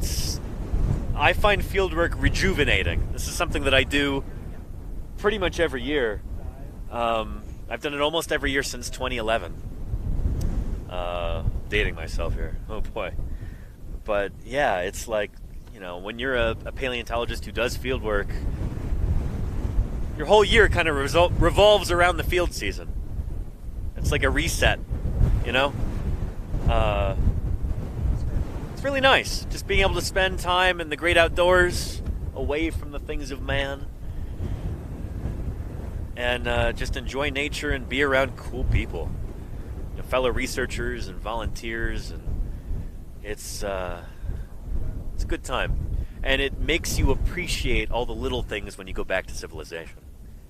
find fieldwork rejuvenating. This is something that I do pretty much every year. I've done it almost every year since 2011. Dating myself here. Oh boy. But yeah, it's like, when you're a paleontologist who does field work, your whole year kind of revolves around the field season. It's like a reset, It's really nice, just being able to spend time in the great outdoors, away from the things of man, and just enjoy nature and be around cool people, fellow researchers and volunteers, and it's a good time. And it makes you appreciate all the little things when you go back to civilization.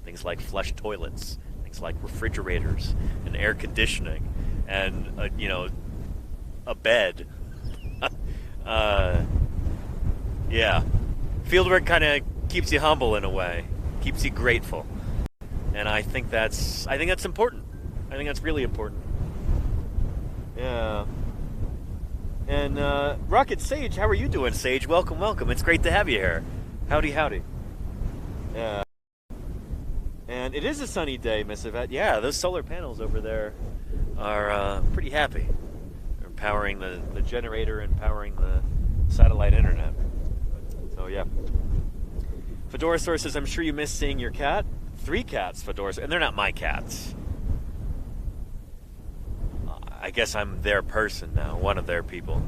Things like flush toilets, things like refrigerators and air conditioning, and a bed. Yeah, fieldwork kind of keeps you humble in a way, keeps you grateful, and I think that's important. I think that's really important. Yeah. And Rocket Sage, how are you doing, Sage? Welcome. It's great to have you here. Howdy. Yeah. And it is a sunny day, Miss Yvette. Yeah, those solar panels over there are pretty happy. They're powering the generator and powering the satellite internet. So yeah. Fedora Source says, I'm sure you miss seeing your cat. 3 cats, Fedora, and they're not my cats. I guess I'm their person now, one of their people.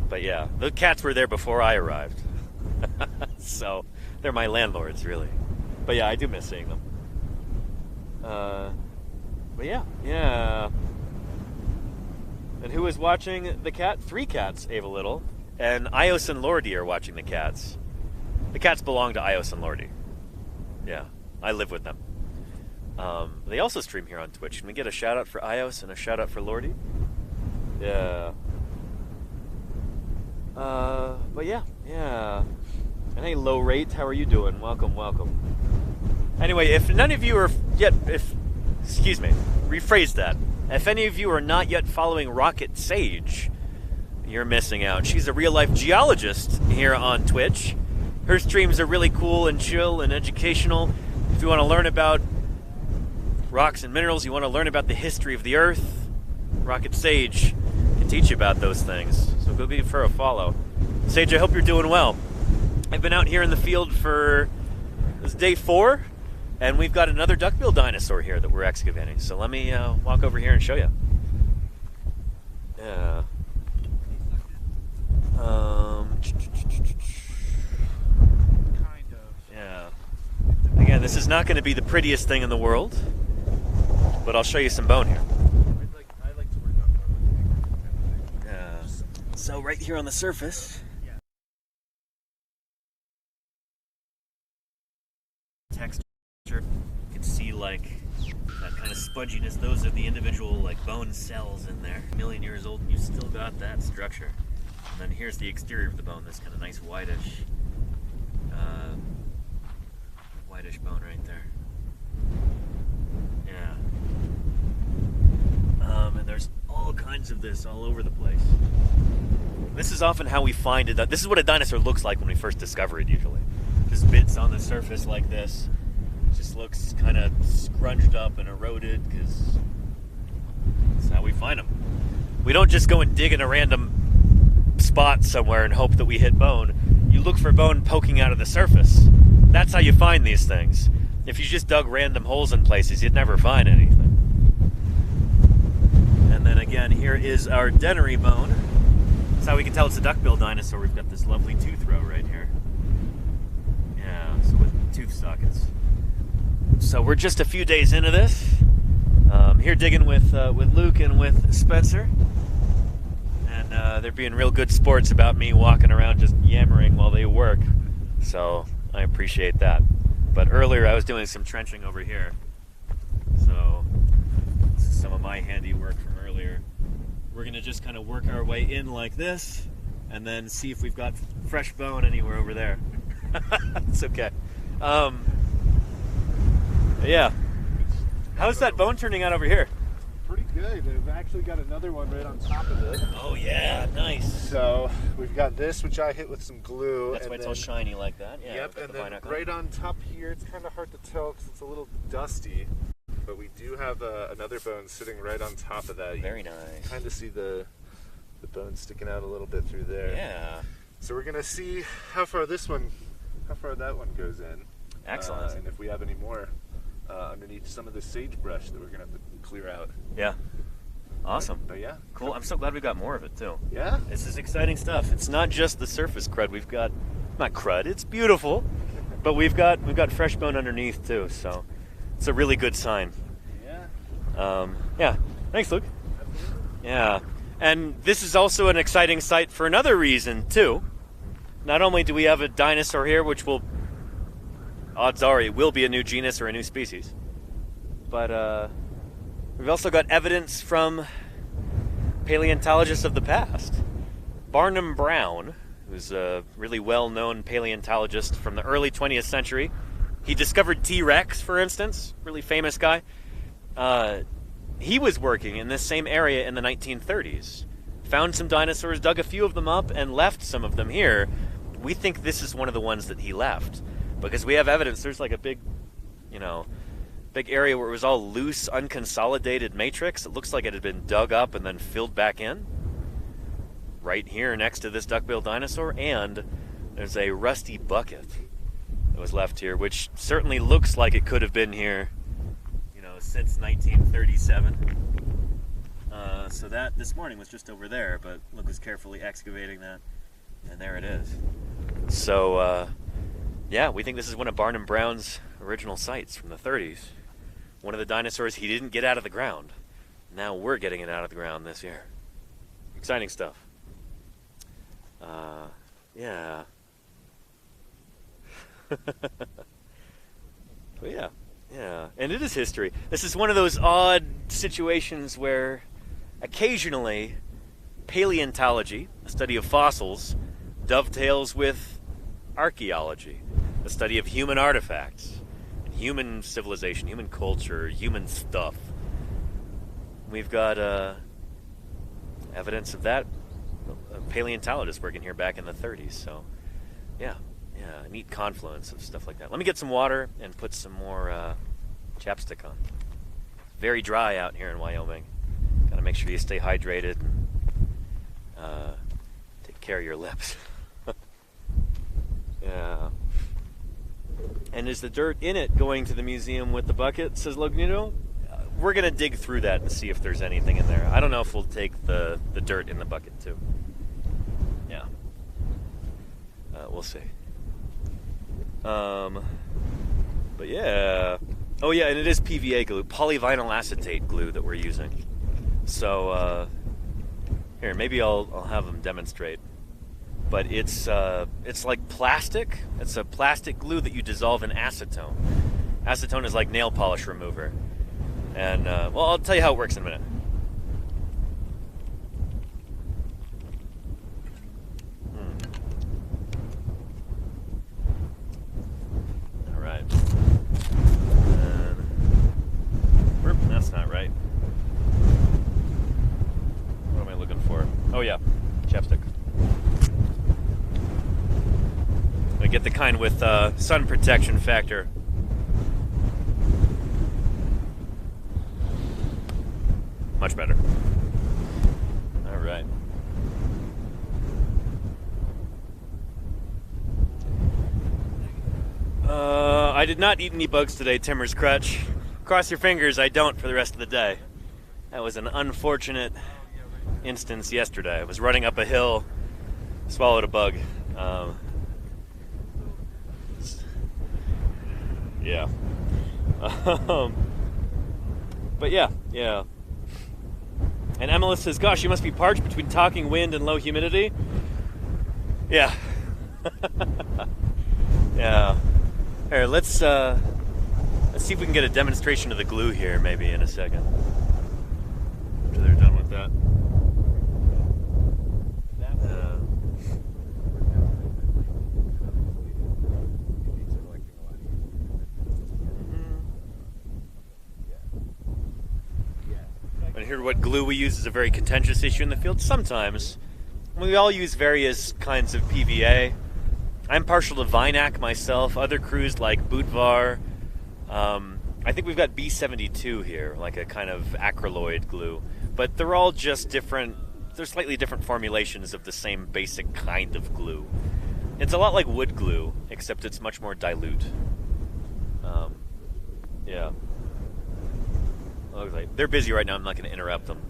But yeah, the cats were there before I arrived. So they're my landlords, really. But yeah, I do miss seeing them. But yeah. And who is watching the cat? 3 cats, Ava Little. And Ios and Lordy are watching the cats. The cats belong to Ios and Lordy. Yeah, I live with them. They also stream here on Twitch. Can we get a shout out for Ios and a shout out for Lordy? Yeah. But yeah. And hey, Low Rate, how are you doing? Welcome. Anyway, if none of you are yet, rephrase that. If any of you are not yet following Rocket Sage, you're missing out. She's a real-life geologist here on Twitch. Her streams are really cool and chill and educational. If you want to learn about rocks and minerals, you want to learn about the history of the Earth, Rocket Sage can teach you about those things. So go give her a follow. Sage, I hope you're doing well. I've been out here in the field for, this is day 4, and we've got another duckbill dinosaur here that we're excavating. So let me walk over here and show you. Yeah. Kind of. Again, this is not going to be the prettiest thing in the world, but I'll show you some bone here. I like to work on more. So right here on the surface, texture, you can see like that kind of sponginess. Those are the individual like bone cells in there. A million years old, and you still got that structure. And then here's the exterior of the bone, this kind of nice whitish bone right there. Yeah. And there's all kinds of this all over the place. This is often how we find it. This is what a dinosaur looks like when we first discover it, usually. Just bits on the surface like this. It just looks kind of scrunched up and eroded, because that's how we find them. We don't just go and dig in a random spot somewhere and hope that we hit bone. You look for bone poking out of the surface. That's how you find these things. If you just dug random holes in places, you'd never find anything. And then again, here is our denary bone. That's how we can tell it's a duckbill dinosaur. We've got this lovely tooth row right here. Yeah, so with tooth sockets. So we're just a few days into this. Here digging with Luke and with Spencer. And they're being real good sports about me walking around just yammering while they work. So I appreciate that. But earlier I was doing some trenching over here. So this is some of my handiwork from earlier. We're going to just kind of work our way in like this and then see if we've got fresh bone anywhere over there. It's okay. Yeah. How's that bone turning out over here? Pretty good. We've actually got another one right on top of it. Oh yeah, nice. So we've got this, which I hit with some glue. That's why it's all shiny like that. Yeah, yep, and then right on top here, it's kind of hard to tell because it's a little dusty. But we do have another bone sitting right on top of that. Very nice. Kind of see the bone sticking out a little bit through there. Yeah. So we're gonna see how far that one goes in. Excellent. And if we have any more underneath some of the sagebrush that we're gonna have to clear out. Yeah. Awesome. But yeah. Cool. I'm so glad we got more of it too. Yeah. This is exciting stuff. It's not just the surface crud. We've got, not crud. It's beautiful, but we've got fresh bone underneath too. So it's a really good sign. Yeah. Yeah. Thanks, Luke. Yeah. And this is also an exciting site for another reason too. Not only do we have a dinosaur here, which will, odds are it will be a new genus or a new species, but we've also got evidence from paleontologists of the past. Barnum Brown, who's a really well-known paleontologist from the early 20th century. He discovered T-Rex, for instance, really famous guy. He was working in this same area in the 1930s. Found some dinosaurs, dug a few of them up, and left some of them here. We think this is one of the ones that he left, because we have evidence. There's like a big area where it was all loose, unconsolidated matrix. It looks like it had been dug up and then filled back in. Right here next to this duckbill dinosaur, and there's a rusty bucket that was left here, which certainly looks like it could have been here, since 1937. So that this morning was just over there, but Luke was carefully excavating that, and there it is. So, yeah, we think this is one of Barnum Brown's original sites from the 30s. One of the dinosaurs he didn't get out of the ground. Now we're getting it out of the ground this year. Exciting stuff. Yeah. But yeah, and it is history. This is one of those odd situations where occasionally paleontology, a study of fossils, dovetails with archaeology, a study of human artifacts, human civilization, human culture, human stuff. We've got evidence of that. A paleontologist working here back in the 30s, so yeah, a neat confluence of stuff like that. Let me get some water and put some more chapstick on. Very dry out here in Wyoming. Gotta make sure you stay hydrated and take care of your lips. Yeah. And is the dirt in it going to the museum with the bucket, says Lognito? We're gonna dig through that and see if there's anything in there. I don't know if we'll take the dirt in the bucket too. Yeah. We'll see. But yeah. Oh yeah, and it is PVA glue, polyvinyl acetate glue that we're using. So here, maybe I'll have them demonstrate. But it's like plastic. It's a plastic glue that you dissolve in acetone. Acetone is like nail polish remover. And well, I'll tell you how it works in a minute. All right. That's not right. What am I looking for? Oh yeah, chapstick. I get the kind with sun protection factor. Much better. All right. I did not eat any bugs today, Timmer's Crutch. Cross your fingers, I don't for the rest of the day. That was an unfortunate instance yesterday. I was running up a hill, swallowed a bug. Yeah. But yeah. And Emily says, gosh, you must be parched between talking wind and low humidity. Yeah. Yeah. Here, let's see if we can get a demonstration of the glue here maybe in a second. After they're done with that. And here, what glue we use is a very contentious issue in the field. Sometimes we all use various kinds of PVA. I'm partial to Vinac myself. Other crews like Budvar. I think we've got B72 here, like a kind of acryloid glue. But they're all just different. They're slightly different formulations of the same basic kind of glue. It's a lot like wood glue, except it's much more dilute. Yeah. They're busy right now. I'm not going to interrupt them.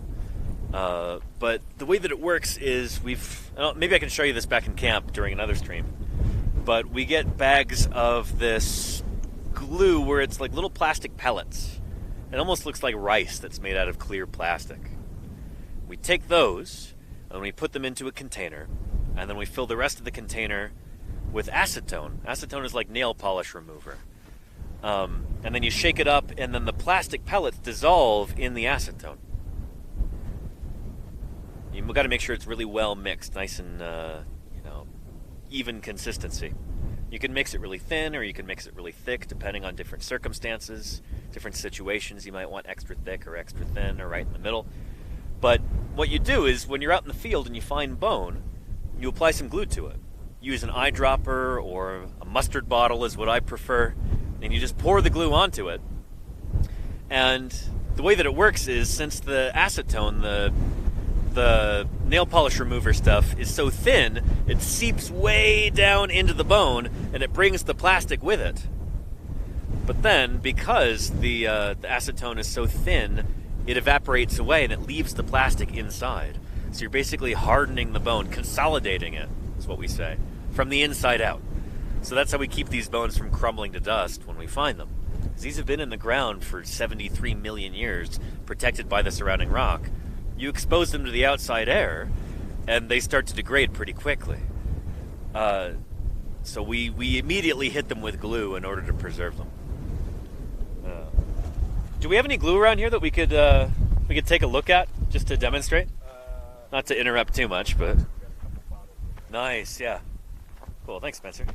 But the way that it works is maybe I can show you this back in camp during another stream. But we get bags of this glue where it's like little plastic pellets. It almost looks like rice that's made out of clear plastic. We take those and we put them into a container, and then we fill the rest of the container with acetone. Acetone is like nail polish remover. And then you shake it up, and then the plastic pellets dissolve in the acetone. You've got to make sure it's really well mixed, nice and even consistency. You can mix it really thin, or you can mix it really thick, depending on different circumstances, different situations. You might want extra thick or extra thin, or right in the middle. But what you do is, when you're out in the field and you find bone, you apply some glue to it. Use an eyedropper or a mustard bottle is what I prefer, and you just pour the glue onto it. And the way that it works is, since the acetone, the nail polish remover stuff, is so thin, it seeps way down into the bone, and it brings the plastic with it. But then, because the acetone is so thin, it evaporates away and it leaves the plastic inside. So you're basically hardening the bone, consolidating it, is what we say, from the inside out. So that's how we keep these bones from crumbling to dust when we find them. Because these have been in the ground for 73 million years, protected by the surrounding rock. You expose them to the outside air, and they start to degrade pretty quickly. So we immediately hit them with glue in order to preserve them. Do we have any glue around here that we could take a look at, just to demonstrate? Not to interrupt too much, but... Nice, yeah. Cool, thanks, Spencer.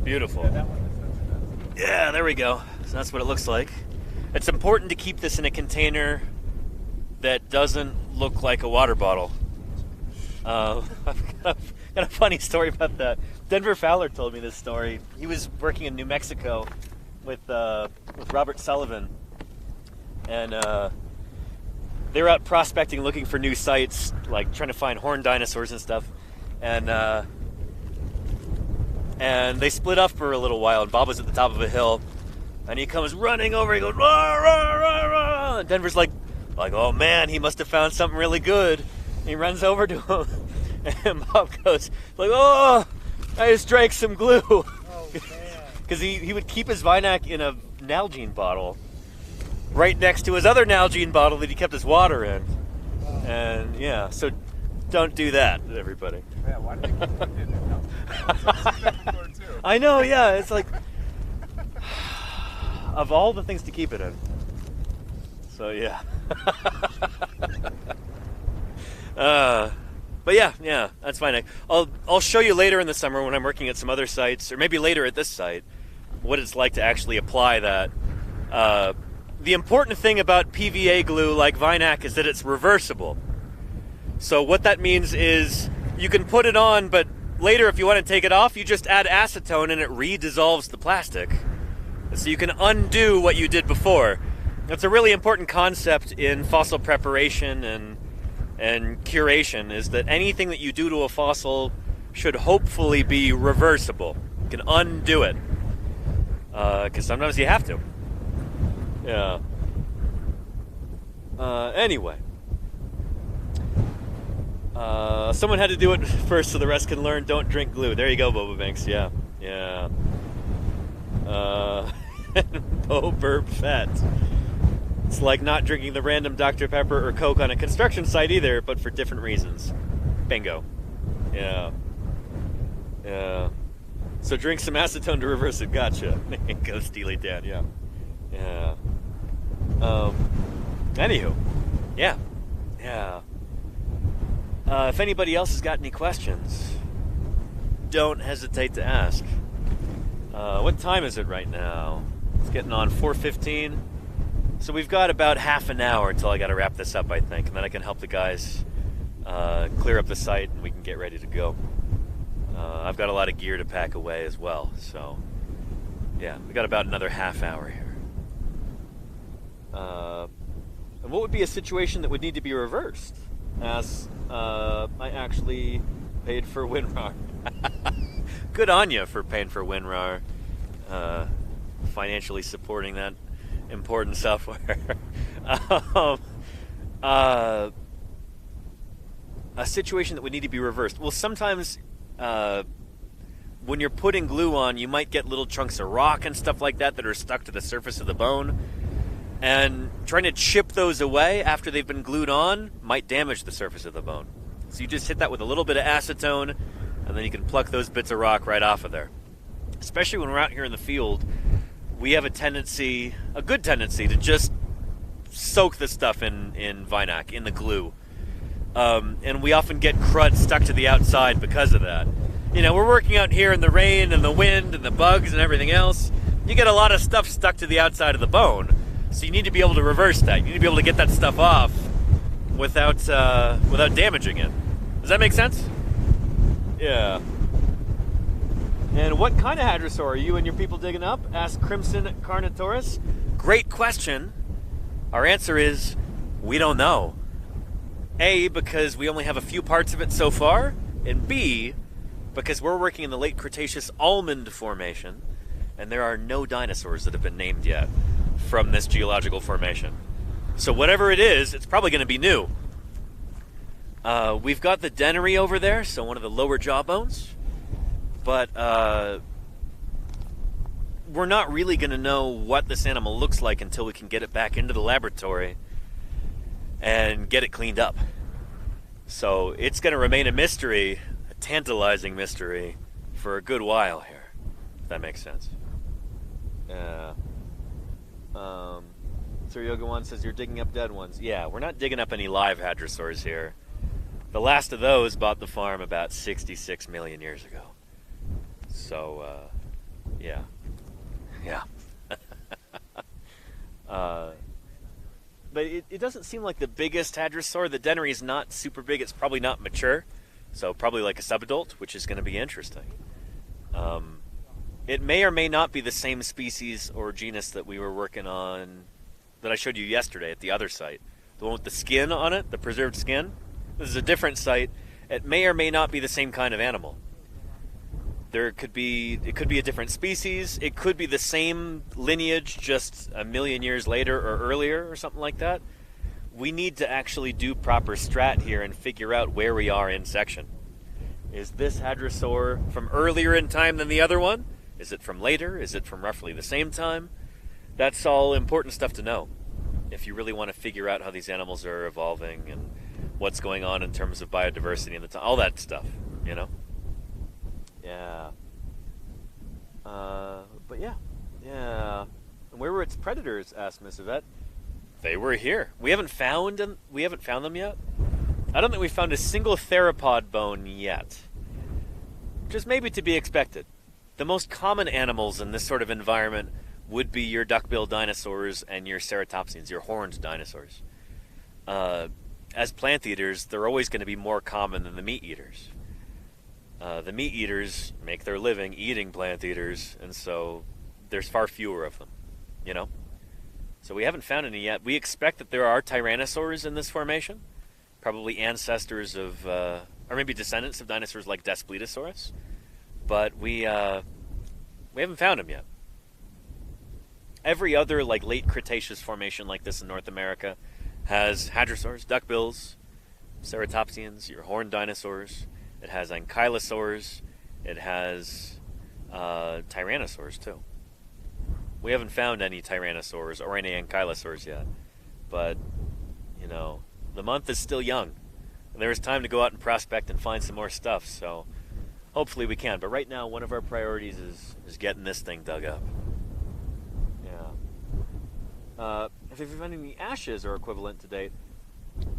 Beautiful. Yeah, there we go. So that's what it looks like. It's important to keep this in a container that doesn't look like a water bottle. I've got a funny story about that. Denver Fowler told me this story. He was working in New Mexico with Robert Sullivan, and they were out prospecting, looking for new sites, like trying to find horned dinosaurs and stuff. And they split up for a little while, and Bob was at the top of a hill, and he comes running over. He goes, rah, rah, rah, rah. And Denver's like, oh man, he must have found something really good. And he runs over to him, and Bob goes, oh, I just drank some glue. Oh, man. because he would keep his Vinac in a Nalgene bottle right next to his other Nalgene bottle that he kept his water in. And yeah, so don't do that, everybody. Yeah, why did they put it in there? No. I've seen that before, too. I know, yeah, it's like of all the things to keep it in. So yeah. But yeah, that's fine. I'll show you later in the summer when I'm working at some other sites, or maybe later at this site, what it's like to actually apply that. The important thing about PVA glue like Vinac is that it's reversible. So what that means is you can put it on, but later if you want to take it off, you just add acetone and it re-dissolves the plastic. So you can undo what you did before. That's a really important concept in fossil preparation and curation, is that anything that you do to a fossil should hopefully be reversible. You can undo it. Because sometimes you have to. Yeah. Anyway. Someone had to do it first so the rest can learn. Don't drink glue. There you go, Boba Banks. Yeah. Bo Burp Fett. It's like not drinking the random Dr. Pepper or Coke on a construction site either, but for different reasons. Bingo. Yeah. So drink some acetone to reverse it. Gotcha. Go Steely Dan. Yeah. Anywho. Yeah. If anybody else has got any questions, don't hesitate to ask. What time is it right now? It's getting on 4:15. So we've got about half an hour until I got to wrap this up, I think, and then I can help the guys clear up the site and we can get ready to go. I've got a lot of gear to pack away as well, so yeah, we got about another half hour here. And what would be a situation that would need to be reversed? As I actually paid for WinRAR. Good on you for paying for WinRAR, financially supporting that important software. A situation that would need to be reversed. Well, sometimes when you're putting glue on, you might get little chunks of rock and stuff like that are stuck to the surface of the bone. And trying to chip those away after they've been glued on might damage the surface of the bone. So you just hit that with a little bit of acetone, and then you can pluck those bits of rock right off of there. Especially when we're out here in the field, we have a good tendency to just soak the stuff in Vinac, in the glue. And we often get crud stuck to the outside because of that. You know, we're working out here in the rain and the wind and the bugs and everything else. You get a lot of stuff stuck to the outside of the bone. So you need to be able to reverse that. You need to be able to get that stuff off without damaging it. Does that make sense? Yeah. And what kind of hadrosaur are you and your people digging up? Asked Crimson Carnotaurus. Great question. Our answer is, we don't know. A, because we only have a few parts of it so far, and B, because we're working in the Late Cretaceous Almond Formation, and there are no dinosaurs that have been named yet from this geological formation. So whatever it is, it's probably going to be new. We've got the dennary over there, so one of the lower jaw bones, but we're not really going to know what this animal looks like until we can get it back into the laboratory and get it cleaned up. So it's going to remain a mystery, a tantalizing mystery, for a good while here, if that makes sense. Yeah. Sir Yoga One says you're digging up dead ones. Yeah, we're not digging up any live hadrosaurs here. The last of those bought the farm about 66 million years ago. So, yeah. But it doesn't seem like the biggest hadrosaur. The dennary is not super big. It's probably not mature. So probably like a subadult, which is going to be interesting. It may or may not be the same species or genus that we were working on, that I showed you yesterday at the other site. The one with the skin on it, the preserved skin. This is a different site. It may or may not be the same kind of animal. It could be a different species. It could be the same lineage, just a million years later or earlier or something like that. We need to actually do proper strat here and figure out where we are in section. Is this hadrosaur from earlier in time than the other one? Is it from later? Is it from roughly the same time? That's all important stuff to know if you really want to figure out how these animals are evolving and what's going on in terms of biodiversity and all that stuff, you know? Yeah. But yeah. And where were its predators? Asked Miss Yvette. They were here. We haven't found them yet. I don't think we found a single theropod bone yet. Which is maybe to be expected. The most common animals in this sort of environment would be your duckbill dinosaurs and your ceratopsians, your horned dinosaurs. As plant eaters, they're always going to be more common than the meat eaters. The meat eaters make their living eating plant eaters, and so there's far fewer of them, you know? So we haven't found any yet. We expect that there are tyrannosaurs in this formation, probably ancestors of, or maybe descendants of dinosaurs like Daspletosaurus, but we haven't found them yet. Every other like late Cretaceous formation like this in North America has hadrosaurs, duckbills, ceratopsians, your horned dinosaurs. It has ankylosaurs. It has tyrannosaurs too. We haven't found any tyrannosaurs or any ankylosaurs yet, but you know, the month is still young, and there is time to go out and prospect and find some more stuff. So hopefully we can. But right now, one of our priorities is getting this thing dug up. Yeah. Have you found any ashes or equivalent to date?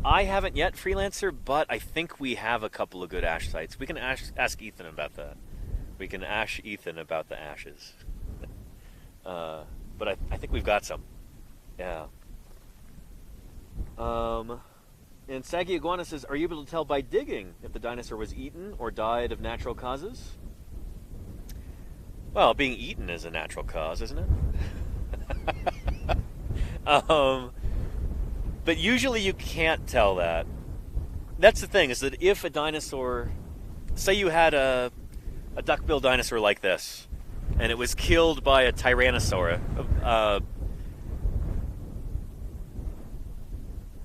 I haven't yet, Freelancer, but I think we have a couple of good ash sites. We can ask Ethan about that. We can ask Ethan about the ashes. But I think we've got some. Yeah. And Saggy Iguana says, are you able to tell by digging if the dinosaur was eaten or died of natural causes? Well, being eaten is a natural cause, isn't it? But usually you can't tell that. That's the thing, is that if a dinosaur, say you had a duckbill dinosaur like this, and it was killed by a tyrannosaur,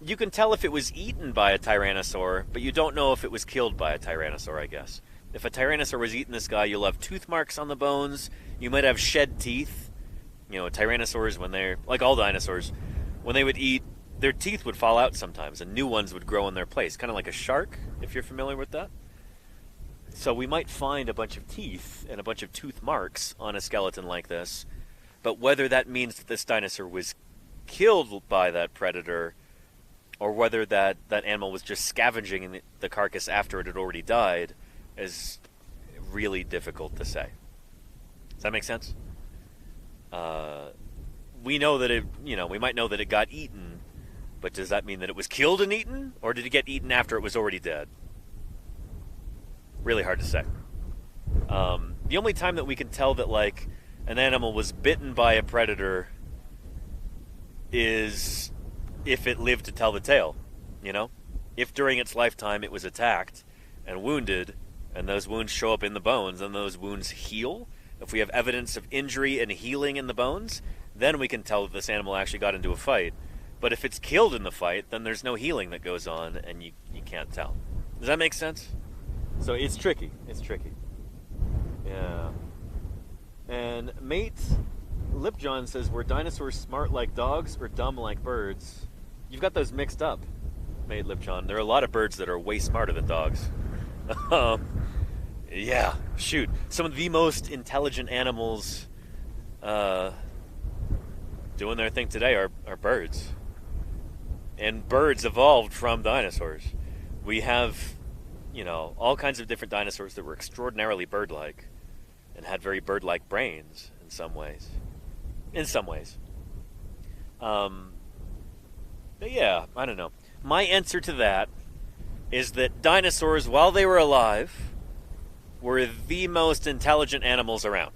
you can tell if it was eaten by a tyrannosaur, but you don't know if it was killed by a tyrannosaur, I guess. If a tyrannosaur was eating this guy, you'll have tooth marks on the bones, you might have shed teeth. You know, tyrannosaurs, when they're, like all dinosaurs, when they would eat, their teeth would fall out sometimes, and new ones would grow in their place, kind of like a shark, if you're familiar with that. So we might find a bunch of teeth and a bunch of tooth marks on a skeleton like this, but whether that means that this dinosaur was killed by that predator, or whether that animal was just scavenging the carcass after it had already died, is really difficult to say. Does that make sense? We know that we might know that it got eaten, but does that mean that it was killed and eaten, or did it get eaten after it was already dead? Really hard to say. The only time that we can tell that, like, an animal was bitten by a predator is if it lived to tell the tale, you know? If during its lifetime it was attacked and wounded, and those wounds show up in the bones, and those wounds heal, if we have evidence of injury and healing in the bones, then we can tell that this animal actually got into a fight. But if it's killed in the fight, then there's no healing that goes on, and you can't tell. Does that make sense? So it's tricky. It's tricky. Yeah. And Mate Lipjohn says, were dinosaurs smart like dogs or dumb like birds? You've got those mixed up, Mate Lipjohn. There are a lot of birds that are way smarter than dogs. Yeah, shoot. Some of the most intelligent animals doing their thing today are birds. And birds evolved from dinosaurs. We have, all kinds of different dinosaurs that were extraordinarily bird-like and had very bird-like brains in some ways. But yeah, I don't know. My answer to that is that dinosaurs, while they were alive, were the most intelligent animals around.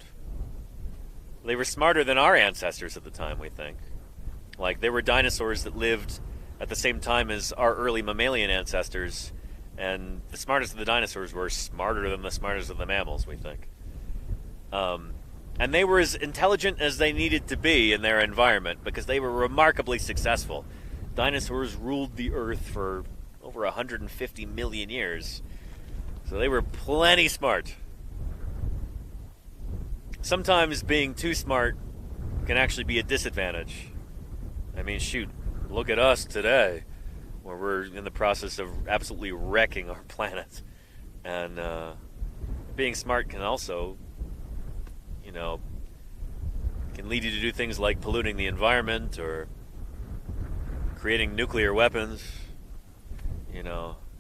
They were smarter than our ancestors at the time, we think. Like, there were dinosaurs that lived at the same time as our early mammalian ancestors, and the smartest of the dinosaurs were smarter than the smartest of the mammals, we think. And they were as intelligent as they needed to be in their environment because they were remarkably successful. Dinosaurs ruled the earth for over 150 million years. So they were plenty smart. sometimes being too smart can actually be a disadvantage. I mean, shoot, look at us today, where we're in the process of absolutely wrecking our planet. And being smart can also, can lead you to do things like polluting the environment or creating nuclear weapons.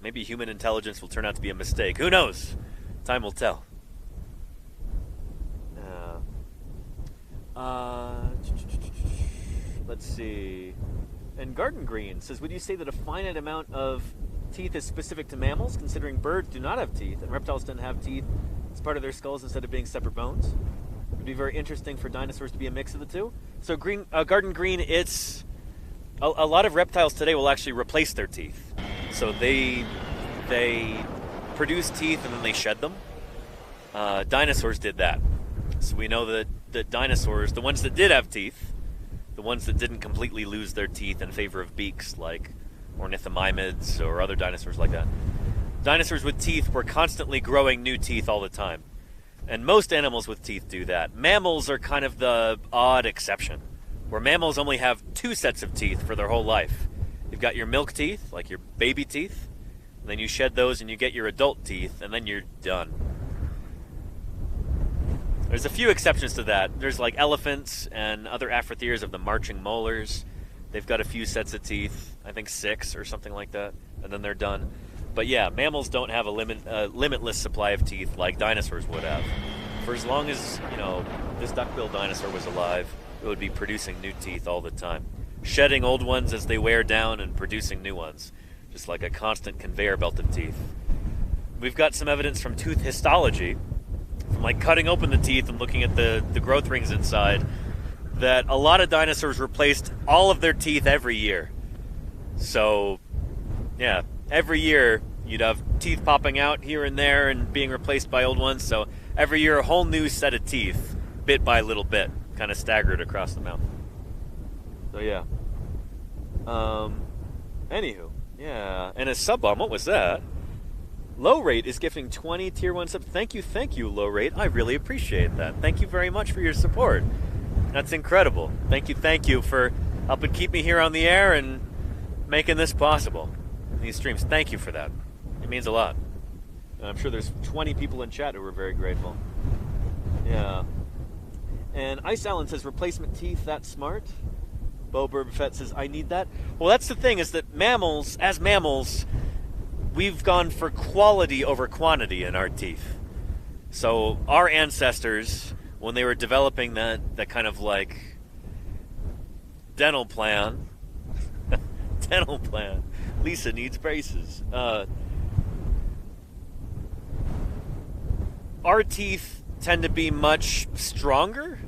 Maybe human intelligence will turn out to be a mistake. Who knows? Time will tell. Let's see. And Garden Green says, would you say that a finite amount of teeth is specific to mammals, considering birds do not have teeth and reptiles don't have teeth as part of their skulls instead of being separate bones? It would be very interesting for dinosaurs to be a mix of the two. So Garden Green, it's... A lot of reptiles today will actually replace their teeth. So they produce teeth and then they shed them. Dinosaurs did that. So we know that dinosaurs, the ones that did have teeth, the ones that didn't completely lose their teeth in favor of beaks, like ornithomimids or other dinosaurs like that. Dinosaurs with teeth were constantly growing new teeth all the time. And most animals with teeth do that. Mammals are kind of the odd exception, where mammals only have 2 sets of teeth for their whole life. You've got your milk teeth, like your baby teeth, and then you shed those and you get your adult teeth, and then you're done. There's a few exceptions to that. There's like elephants and other aphrotheres of the marching molars. They've got a few sets of teeth, I think 6 or something like that, and then they're done. But yeah, mammals don't have a limitless supply of teeth like dinosaurs would have. For as long as, this duckbill dinosaur was alive, it would be producing new teeth all the time. Shedding old ones as they wear down and producing new ones. Just like a constant conveyor belt of teeth. We've got some evidence from tooth histology, from like cutting open the teeth and looking at the growth rings inside, that a lot of dinosaurs replaced all of their teeth every year. So, yeah, every year you'd have teeth popping out here and there and being replaced by old ones. So every year a whole new set of teeth, bit by little bit, kind of staggered across the mouth. So yeah. Anywho, yeah. And a sub bomb, what was that? Low Rate is gifting 20 tier 1 subs. Thank you, Low Rate. I really appreciate that. Thank you very much for your support. That's incredible. Thank you for helping keep me here on the air and making this possible in these streams. Thank you for that. It means a lot. And I'm sure there's 20 people in chat who are very grateful. Yeah. And Ice Allen says, replacement teeth, that's smart. Bo Burbafett says, I need that. Well, that's the thing, is that as mammals, we've gone for quality over quantity in our teeth. So our ancestors, when they were developing that kind of like dental plan, Lisa needs braces. Our teeth tend to be much stronger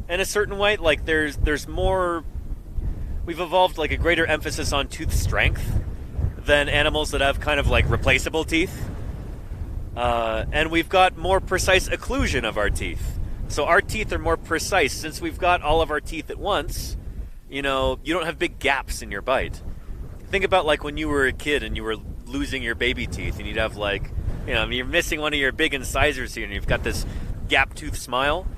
in a certain way. Like there's more. We've evolved like a greater emphasis on tooth strength than animals that have kind of like replaceable teeth. And we've got more precise occlusion of our teeth. So our teeth are more precise. Since we've got all of our teeth at once, you don't have big gaps in your bite. Think about like when you were a kid and you were losing your baby teeth and you'd have like, you're missing one of your big incisors here and you've got this gap tooth smile.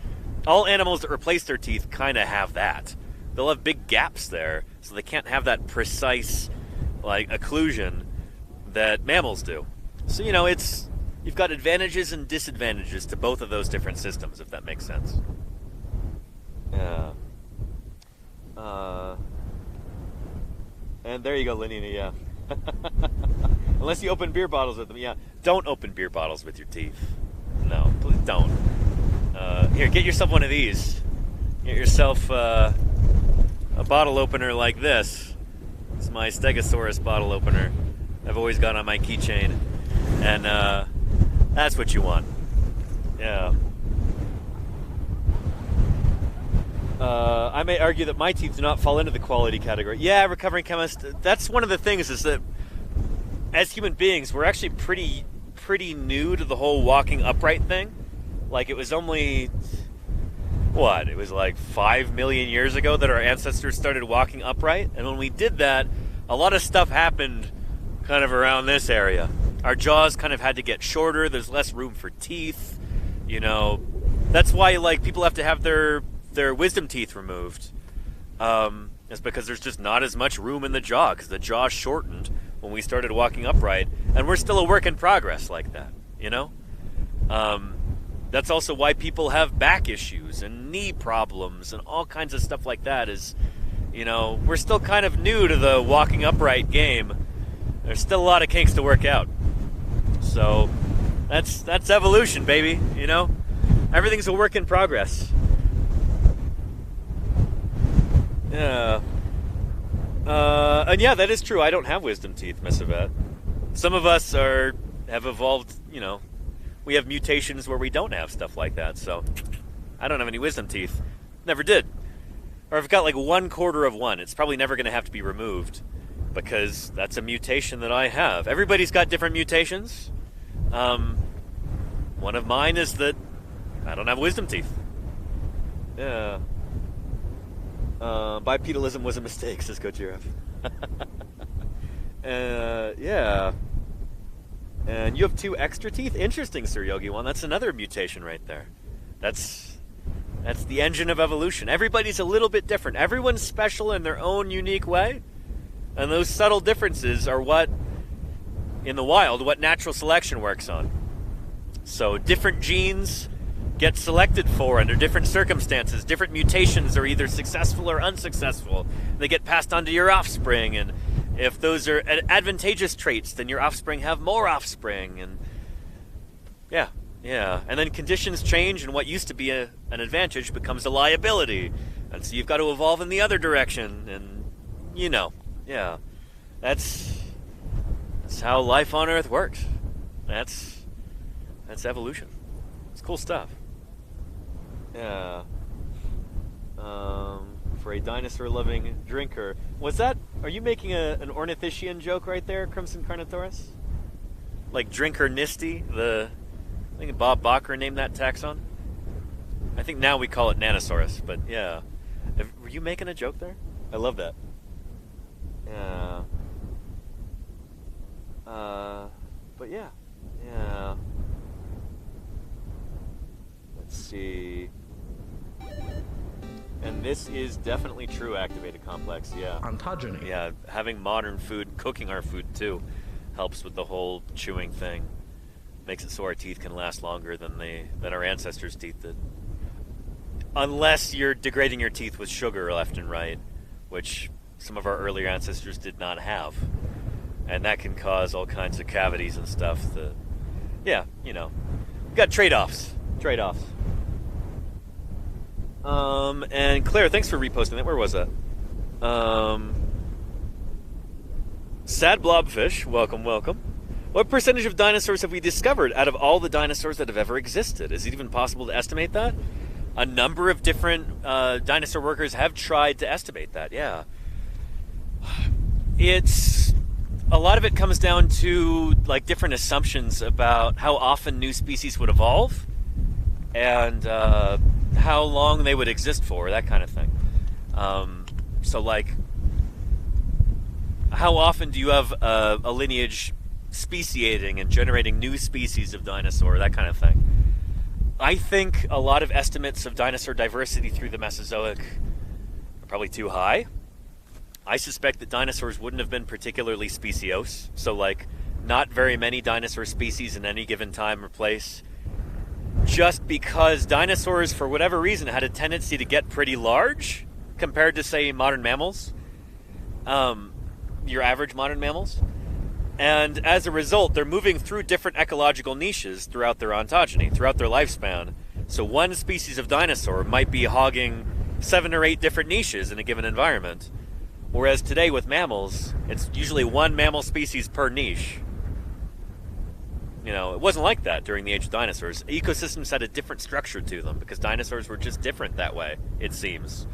All animals that replace their teeth kind of have that. They'll have big gaps there, so they can't have that precise like occlusion that mammals do. So you've got advantages and disadvantages to both of those different systems, if that makes sense. Yeah. And there you go, Lenina, yeah. Unless you open beer bottles with them, yeah. Don't open beer bottles with your teeth. No, please don't. Here, get yourself one of these. Get yourself a bottle opener like this. It's my Stegosaurus bottle opener. I've always got on my keychain. And that's what you want. Yeah. I may argue that my teeth do not fall into the quality category. Yeah, recovering chemist. That's one of the things, is that as human beings, we're actually pretty new to the whole walking upright thing. Like, it was only, it was like 5 million years ago that our ancestors started walking upright. And when we did that, a lot of stuff happened kind of around this area. Our jaws kind of had to get shorter. There's less room for teeth. That's why like people have to have their wisdom teeth removed. It's because there's just not as much room in the jaw, because the jaw shortened when we started walking upright, and we're still a work in progress like that, you know? That's also why people have back issues and knee problems and all kinds of stuff like that is, you know, we're still kind of new to the walking upright game. There's still a lot of kinks to work out. So that's evolution, baby, you know? Everything's a work in progress. Yeah. And yeah, that is true. I don't have wisdom teeth, Miss Yvette. Some of us have evolved, you know, we have mutations where we don't have stuff like that, so I don't have any wisdom teeth. Never did. Or I've got like 1/4 of one. It's probably never going to have to be removed because that's a mutation that I have. Everybody's got different mutations. One of mine is that I don't have wisdom teeth. Yeah. Bipedalism was a mistake, says Gojiraf. Yeah. And you have 2 extra teeth? Interesting, Sir Yogi One. That's another mutation right there. That's the engine of evolution. Everybody's a little bit different. Everyone's special in their own unique way. And those subtle differences are what, in the wild, what natural selection works on. So different genes get selected for under different circumstances. Different mutations are either successful or unsuccessful. They get passed on to your offspring, and if those are advantageous traits, then your offspring have more offspring, and yeah. And then conditions change, and what used to be an advantage becomes a liability, and so you've got to evolve in the other direction, and you know, yeah. That's how life on Earth works. That's evolution. It's cool stuff. Yeah. For a dinosaur-loving drinker. Are you making an ornithischian joke right there, Crimson Carnotaurus? Like drinker Nisty, I think Bob Bacher named that taxon? I think now we call it Nanosaurus, but yeah. Were you making a joke there? I love that. Yeah. But yeah. Yeah. Let's see. And this is definitely true, Activated Complex, yeah. Ontogeny. Yeah, having modern food, cooking our food too, helps with the whole chewing thing. Makes it so our teeth can last longer than our ancestors' teeth did. Unless you're degrading your teeth with sugar left and right, which some of our earlier ancestors did not have. And that can cause all kinds of cavities and stuff that, yeah, you know. We've got trade-offs. And Claire, thanks for reposting that. Where was that? Sad Blobfish, welcome. What percentage of dinosaurs have we discovered out of all the dinosaurs that have ever existed? Is it even possible to estimate that? A number of different dinosaur workers have tried to estimate that, yeah. A lot of it comes down to like different assumptions about how often new species would evolve and how long they would exist for, that kind of thing. So like, how often do you have a lineage speciating and generating new species of dinosaur, that kind of thing. I think a lot of estimates of dinosaur diversity through the Mesozoic are probably too high. I suspect that dinosaurs wouldn't have been particularly speciose, so like not very many dinosaur species in any given time or place, just because dinosaurs, for whatever reason, had a tendency to get pretty large compared to, say, modern mammals, your average modern mammals. And as a result, they're moving through different ecological niches throughout their ontogeny, throughout their lifespan. So one species of dinosaur might be hogging 7 or 8 different niches in a given environment. Whereas today with mammals, it's usually one mammal species per niche. You know, it wasn't like that during the age of dinosaurs. Ecosystems had a different structure to them because dinosaurs were just different that way, it seems.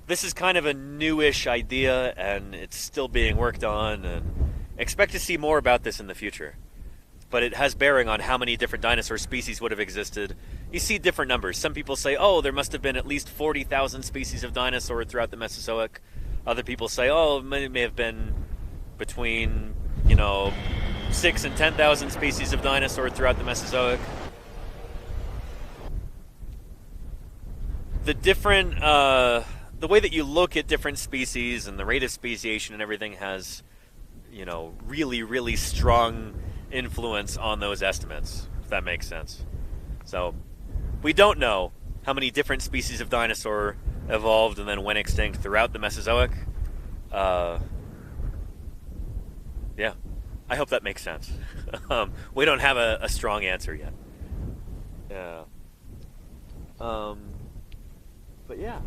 This is kind of a newish idea, and it's still being worked on, and expect to see more about this in the future. But it has bearing on how many different dinosaur species would have existed. You see different numbers. Some people say, oh, there must have been at least 40,000 species of dinosaur throughout the Mesozoic. Other people say, oh, it may have been between, 6 and 10,000 species of dinosaur throughout the Mesozoic. the different, the way that you look at different species and the rate of speciation and everything has, you know, really, really strong influence on those estimates, if that makes sense. So, we don't know how many different species of dinosaur evolved and then went extinct throughout the Mesozoic. Yeah, I hope that makes sense. We don't have a strong answer yet. Yeah. But yeah.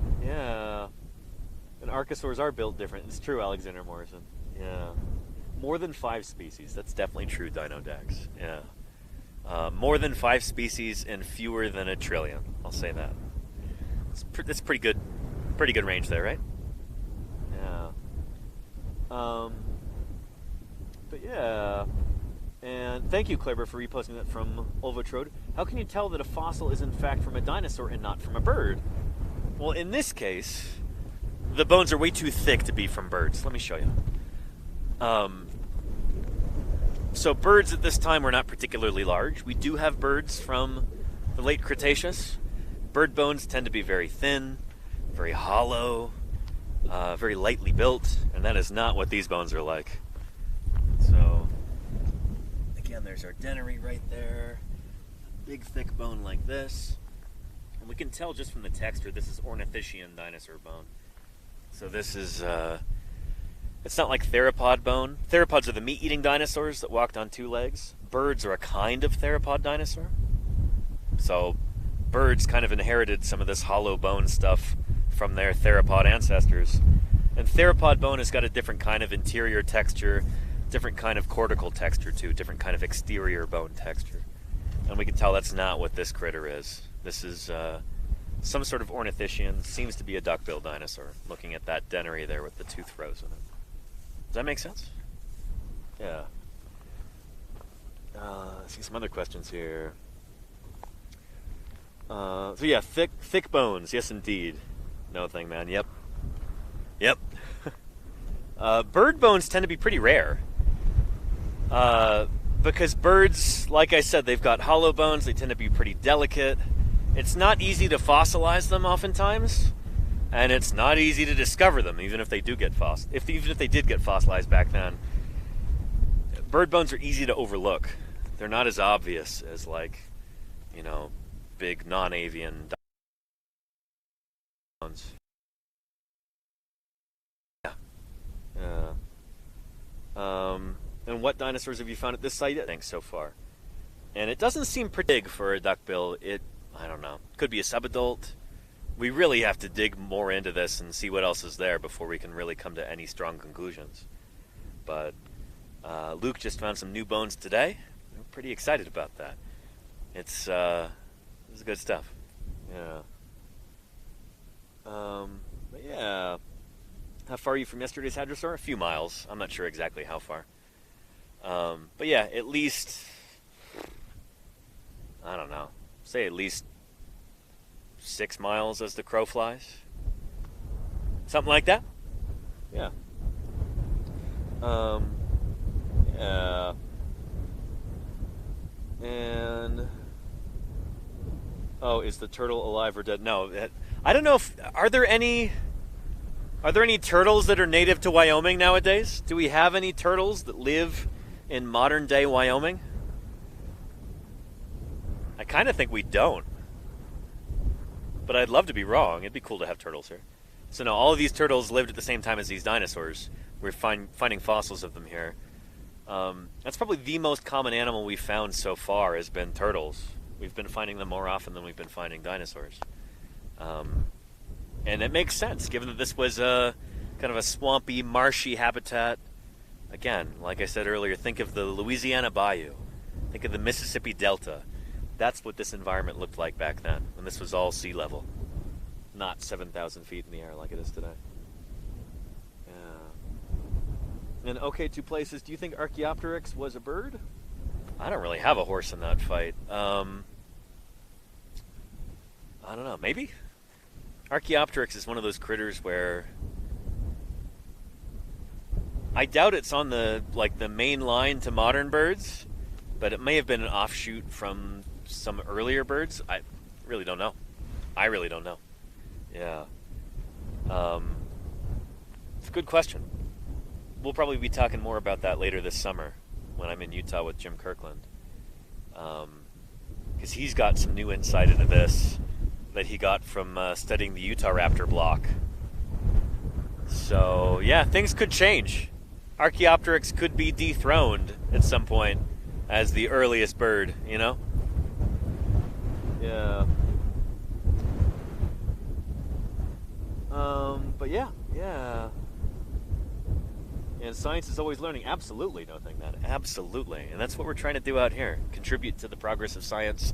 And archosaurs are built different. It's true, Alexander Morrison. Yeah. More than 5 species. That's definitely true, Dino Dax. Yeah. More than 5 species and fewer than 1 trillion. I'll say that. That's pretty good. Pretty good range there, right? Yeah. But yeah. And thank you, Kleber, for reposting that from Olvatrode. How can you tell that a fossil is in fact from a dinosaur and not from a bird? Well, in this case, the bones are way too thick to be from birds. Let me show you. So birds at this time were not particularly large. We do have birds from the late Cretaceous. Bird bones tend to be very thin, very hollow, very lightly built, and that is not what these bones are like. So, again, there's our dennary right there. Big, thick bone like this. And we can tell just from the texture, this is ornithischian dinosaur bone. So this is, it's not like theropod bone. Theropods are the meat-eating dinosaurs that walked on 2 legs. Birds are a kind of theropod dinosaur. So birds kind of inherited some of this hollow bone stuff from their theropod ancestors. And theropod bone has got a different kind of interior texture, different kind of cortical texture too, different kind of exterior bone texture. And we can tell that's not what this critter is. This is some sort of ornithischian, seems to be a duckbill dinosaur, looking at that dennary there with the tooth rows in it. Does that make sense? Yeah. See some other questions here. So yeah, thick bones, yes indeed. No thing, man, yep. Bird bones tend to be pretty rare. Because birds, like I said, they've got hollow bones, they tend to be pretty delicate. It's not easy to fossilize them oftentimes, and it's not easy to discover them, even if they do get even if they did get fossilized back then. Bird bones are easy to overlook. They're not as obvious as, like, you know, big non-avian bones. Yeah. And what dinosaurs have you found at this site, I think, so far? And it doesn't seem pretty big for a duckbill. I don't know. Could be a subadult. We really have to dig more into this and see what else is there before we can really come to any strong conclusions. But Luke just found some new bones today. I'm pretty excited about that. It's good stuff. Yeah. But yeah. How far are you from yesterday's hadrosaur? A few miles. I'm not sure exactly how far. But yeah, at least, I don't know, say at least 6 miles as the crow flies. Something like that. Yeah. Yeah. And, oh, is the turtle alive or dead? No, I don't know if, are there any turtles that are native to Wyoming nowadays? Do we have any turtles that live in modern day Wyoming? I kind of think we don't. But I'd love to be wrong. It'd be cool to have turtles here. So no, all of these turtles lived at the same time as these dinosaurs. We're finding fossils of them here. That's probably the most common animal we've found so far has been turtles. We've been finding them more often than we've been finding dinosaurs. And it makes sense, given that this was a kind of a swampy, marshy habitat. Again, like I said earlier, think of the Louisiana Bayou. Think of the Mississippi Delta. That's what this environment looked like back then, when this was all sea level. Not 7,000 feet in the air like it is today. Yeah. And okay, 2 places. Do you think Archaeopteryx was a bird? I don't really have a horse in that fight. I don't know, maybe? Archaeopteryx is one of those critters where I doubt it's on the main line to modern birds, but it may have been an offshoot from some earlier birds. I really don't know. Yeah. It's a good question. We'll probably be talking more about that later this summer when I'm in Utah with Jim Kirkland. Because he's got some new insight into this that he got from studying the Utah raptor block. So, yeah, things could change. Archaeopteryx could be dethroned at some point as the earliest bird, you know? Yeah. But yeah. And science is always learning. Absolutely, don't think that. Absolutely. And that's what we're trying to do out here. Contribute to the progress of science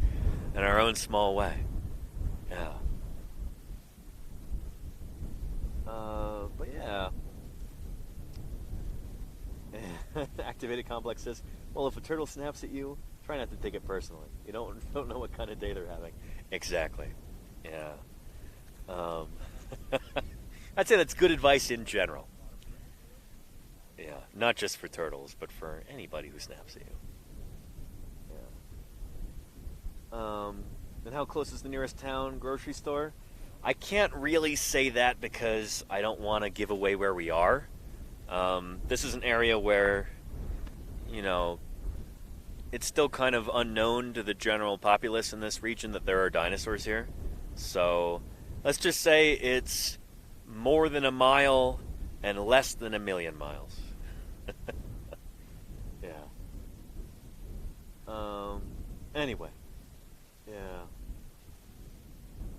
in our own small way. Yeah. But yeah. Activated Complex says, well, if a turtle snaps at you, try not to take it personally. You don't know what kind of day they're having. Exactly. Yeah. I'd say that's good advice in general. Yeah, not just for turtles, but for anybody who snaps at you. Yeah. And how close is the nearest town grocery store? I can't really say that because I don't want to give away where we are. This is an area where, you know, it's still kind of unknown to the general populace in this region that there are dinosaurs here. So let's just say it's more than a mile and less than 1,000,000 miles. Yeah. Anyway. Yeah.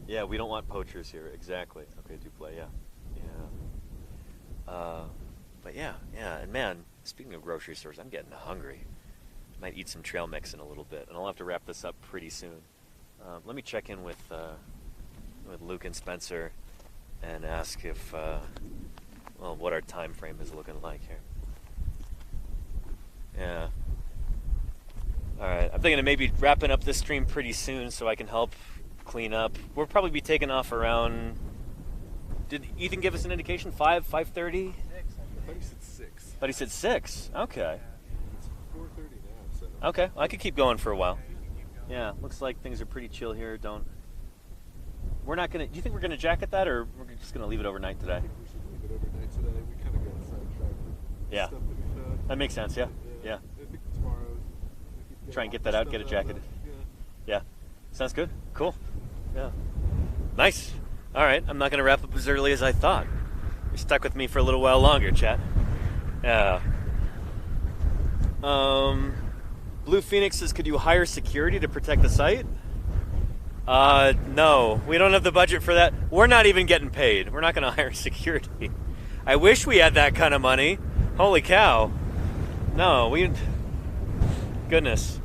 Yeah, we don't want poachers here. Exactly. Okay, Duplay, yeah. Yeah. But yeah. And man, speaking of grocery stores, I'm getting hungry. Might eat some trail mix in a little bit, and I'll have to wrap this up pretty soon. Let me check in with Luke and Spencer and ask if, what our time frame is looking like here. Yeah. All right. I'm thinking of maybe wrapping up this stream pretty soon so I can help clean up. We'll probably be taking off around. Did Ethan give us an indication? 5:30? 6. I thought he said 6. Thought he said 6. Okay. It's 4:30 now, so. Okay. Well, I could keep going for a while. Yeah. Looks like things are pretty chill here. We're not gonna. Do you think we're gonna jacket that, or we're just gonna leave it overnight today? I think we should leave it overnight today. We kind of got sidetracked with Yeah. stuff that we found. That makes sense. Yeah. I think tomorrow. Try and get that out. Get it jacketed. Yeah. Yeah. Sounds good. Cool. Yeah. Nice. All right. I'm not gonna wrap up as early as I thought. You're stuck with me for a little while longer, chat. Yeah. Blue Phoenix says, could you hire security to protect the site? No, we don't have the budget for that. We're not even getting paid. We're not going to hire security. I wish we had that kind of money. Holy cow. No, goodness.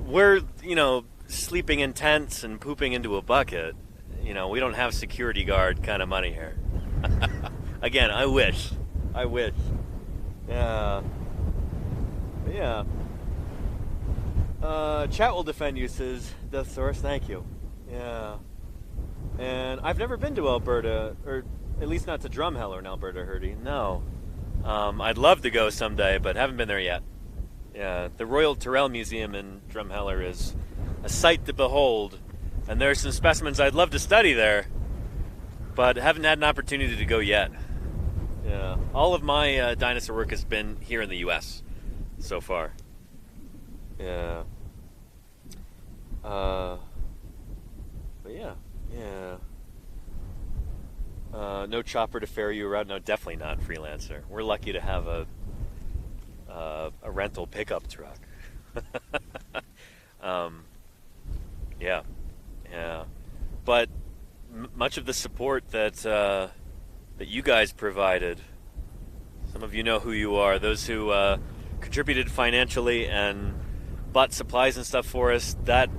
We're, sleeping in tents and pooping into a bucket. We don't have security guard kind of money here. Again, I wish. Yeah. But yeah. Chat will defend you, says Death Source. Thank you. Yeah. And I've never been to Alberta, or at least not to Drumheller in Alberta, Herdy. No. I'd love to go someday, but haven't been there yet. Yeah. The Royal Tyrrell Museum in Drumheller is a sight to behold, and there are some specimens I'd love to study there, but haven't had an opportunity to go yet. Yeah. All of my dinosaur work has been here in the U.S. so far. Yeah. But yeah. No chopper to ferry you around. No, definitely not freelancer. We're lucky to have a rental pickup truck. Yeah. But much of the support that you guys provided, some of you know who you are. Those who contributed financially and bought supplies and stuff for us, that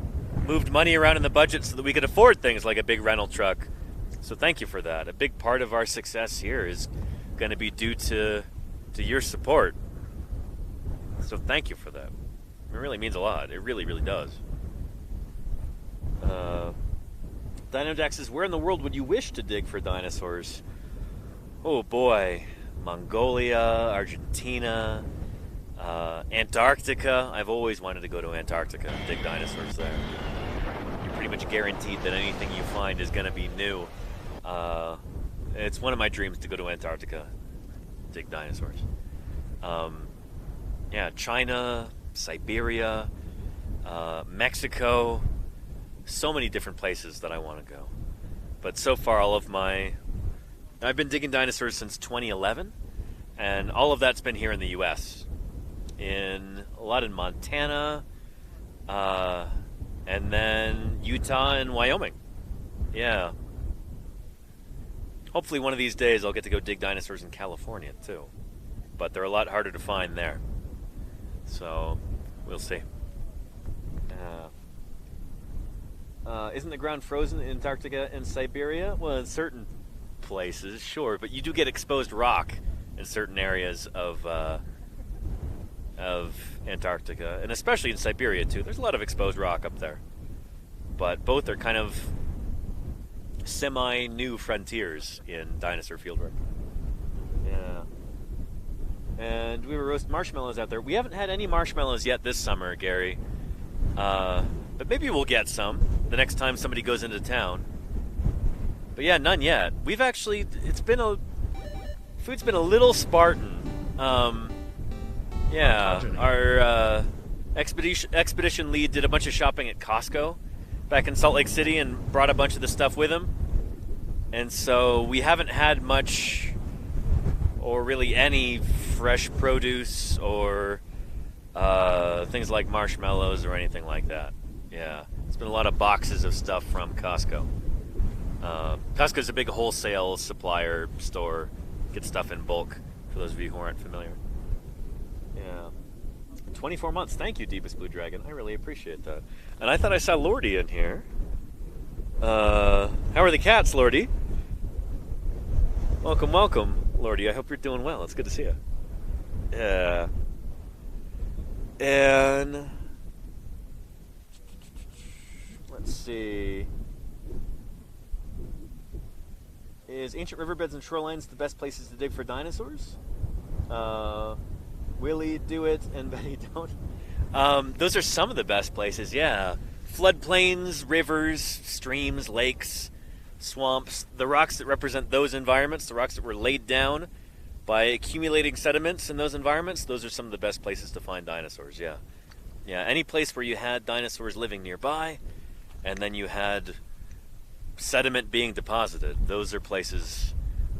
moved money around in the budget so that we could afford things like a big rental truck. So thank you for that. A big part of our success here is going to be due to your support. So thank you for that. It really means a lot. It really, really does. Dinodax says, where in the world would you wish to dig for dinosaurs? Oh boy. Mongolia, Argentina, Antarctica. I've always wanted to go to Antarctica and dig dinosaurs there. You're pretty much guaranteed that anything you find is going to be new It's one of my dreams to go to Antarctica, dig dinosaurs. Yeah, China, Siberia, Mexico, so many different places that I want to go. But so far, I've been digging dinosaurs since 2011, and all of that's been here in the U.S. A lot in Montana, and then Utah and Wyoming. Yeah. Hopefully one of these days I'll get to go dig dinosaurs in California too. But they're a lot harder to find there. So, we'll see. Isn't the ground frozen in Antarctica and Siberia? Well, in certain places, sure, but you do get exposed rock in certain areas of Antarctica, and especially in Siberia too. There's a lot of exposed rock up there. But both are kind of semi-new frontiers in dinosaur fieldwork. Yeah. And we were roasting marshmallows out there. We haven't had any marshmallows yet this summer, Gary. But maybe we'll get some the next time somebody goes into town. But yeah, none yet. Food's been a little Spartan. Yeah, our expedition lead did a bunch of shopping at Costco back in Salt Lake City and brought a bunch of the stuff with him. And so we haven't had much or really any fresh produce or things like marshmallows or anything like that. Yeah, it's been a lot of boxes of stuff from Costco. Costco's a big wholesale supplier store. Get stuff in bulk, for those of you who aren't familiar. Yeah. 24 months. Thank you, Deepest Blue Dragon. I really appreciate that. And I thought I saw Lordy in here. How are the cats, Lordy? Welcome, welcome, Lordy. I hope you're doing well. It's good to see you. Yeah. And let's see. Is ancient riverbeds and shorelines the best places to dig for dinosaurs? Willie, do it, and Betty, don't. Those are some of the best places, yeah. Floodplains, rivers, streams, lakes, swamps. The rocks that represent those environments, the rocks that were laid down by accumulating sediments in those environments, those are some of the best places to find dinosaurs, yeah. Yeah, any place where you had dinosaurs living nearby, and then you had sediment being deposited, those are places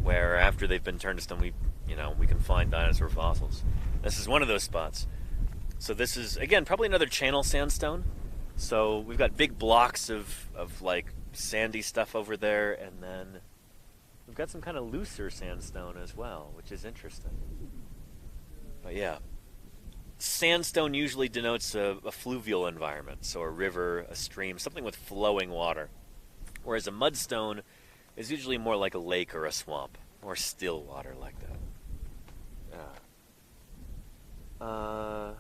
where after they've been turned to stone, we can find dinosaur fossils. This is one of those spots. So this is, again, probably another channel sandstone. So we've got big blocks of like sandy stuff over there, and then we've got some kind of looser sandstone as well, which is interesting. But yeah, sandstone usually denotes a fluvial environment, so a river, a stream, something with flowing water. Whereas a mudstone is usually more like a lake or a swamp, more still water like that. But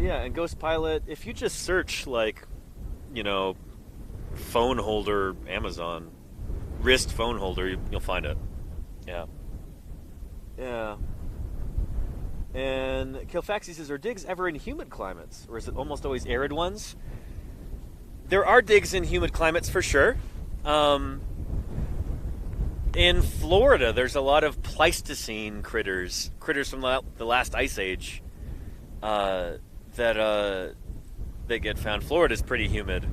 yeah, and Ghost Pilot, if you just search phone holder, Amazon, wrist phone holder, you'll find it. Yeah. Yeah. And Kilfaxi says, are digs ever in humid climates, or is it almost always arid ones? There are digs in humid climates for sure. In Florida, there's a lot of Pleistocene critters from the last ice age that get found. Florida's pretty humid,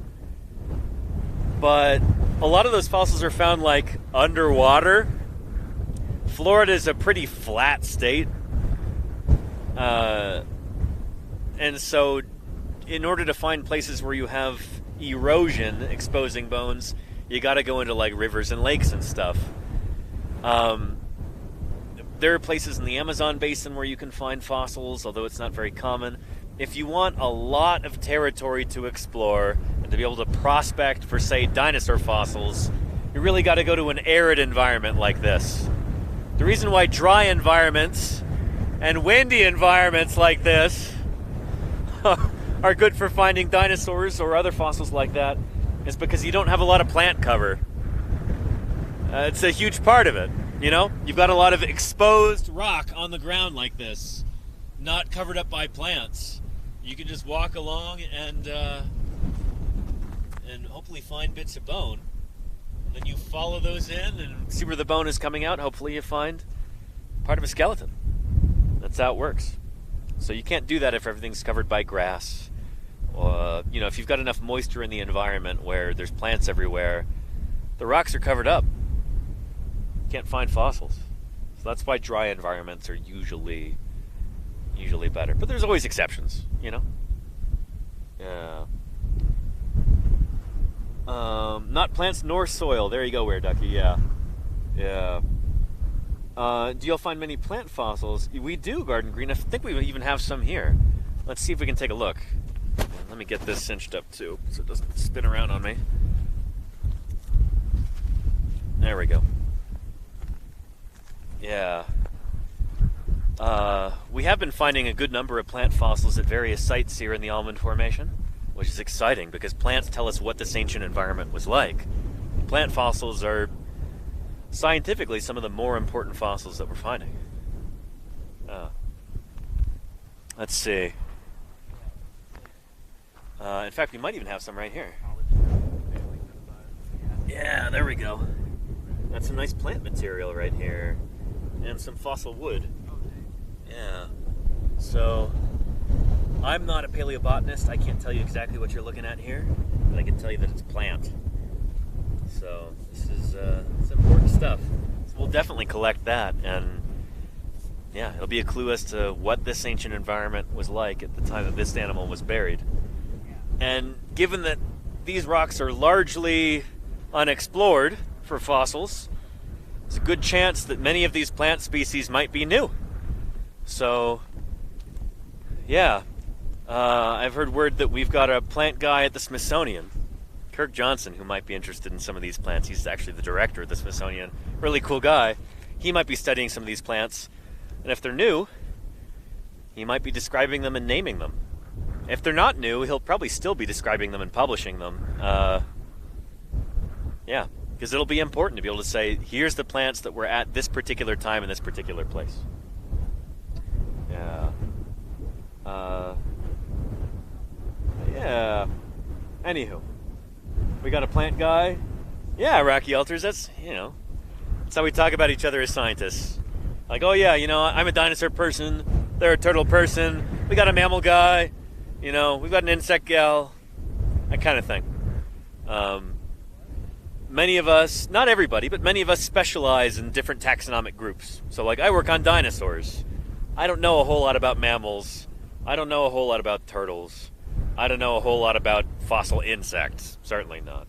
but a lot of those fossils are found like underwater. Florida's a pretty flat state, and so in order to find places where you have erosion exposing bones, you got to go into like rivers and lakes and stuff. There are places in the Amazon basin where you can find fossils, although it's not very common. If you want a lot of territory to explore and to be able to prospect for, say, dinosaur fossils, you really got to go to an arid environment like this. The reason why dry environments and windy environments like this are good for finding dinosaurs or other fossils like that is because you don't have a lot of plant cover. It's a huge part of it, You've got a lot of exposed rock on the ground like this, not covered up by plants. You can just walk along and hopefully find bits of bone. Then you follow those in and see where the bone is coming out. Hopefully you find part of a skeleton. That's how it works. So you can't do that if everything's covered by grass. If you've got enough moisture in the environment where there's plants everywhere, the rocks are covered up. You can't find fossils. So that's why dry environments are usually better. But there's always exceptions, Yeah. Not plants nor soil. There you go, Were Ducky. Yeah. Do y'all find many plant fossils? We do, Garden Green. I think we even have some here. Let's see if we can take a look. Let me get this cinched up too, so it doesn't spin around on me. There we go. Yeah. We have been finding a good number of plant fossils at various sites here in the Almond Formation, which is exciting because plants tell us what this ancient environment was like. Plant fossils are scientifically some of the more important fossils that we're finding. Let's see. In fact, we might even have some right here. Yeah, there we go. That's some nice plant material right here. And some fossil wood. Yeah. So, I'm not a paleobotanist. I can't tell you exactly what you're looking at here, but I can tell you that it's plant. So, this is it's important stuff. So we'll definitely collect that, and yeah, it'll be a clue as to what this ancient environment was like at the time that this animal was buried. And given that these rocks are largely unexplored for fossils, there's a good chance that many of these plant species might be new. So, yeah, I've heard word that we've got a plant guy at the Smithsonian, Kirk Johnson, who might be interested in some of these plants. He's actually the director of the Smithsonian. Really cool guy. He might be studying some of these plants, and if they're new, he might be describing them and naming them. If they're not new, he'll probably still be describing them and publishing them. Yeah, because it'll be important to be able to say, here's the plants that were at this particular time in this particular place. Yeah. Yeah. Anywho, we got a plant guy. Yeah, Rocky Alters, that's how we talk about each other as scientists. Like, oh yeah, I'm a dinosaur person, they're a turtle person, we got a mammal guy, we've got an insect gal, that kind of thing. Many of us, not everybody, but many of us specialize in different taxonomic groups. So like, I work on dinosaurs. I don't know a whole lot about mammals. I don't know a whole lot about turtles. I don't know a whole lot about fossil insects. Certainly not.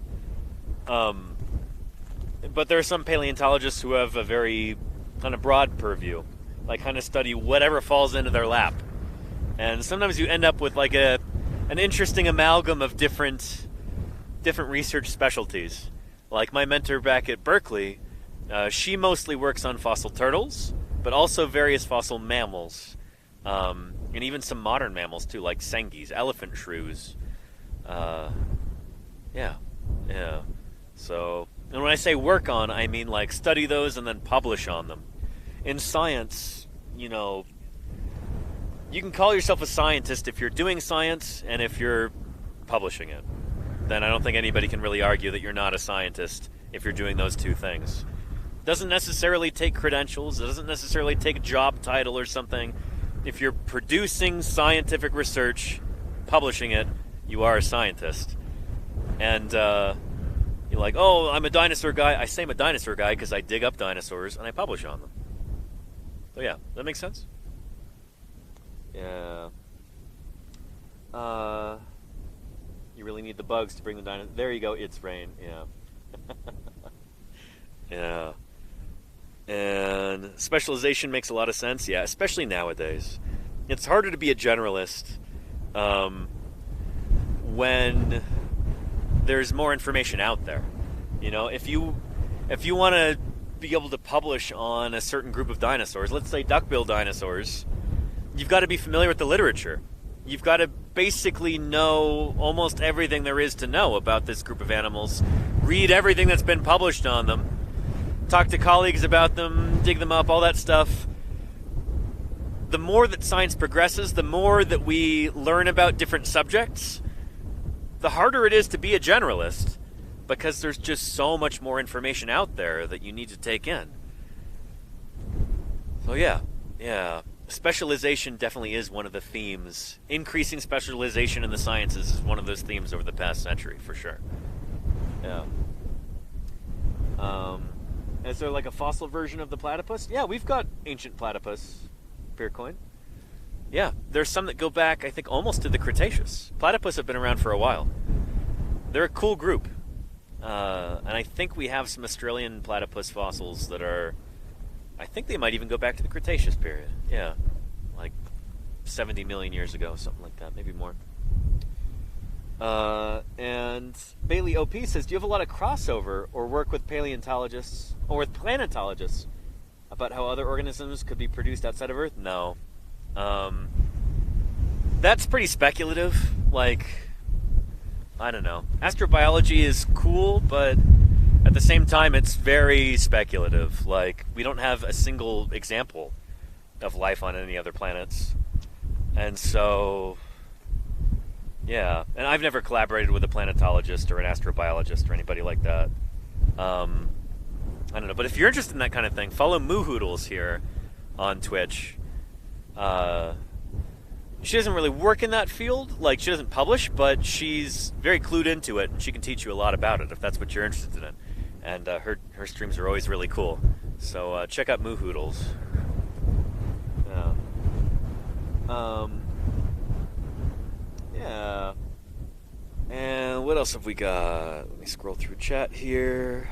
But there are some paleontologists who have a very kind of broad purview, like kind of study whatever falls into their lap. And sometimes you end up with like an interesting amalgam of different research specialties. Like my mentor back at Berkeley, she mostly works on fossil turtles, but also various fossil mammals, and even some modern mammals too, like sengies, elephant shrews. Yeah. So, and when I say work on, I mean like study those and then publish on them. In science, you can call yourself a scientist if you're doing science and if you're publishing it. Then I don't think anybody can really argue that you're not a scientist if you're doing those two things. It doesn't necessarily take credentials. It doesn't necessarily take a job title or something. If you're producing scientific research, publishing it, you are a scientist. And you're like, oh, I'm a dinosaur guy. I say I'm a dinosaur guy because I dig up dinosaurs and I publish on them. So yeah, that makes sense? Yeah. You really need the bugs to bring the dinosaurs. There you go, it's rain. Yeah. Yeah. And specialization makes a lot of sense. Yeah, especially nowadays. It's harder to be a generalist when there's more information out there. If you want to be able to publish on a certain group of dinosaurs, let's say duckbill dinosaurs, you've got to be familiar with the literature. You've got to basically know almost everything there is to know about this group of animals. Read everything that's been published on them. Talk to colleagues about them, dig them up, all that stuff. The more that science progresses, the more that we learn about different subjects, the harder it is to be a generalist. because there's just so much more information out there that you need to take in. So yeah. Specialization definitely is one of the themes. Increasing specialization in the sciences is one of those themes over the past century, for sure. Yeah. Is there like a fossil version of the platypus? Yeah, we've got ancient platypus beer coin. Yeah, there's some that go back, I think, almost to the Cretaceous. Platypus have been around for a while. They're a cool group. And I think we have some Australian platypus fossils that are, I think they might even go back to the Cretaceous period. Yeah, like 70 million years ago, something like that, maybe more. And Bailey OP says, do you have a lot of crossover or work with paleontologists or with planetologists about how other organisms could be produced outside of Earth? No. That's pretty speculative. Like, I don't know. Astrobiology is cool, but at the same time, it's very speculative. Like, we don't have a single example of life on any other planets. And so, yeah. And I've never collaborated with a planetologist or an astrobiologist or anybody like that. I don't know. But if you're interested in that kind of thing, follow Moohoodles here on Twitch. She doesn't really work in that field. Like, she doesn't publish, but she's very clued into it, and she can teach you a lot about it if that's what you're interested in. And her streams are always really cool. So check out Moohoodles. Yeah. Yeah. And what else have we got? Let me scroll through chat here.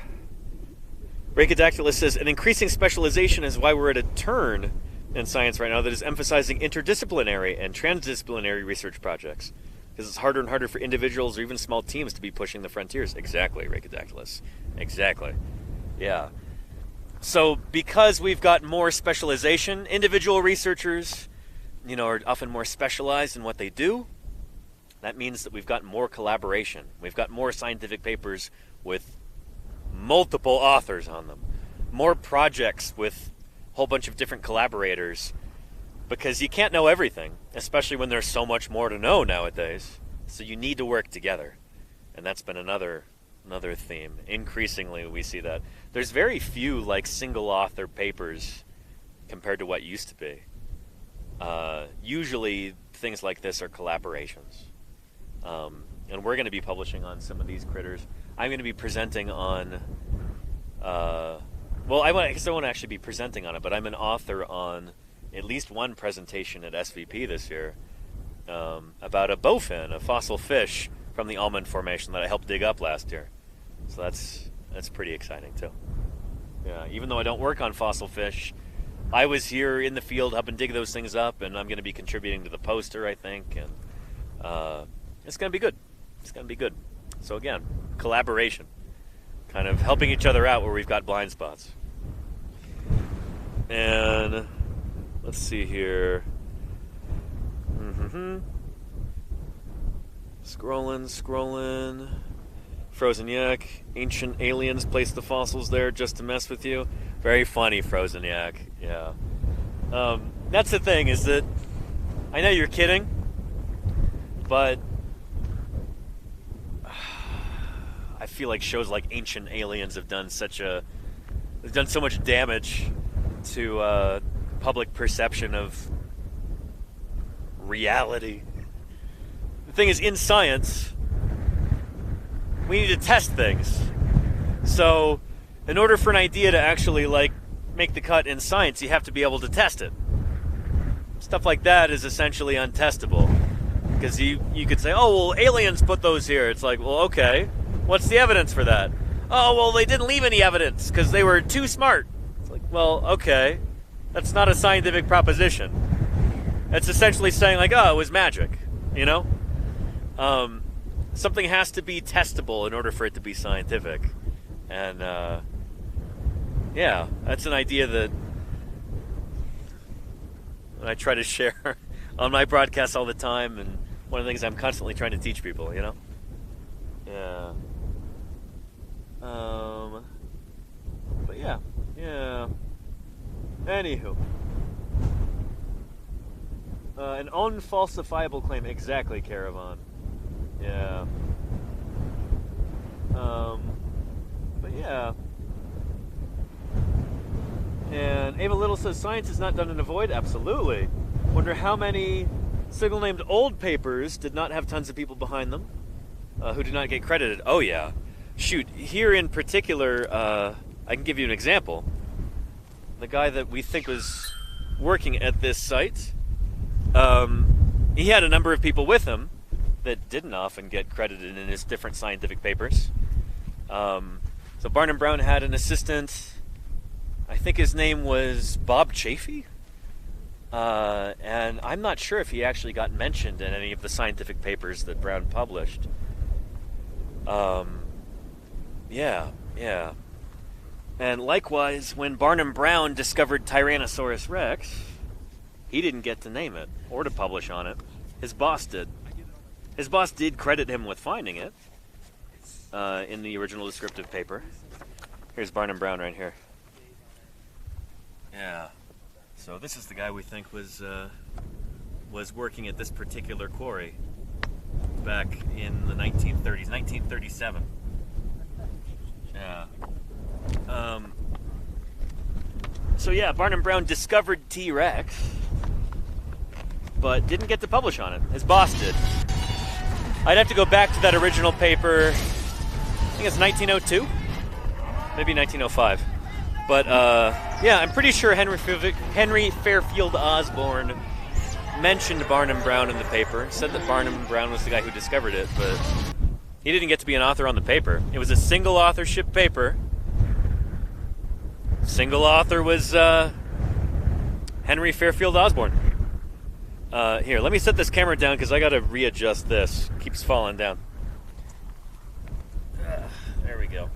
Brachydactylus says, an increasing specialization is why we're at a turn in science right now that is emphasizing interdisciplinary and transdisciplinary research projects. Because it's harder and harder for individuals or even small teams to be pushing the frontiers. Exactly, Brachydactylus. Exactly. Yeah. So because we've got more specialization, individual researchers, are often more specialized in what they do. That means that we've got more collaboration. We've got more scientific papers with multiple authors on them. More projects with a whole bunch of different collaborators. Because you can't know everything, especially when there's so much more to know nowadays. So you need to work together. And that's been another theme. Increasingly, we see that. There's very few single author papers compared to what used to be. Usually, things like this are collaborations. And we're going to be publishing on some of these critters. I'm going to be presenting on... I guess I won't actually be presenting on it, but I'm an author on at least one presentation at SVP this year about a bowfin, a fossil fish from the Almond Formation that I helped dig up last year. So that's pretty exciting too. Yeah, even though I don't work on fossil fish, I was here in the field helping dig those things up, and I'm going to be contributing to the poster, I think, and it's going to be good. It's going to be good. So again, collaboration, kind of helping each other out where we've got blind spots. And let's see here. Scrolling. Frozen Yak. Ancient aliens placed the fossils there just to mess with you. Very funny, Frozen Yak. Yeah. That's the thing, is that I know you're kidding, but I feel like shows like Ancient Aliens have done so much damage to public perception of reality. The thing is, in science, we need to test things. So, in order for an idea to actually make the cut in science, you have to be able to test it. Stuff like that is essentially untestable, because you could say, oh, well, aliens put those here. It's like, well, okay, what's the evidence for that? Oh, well, they didn't leave any evidence because they were too smart. It's like, well, okay, that's not a scientific proposition. It's essentially saying oh, it was magic, Something has to be testable in order for it to be scientific. And, yeah, that's an idea that I try to share on my broadcasts all the time, and one of the things I'm constantly trying to teach people, Yeah. But yeah. Anywho. An unfalsifiable claim. Exactly, Caravan. Yeah. But yeah. And Ava Little says, science is not done in a void? Absolutely. Wonder how many single-named old papers did not have tons of people behind them who did not get credited. Oh, yeah. Shoot, here in particular, I can give you an example. The guy that we think was working at this site, he had a number of people with him that didn't often get credited in his different scientific papers. So Barnum Brown had an assistant, I think his name was Bob Chafee, and I'm not sure if he actually got mentioned in any of the scientific papers that Brown published. Yeah. And likewise, when Barnum Brown discovered Tyrannosaurus Rex, he didn't get to name it or to publish on it. His boss did. His boss did credit him with finding it in the original descriptive paper. Here's Barnum Brown right here. Yeah. So this is the guy we think was working at this particular quarry back in the 1930s, 1937. Yeah. So yeah, Barnum Brown discovered T-Rex, but didn't get to publish on it. His boss did. I'd have to go back to that original paper. I think it's 1902, maybe 1905. But yeah, I'm pretty sure Henry Fairfield Osborn mentioned Barnum Brown in the paper, said that Barnum Brown was the guy who discovered it, but he didn't get to be an author on the paper. It was a single authorship paper. Single author was Henry Fairfield Osborn. Here, let me set this camera down because I got to readjust this. Keeps falling down. There we go.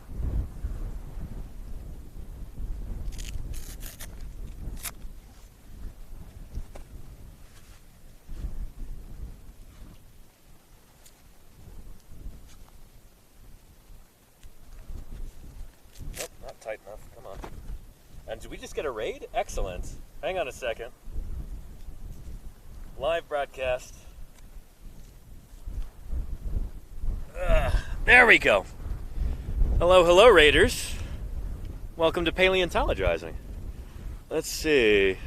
Nope, not tight enough. Come on. And did we just get a raid? Excellent. Hang on a second. Live broadcast. There we go. Hello, raiders. Welcome to Paleontologizing. Let's see.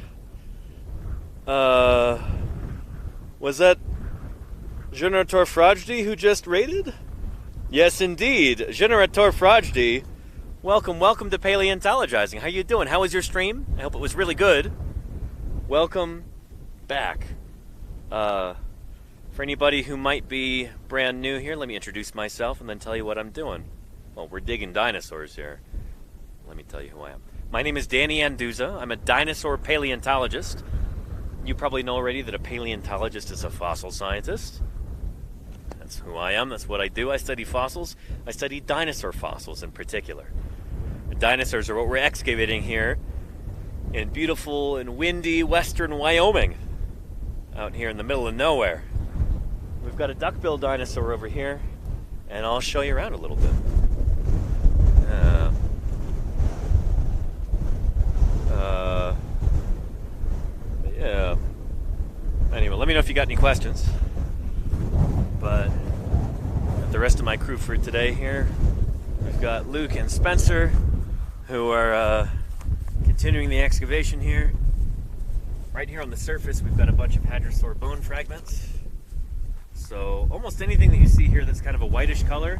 Was that Generator Frajdi who just raided? Yes, indeed. Generator Frajdi. Welcome to Paleontologizing. How you doing? How was your stream? I hope it was really good. Welcome back. For anybody who might be brand new here, let me introduce myself and then tell you what I'm doing. Well, we're digging dinosaurs here. Let me tell you who I am. My name is Danny Anduza. I'm a dinosaur paleontologist. You probably know already that a paleontologist is a fossil scientist. That's who I am. That's what I do. I study fossils. I study dinosaur fossils in particular. The dinosaurs are what we're excavating here in beautiful and windy western Wyoming, out here in the middle of nowhere. We've got a duckbill dinosaur over here, and I'll show you around a little bit. Yeah. Anyway, let me know if you got any questions. But the rest of my crew for today here, we've got Luke and Spencer, who are continuing the excavation here. Right here on the surface, we've got a bunch of hadrosaur bone fragments. So almost anything that you see here that's kind of a whitish color,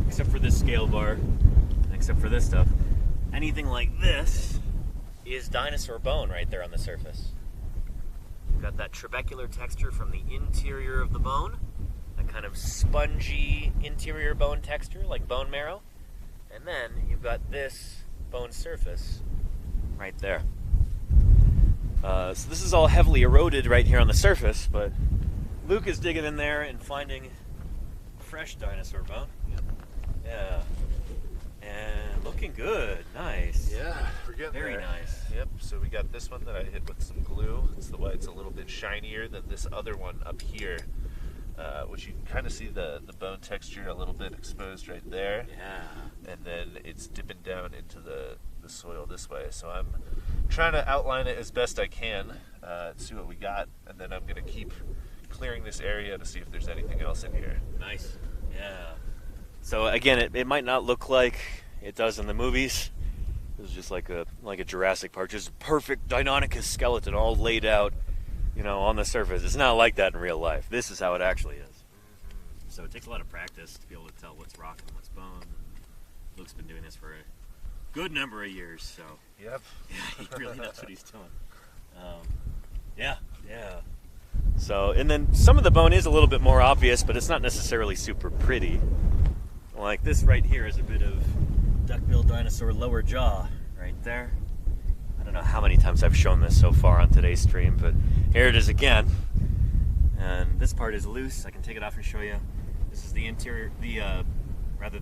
except for this scale bar, except for this stuff, anything like this is dinosaur bone right there on the surface. We've got that trabecular texture from the interior of the bone, that kind of spongy interior bone texture like bone marrow, and then you've got this bone surface right there. So this is all heavily eroded right here on the surface, but Luke is digging in there and finding fresh dinosaur bone. Yep. Yeah. And looking good. Nice. Yeah, we're getting Very there. nice. Yep, so we got this one that I hit with some glue. It's the way it's a little bit shinier than this other one up here, which you can kind of see the bone texture a little bit exposed right there. Yeah. And then it's dipping down into the soil this way. So I'm trying to outline it as best I can, see what we got, and then I'm going to keep clearing this area to see if there's anything else in here. Nice. Yeah. So again, it might not look like it does in the movies. It was just like a Jurassic Park, just perfect Deinonychus skeleton all laid out, on the surface. It's not like that in real life. This is how it actually is. So it takes a lot of practice to be able to tell what's rock and what's bone. Luke's been doing this for a good number of years, so Yep. yeah, he really knows what he's doing. Yeah. So, and then some of the bone is a little bit more obvious, but it's not necessarily super pretty. Like this right here is a bit of duckbill dinosaur lower jaw right there. I don't know how many times I've shown this so far on today's stream, but here it is again. And this part is loose. I can take it off and show you. This is the interior, the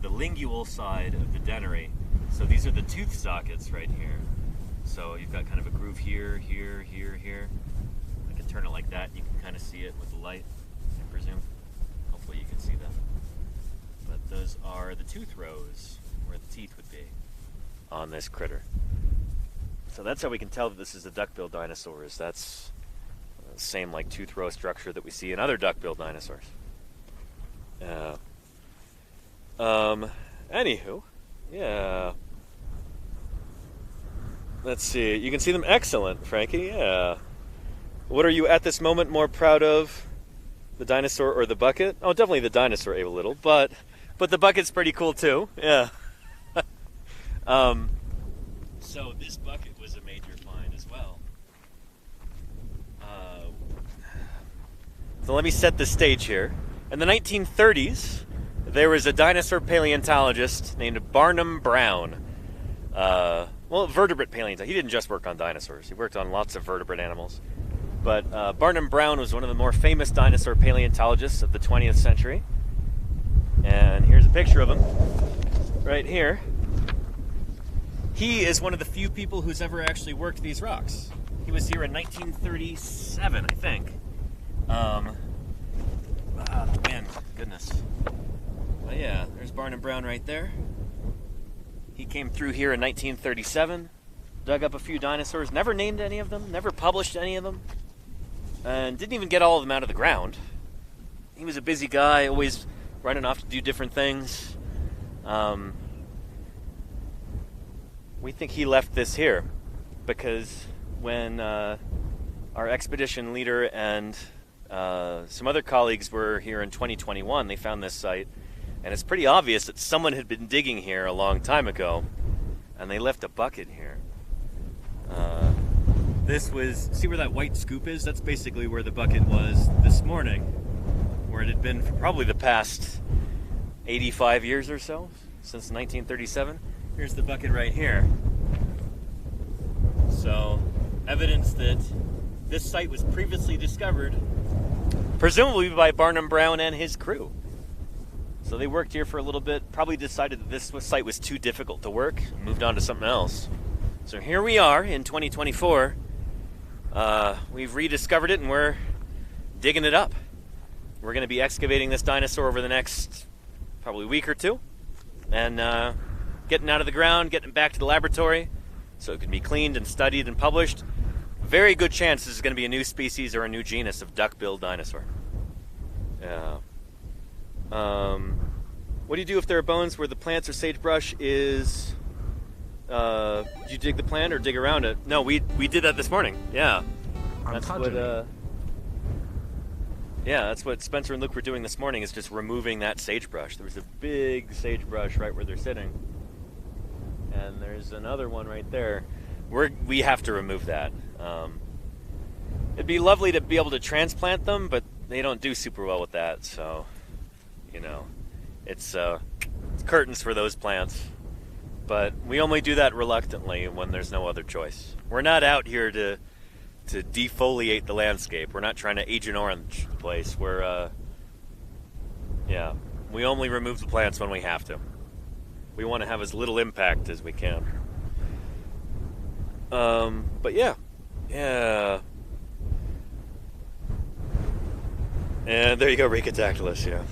lingual side of the dentary. So these are the tooth sockets right here. So you've got kind of a groove here, here, here, here. I can turn it like that. You can kind of see it with the light, I presume. Hopefully you can see that. But those are the tooth rows where the teeth would be on this critter. So that's how we can tell that this is a duckbill dinosaur. That's the same like tooth row structure that we see in other duckbill dinosaurs. Anywho, yeah. Let's see. You can see them. Excellent, Frankie. Yeah. What are you at this moment more proud of? The dinosaur or the bucket? Oh, definitely the dinosaur a little, but the bucket's pretty cool too. Yeah. So this bucket was a major find as well. So let me set the stage here. In the 1930s, there was a dinosaur paleontologist named Barnum Brown. Vertebrate paleontologist. He didn't just work on dinosaurs. He worked on lots of vertebrate animals. But Barnum Brown was one of the more famous dinosaur paleontologists of the 20th century. And here's a picture of him right here. He is one of the few people who's ever actually worked these rocks. He was here in 1937, I think. The wind, goodness. But yeah, there's Barnum Brown right there. He came through here in 1937, dug up a few dinosaurs, never named any of them, never published any of them, and didn't even get all of them out of the ground. He was a busy guy, always running off to do different things. We think he left this here because when our expedition leader and some other colleagues were here in 2021, they found this site, and it's pretty obvious that someone had been digging here a long time ago, and they left a bucket here. This was, see where that white scoop is? That's basically where the bucket was this morning, where it had been for probably the past 85 years or so, since 1937. Here's the bucket right here. So, evidence that this site was previously discovered, presumably by Barnum Brown and his crew. So they worked here for a little bit, probably decided that this site was too difficult to work, and moved on to something else. So here we are in 2024. We've rediscovered it and we're digging it up. We're going to be excavating this dinosaur over the next probably week or two, and getting out of the ground, getting it back to the laboratory so it can be cleaned and studied and published. Very good chance this is going to be a new species or a new genus of duckbill dinosaur. Yeah. What do you do if there are bones where the plants or sagebrush is... did you dig the plant or dig around it? No, we did that this morning. Yeah. That's what Spencer and Luke were doing this morning, is just removing that sagebrush. There was a big sagebrush right where they're sitting. And there's another one right there. We have to remove that. It'd be lovely to be able to transplant them, but they don't do super well with that, so, it's curtains for those plants. But we only do that reluctantly when there's no other choice. We're not out here to defoliate the landscape. We're not trying to Agent Orange the place. We only remove the plants when we have to. We want to have as little impact as we can. But yeah. And there you go, Ricodactylus, yeah.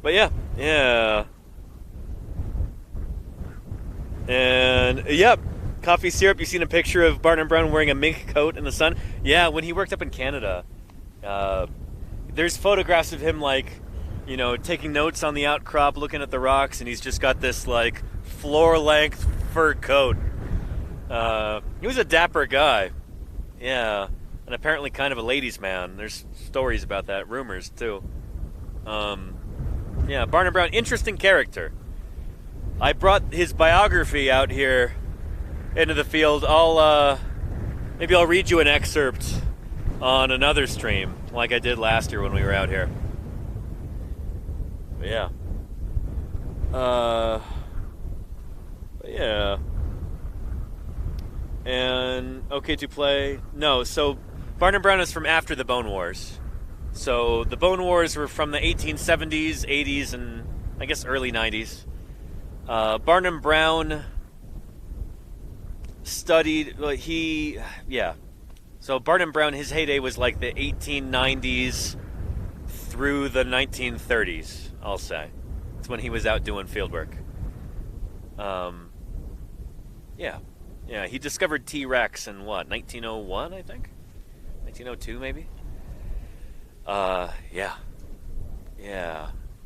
But yeah. And, yep, coffee syrup. You've seen a picture of Barnum Brown wearing a mink coat in the sun. Yeah, when he worked up in Canada, there's photographs of him, you know, taking notes on the outcrop, looking at the rocks, and he's just got this, like, floor-length fur coat. He was a dapper guy. Yeah. And apparently kind of a ladies' man. There's stories about that, rumors, too. Yeah, Barnum Brown, interesting character. I brought his biography out here into the field. Maybe I'll read you an excerpt on another stream, like I did last year when we were out here. But yeah. But yeah. And okay to play. No, so Barnum Brown is from after the Bone Wars. So the Bone Wars were from the 1870s, 80s, and I guess early 90s. Barnum Brown studied, So Barnum Brown, his heyday was like the 1890s through the 1930s, I'll say. It's when he was out doing field work. Yeah, he discovered T-Rex in what, 1901, I think? 1902, maybe? Yeah.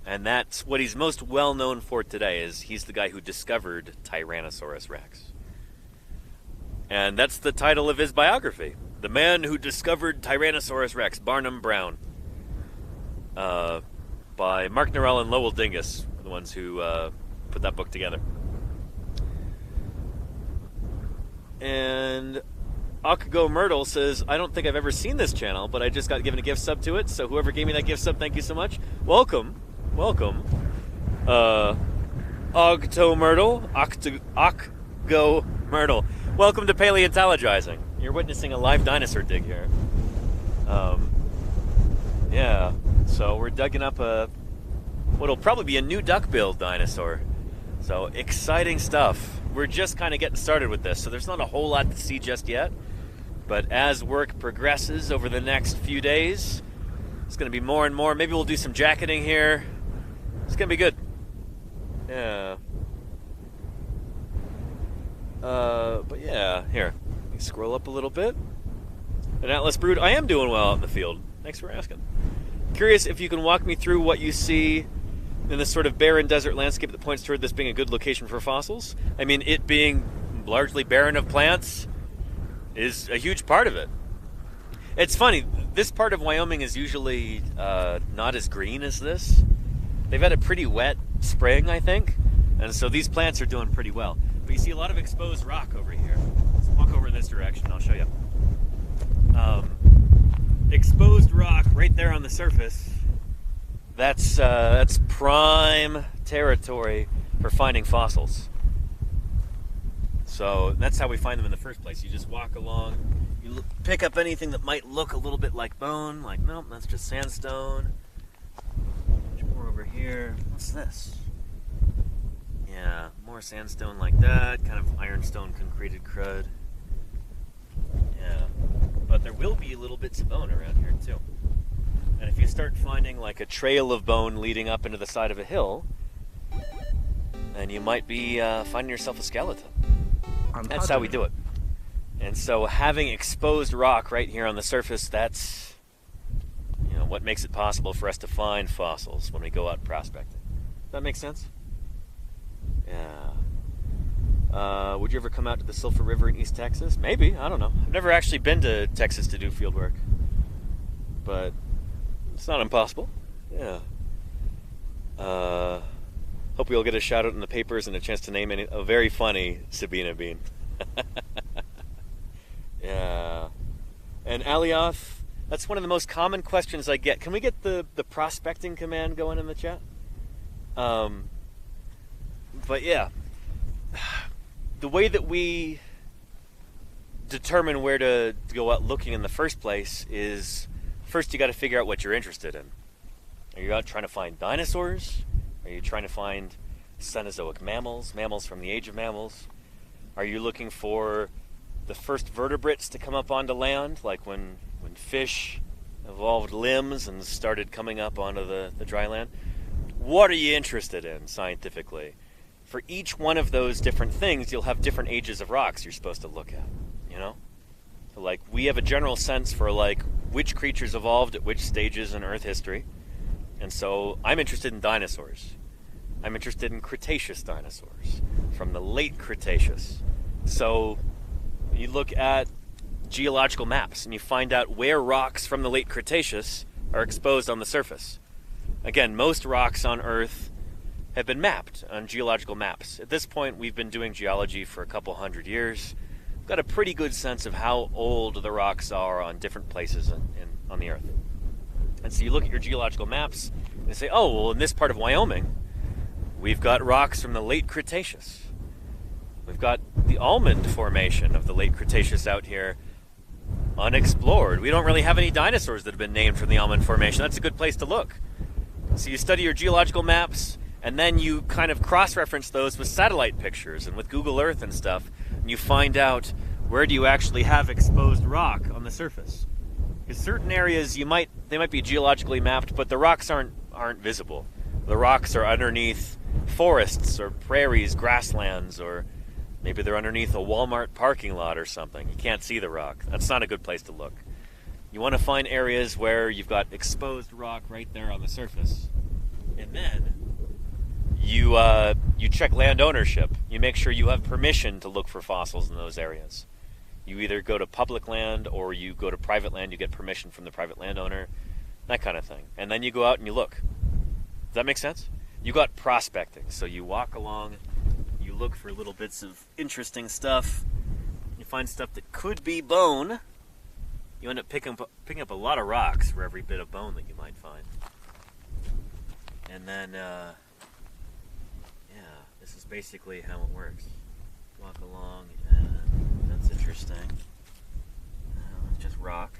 And that's what he's most well known for today, is he's the guy who discovered Tyrannosaurus Rex. And that's the title of his biography. The Man Who Discovered Tyrannosaurus Rex, Barnum Brown. By Mark Norell and Lowell Dingus, the ones who put that book together. And Akago Myrtle says, I don't think I've ever seen this channel, but I just got given a gift sub to it, so whoever gave me that gift sub, thank you so much. Welcome. Ogto Myrtle. Akgo Myrtle. Welcome to Paleontologizing. You're witnessing a live dinosaur dig here. Yeah, so we're digging up what'll probably be a new duckbill dinosaur. So exciting stuff. We're just kind of getting started with this, so there's not a whole lot to see just yet. But as work progresses over the next few days, it's going to be more and more. Maybe we'll do some jacketing here. It's going to be good. Yeah. But yeah, here. Let me scroll up a little bit. And Atlas Brood, I am doing well out in the field. Thanks for asking. Curious if you can walk me through what you see in this sort of barren desert landscape that points toward this being a good location for fossils. I mean, it being largely barren of plants is a huge part of it. It's funny, this part of Wyoming is usually not as green as this. They've had a pretty wet spring, I think, and so these plants are doing pretty well. But you see a lot of exposed rock over here. Let's walk over in this direction, I'll show you. Exposed rock right there on the surface. That's prime territory for finding fossils. So that's how we find them in the first place. You just walk along, you pick up anything that might look a little bit like bone, like, nope, that's just sandstone. Much more over here. What's this? Yeah, more sandstone like that, kind of ironstone concreted crud. Yeah, but there will be little bits of bone around here too. And if you start finding like a trail of bone leading up into the side of a hill, then you might be finding yourself a skeleton. That's how we do it. And so having exposed rock right here on the surface, that's, you know, what makes it possible for us to find fossils when we go out prospecting. Does that make sense? Yeah. Would you ever come out to the Sulphur River in East Texas? Maybe, I don't know. I've never actually been to Texas to do field work. But it's not impossible. Yeah. Hope we'll get a shout out in the papers and a chance to name a very funny Sabina bean. Yeah. And Alioth, that's one of the most common questions I get. Can we get the prospecting command going in the chat? But yeah, the way that we determine where to go out looking in the first place is, first you got to figure out what you're interested in. Are you out trying to find dinosaurs? Are you trying to find Cenozoic mammals, mammals from the age of mammals? Are you looking for the first vertebrates to come up onto land, like when fish evolved limbs and started coming up onto the dry land? What are you interested in scientifically? For each one of those different things, you'll have different ages of rocks you're supposed to look at, you know? So like, we have a general sense for like which creatures evolved at which stages in Earth history. And so I'm interested in dinosaurs. I'm interested in Cretaceous dinosaurs from the Late Cretaceous. So you look at geological maps and you find out where rocks from the Late Cretaceous are exposed on the surface. Again, most rocks on Earth have been mapped on geological maps. At this point, we've been doing geology for a couple hundred years. We've got a pretty good sense of how old the rocks are on different places on the Earth. And so you look at your geological maps and you say, oh, well, in this part of Wyoming, we've got rocks from the Late Cretaceous. We've got the Almond Formation of the Late Cretaceous out here unexplored. We don't really have any dinosaurs that have been named from the Almond Formation. That's a good place to look. So you study your geological maps, and then you kind of cross-reference those with satellite pictures and with Google Earth and stuff, and you find out where do you actually have exposed rock on the surface. Because certain areas they might be geologically mapped, but the rocks aren't visible. The rocks are underneath forests or prairies, grasslands, or maybe they're underneath a Walmart parking lot or something. You can't see the rock. That's not a good place to look. You want to find areas where you've got exposed rock right there on the surface. And then you check land ownership. You make sure you have permission to look for fossils in those areas. You either go to public land or you go to private land. You get permission from the private landowner, that kind of thing. And then you go out and you look. Does that make sense? You got prospecting. So you walk along, you look for little bits of interesting stuff. You find stuff that could be bone. You end up picking up a lot of rocks for every bit of bone that you might find. And then, this is basically how it works. Walk along, and that's interesting. It's just rock.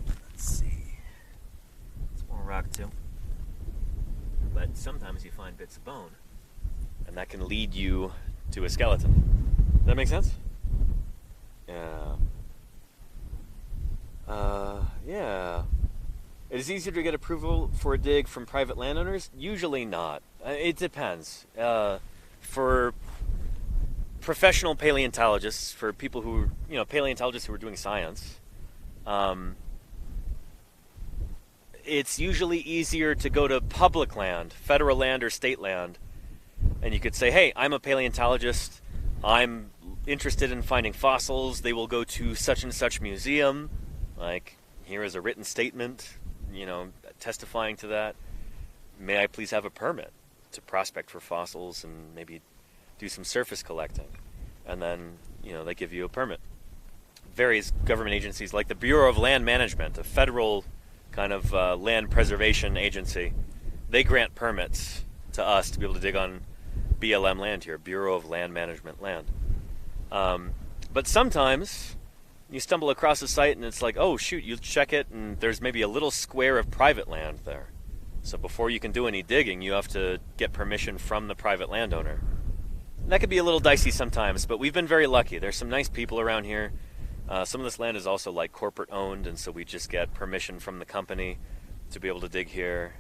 Let's see. It's more rock too. But sometimes you find bits of bone, and that can lead you to a skeleton. Does that make sense? Yeah. Yeah. It is easier to get approval for a dig from private landowners? Usually not. It depends. For professional paleontologists, for people who, paleontologists who are doing science, it's usually easier to go to public land, federal land or state land, and you could say, hey, I'm a paleontologist, I'm interested in finding fossils. They will go to such and such museum, like, here is a written statement, testifying to that. May I please have a permit to prospect for fossils and maybe do some surface collecting? And then, they give you a permit. Various government agencies, like the Bureau of Land Management, a federal kind of land preservation agency, they grant permits to us to be able to dig on BLM land here, Bureau of Land Management land. But sometimes you stumble across a site and it's like, oh shoot, you check it and there's maybe a little square of private land there. So before you can do any digging, you have to get permission from the private landowner. And that could be a little dicey sometimes, but we've been very lucky. There's some nice people around here. Some of this land is also like corporate owned, and so we just get permission from the company to be able to dig here.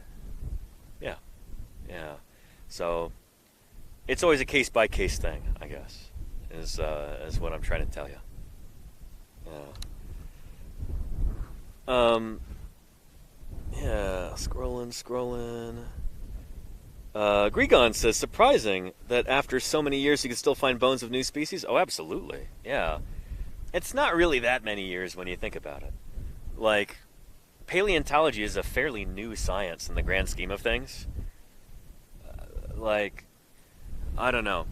Yeah. So it's always a case by case thing, I guess, is what I'm trying to tell you. Scrolling. Gregon says, surprising that after so many years you can still find bones of new species. Oh, absolutely. Yeah. It's not really that many years when you think about it. Like, paleontology is a fairly new science in the grand scheme of things. I don't know.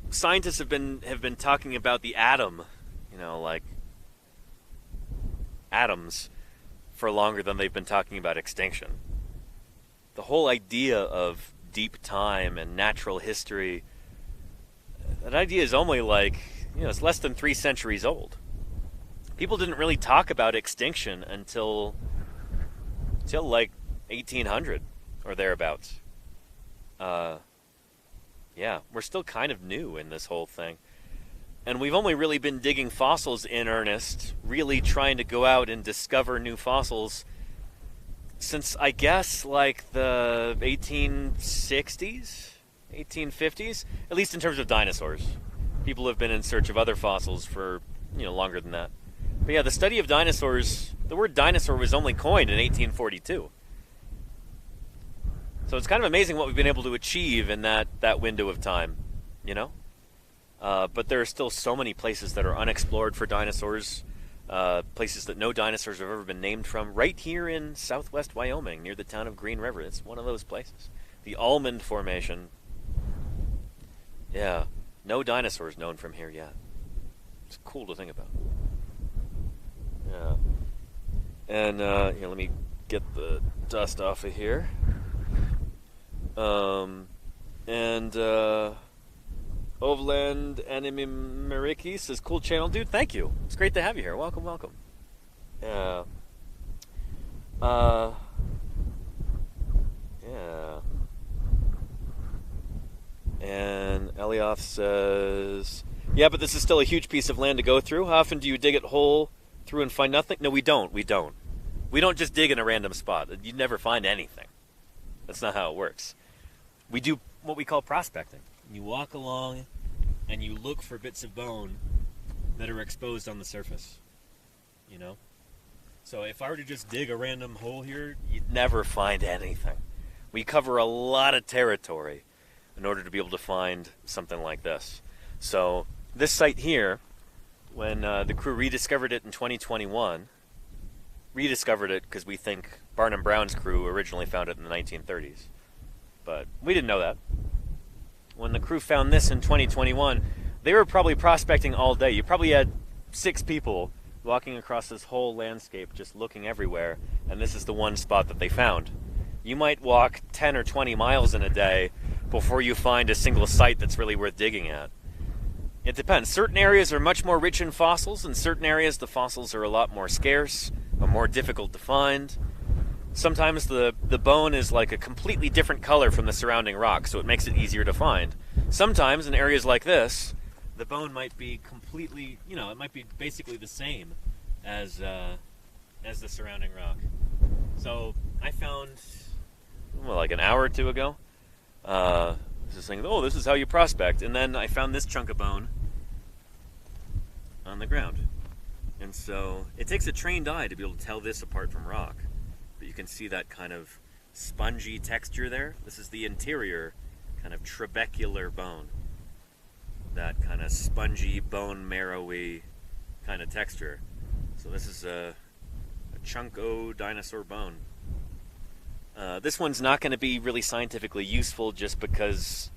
Scientists have been talking about the atom, like atoms, for longer than they've been talking about extinction. The whole idea of deep time and natural history, that idea is only it's less than 3 centuries old. People didn't really talk about extinction until 1800 or thereabouts. We're still kind of new in this whole thing. And we've only really been digging fossils in earnest, really trying to go out and discover new fossils since, I guess, the 1860s, 1850s, at least in terms of dinosaurs. People have been in search of other fossils for, longer than that. But yeah, the study of dinosaurs The word dinosaur was only coined in 1842. So it's kind of amazing what we've been able to achieve in that window of time, you know? But there are still so many places that are unexplored for dinosaurs, places that no dinosaurs have ever been named from, right here in southwest Wyoming, near the town of Green River. It's one of those places. The Almond Formation. Yeah, no dinosaurs known from here yet. It's cool to think about. Yeah. And, here, let me get the dust off of here. Overland Anime says, cool channel, dude. Thank you. It's great to have you here. Welcome, welcome. Yeah. Yeah. And Elioth says, yeah, but this is still a huge piece of land to go through. How often do you dig it whole through and find nothing? No, we don't. We don't just dig in a random spot. You'd never find anything. That's not how it works. We do what we call prospecting. You walk along and you look for bits of bone that are exposed on the surface, you know? So if I were to just dig a random hole here, you'd never find anything. We cover a lot of territory in order to be able to find something like this. So this site here, when the crew rediscovered it in 2021, rediscovered it because we think Barnum Brown's crew originally found it in the 1930s. But we didn't know that. When the crew found this in 2021, they were probably prospecting all day. You probably had 6 people walking across this whole landscape, just looking everywhere, and this is the one spot that they found. You might walk 10 or 20 miles in a day before you find a single site that's really worth digging at. It depends. Certain areas are much more rich in fossils, and certain areas the fossils are a lot more scarce, or more difficult to find. Sometimes the bone is like a completely different color from the surrounding rock, so it makes it easier to find. Sometimes in areas like this, the bone might be completely, it might be basically the same as the surrounding rock. So I found, like an hour or two ago, this thing, this is how you prospect. And then I found this chunk of bone on the ground. And so it takes a trained eye to be able to tell this apart from rock. But you can see that kind of spongy texture there. This is the interior kind of trabecular bone. That kind of spongy, bone marrowy kind of texture. So this is a chunko dinosaur bone. This one's not going to be really scientifically useful just because,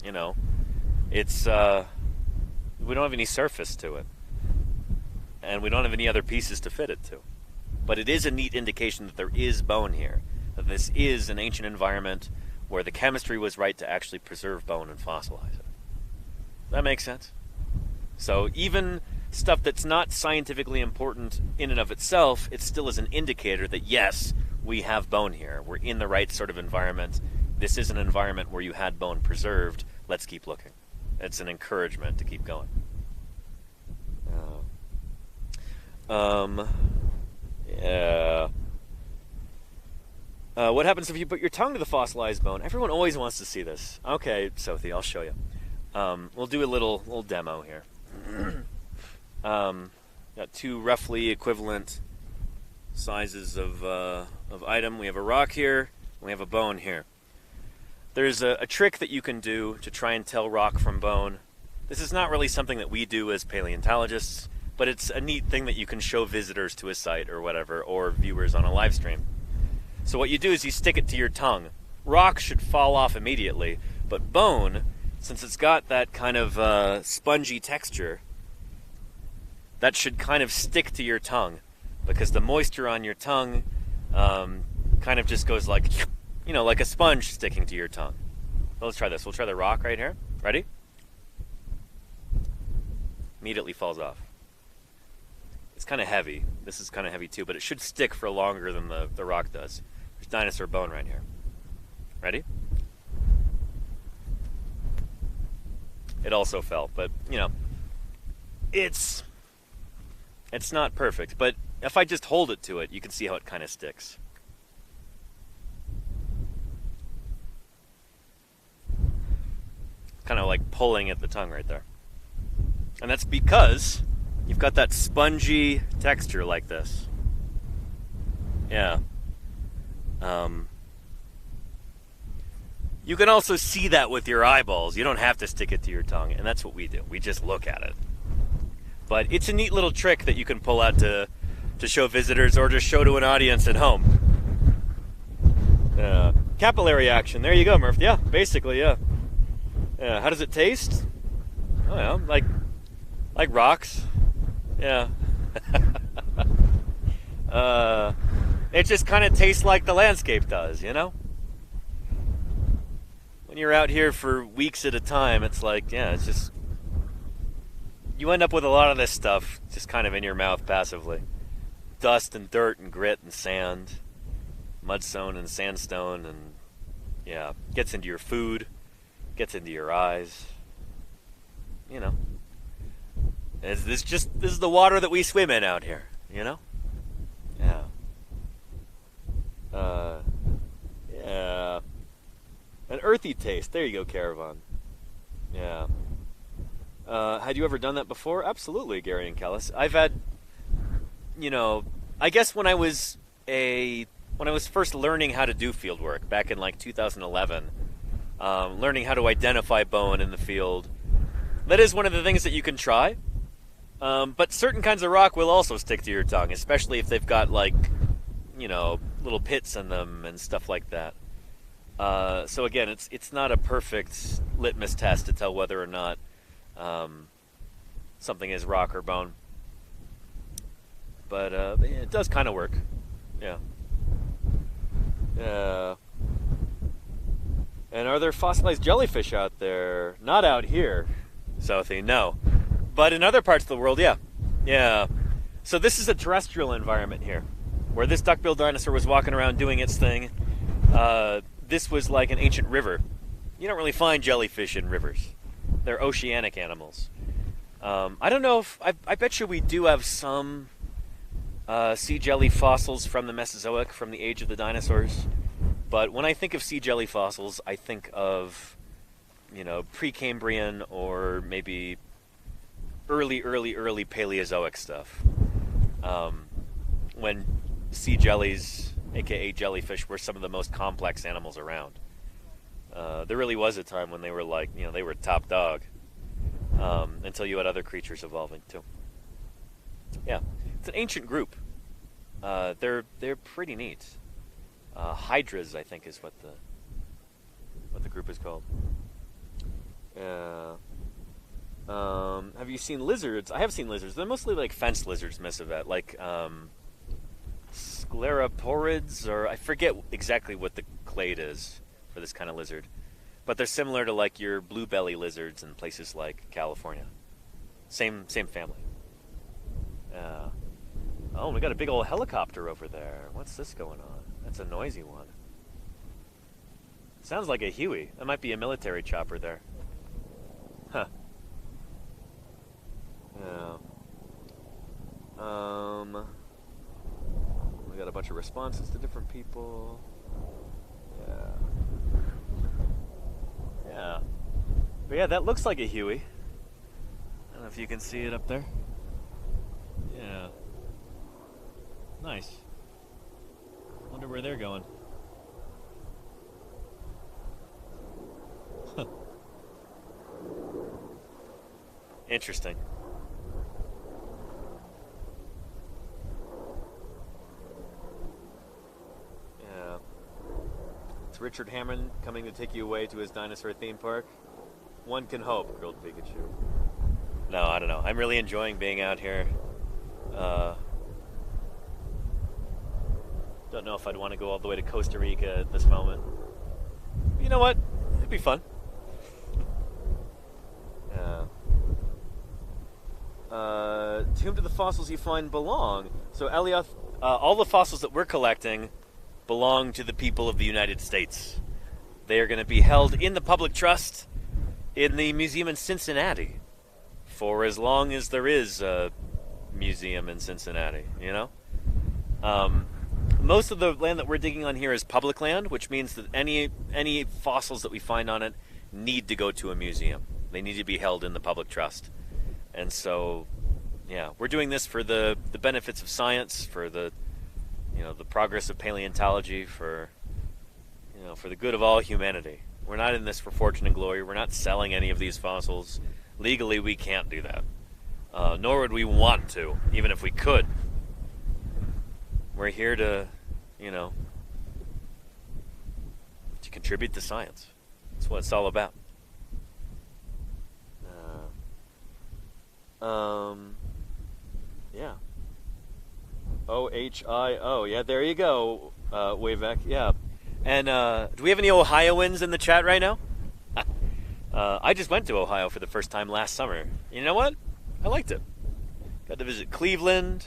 it's, we don't have any surface to it. And we don't have any other pieces to fit it to. But it is a neat indication that there is bone here, that this is an ancient environment where the chemistry was right to actually preserve bone and fossilize it. That makes sense? So even stuff that's not scientifically important in and of itself, it still is an indicator that yes, we have bone here. We're in the right sort of environment. This is an environment where you had bone preserved. Let's keep looking. It's an encouragement to keep going. Yeah. What happens if you put your tongue to the fossilized bone? Everyone always wants to see this. Okay, Sophie, I'll show you. We'll do a little demo here. Got 2 roughly equivalent sizes of item. We have a rock here, and we have a bone here. There's a trick that you can do to try and tell rock from bone. This is not really something that we do as paleontologists, but it's a neat thing that you can show visitors to a site or whatever, or viewers on a live stream. So what you do is you stick it to your tongue. Rock should fall off immediately, but bone, since it's got that kind of spongy texture, that should kind of stick to your tongue, because the moisture on your tongue kind of just goes like, like a sponge sticking to your tongue. So let's try this. We'll try the rock right here. Ready? Immediately falls off. It's kind of heavy. This is kind of heavy too, but it should stick for longer than the rock does. There's dinosaur bone right here. Ready? It also fell, but it's not perfect. But if I just hold it to it, you can see how it kind of sticks. Kind of like pulling at the tongue right there. And that's because you've got that spongy texture like this. Yeah. You can also see that with your eyeballs. You don't have to stick it to your tongue, and that's what we do. We just look at it. But it's a neat little trick that you can pull out to show visitors or just show to an audience at home. Capillary action. There you go, Murph. Yeah, basically, yeah. How does it taste? Oh, yeah, like rocks. Yeah. It just kind of tastes like the landscape does, you know? When you're out here for weeks at a time, it's like, yeah, it's just... You end up with a lot of this stuff just kind of in your mouth passively. Dust and dirt and grit and sand. Mudstone and sandstone and, yeah, gets into your food, gets into your eyes. You know. This is the water that we swim in out here, you know? Yeah. Yeah. An earthy taste. There you go, Caravan. Yeah. Had you ever done that before? Absolutely, Gary and Kellis. I've had, you know, I guess when I was first learning how to do field work back in like 2011, learning how to identify bone in the field, that is one of the things that you can try. But certain kinds of rock will also stick to your tongue, especially if they've got, like, you know, little pits in them and stuff like that. So again, it's not a perfect litmus test to tell whether or not something is rock or bone. But it does kind of work. Yeah. And are there fossilized jellyfish out there? Not out here, Southie, no. But in other parts of the world, yeah. Yeah. So this is a terrestrial environment here, where this duckbill dinosaur was walking around doing its thing. This was like an ancient river. You don't really find jellyfish in rivers. They're oceanic animals. I don't know if... I bet you we do have some sea jelly fossils from the Mesozoic, from the age of the dinosaurs. But when I think of sea jelly fossils, I think of, you know, Precambrian or maybe early Paleozoic stuff. When sea jellies, aka jellyfish, were some of the most complex animals around. There really was a time when they were like, you know, they were top dog. Until you had other creatures evolving too. Yeah, it's an ancient group. They're pretty neat. Hydras, I think, is what the group is called. Yeah. Have you seen lizards? I have seen lizards. They're mostly like fence lizards, Missivet, like scleroporids, or I forget exactly what the clade is for this kind of lizard. But they're similar to like your blue belly lizards in places like California. Same family. Oh, we got a big old helicopter over there. What's this going on? That's a noisy one. Sounds like a Huey. That might be a military chopper there. Huh. Yeah. We got a bunch of responses to different people. Yeah. Yeah. But yeah, that looks like a Huey. I don't know if you can see it up there. Yeah. Nice. Wonder where they're going. Huh. Interesting. Yeah. It's Richard Hammond coming to take you away to his dinosaur theme park. One can hope, grilled Pikachu. No, I don't know. I'm really enjoying being out here. Don't know if I'd want to go all the way to Costa Rica at this moment. But you know what? It'd be fun. To whom do the fossils you find belong? So, Elioth, all the fossils that we're collecting belong to the people of the United States. They are going to be held in the public trust in the museum in Cincinnati for as long as there is a museum in Cincinnati, you know? Most of the land that we're digging on here is public land, which means that any fossils that we find on it need to go to a museum. They need to be held in the public trust. And so, yeah, we're doing this for the benefits of science, for the the progress of paleontology for the good of all humanity. We're not in this for fortune and glory. We're not selling any of these fossils. Legally, we can't do that. Nor would we want to, even if we could. We're here to contribute to science. That's what it's all about. Yeah. OHIO. Yeah, there you go, Wayback. Yeah. And do we have any Ohioans in the chat right now? I just went to Ohio for the first time last summer. You know what? I liked it. Got to visit Cleveland,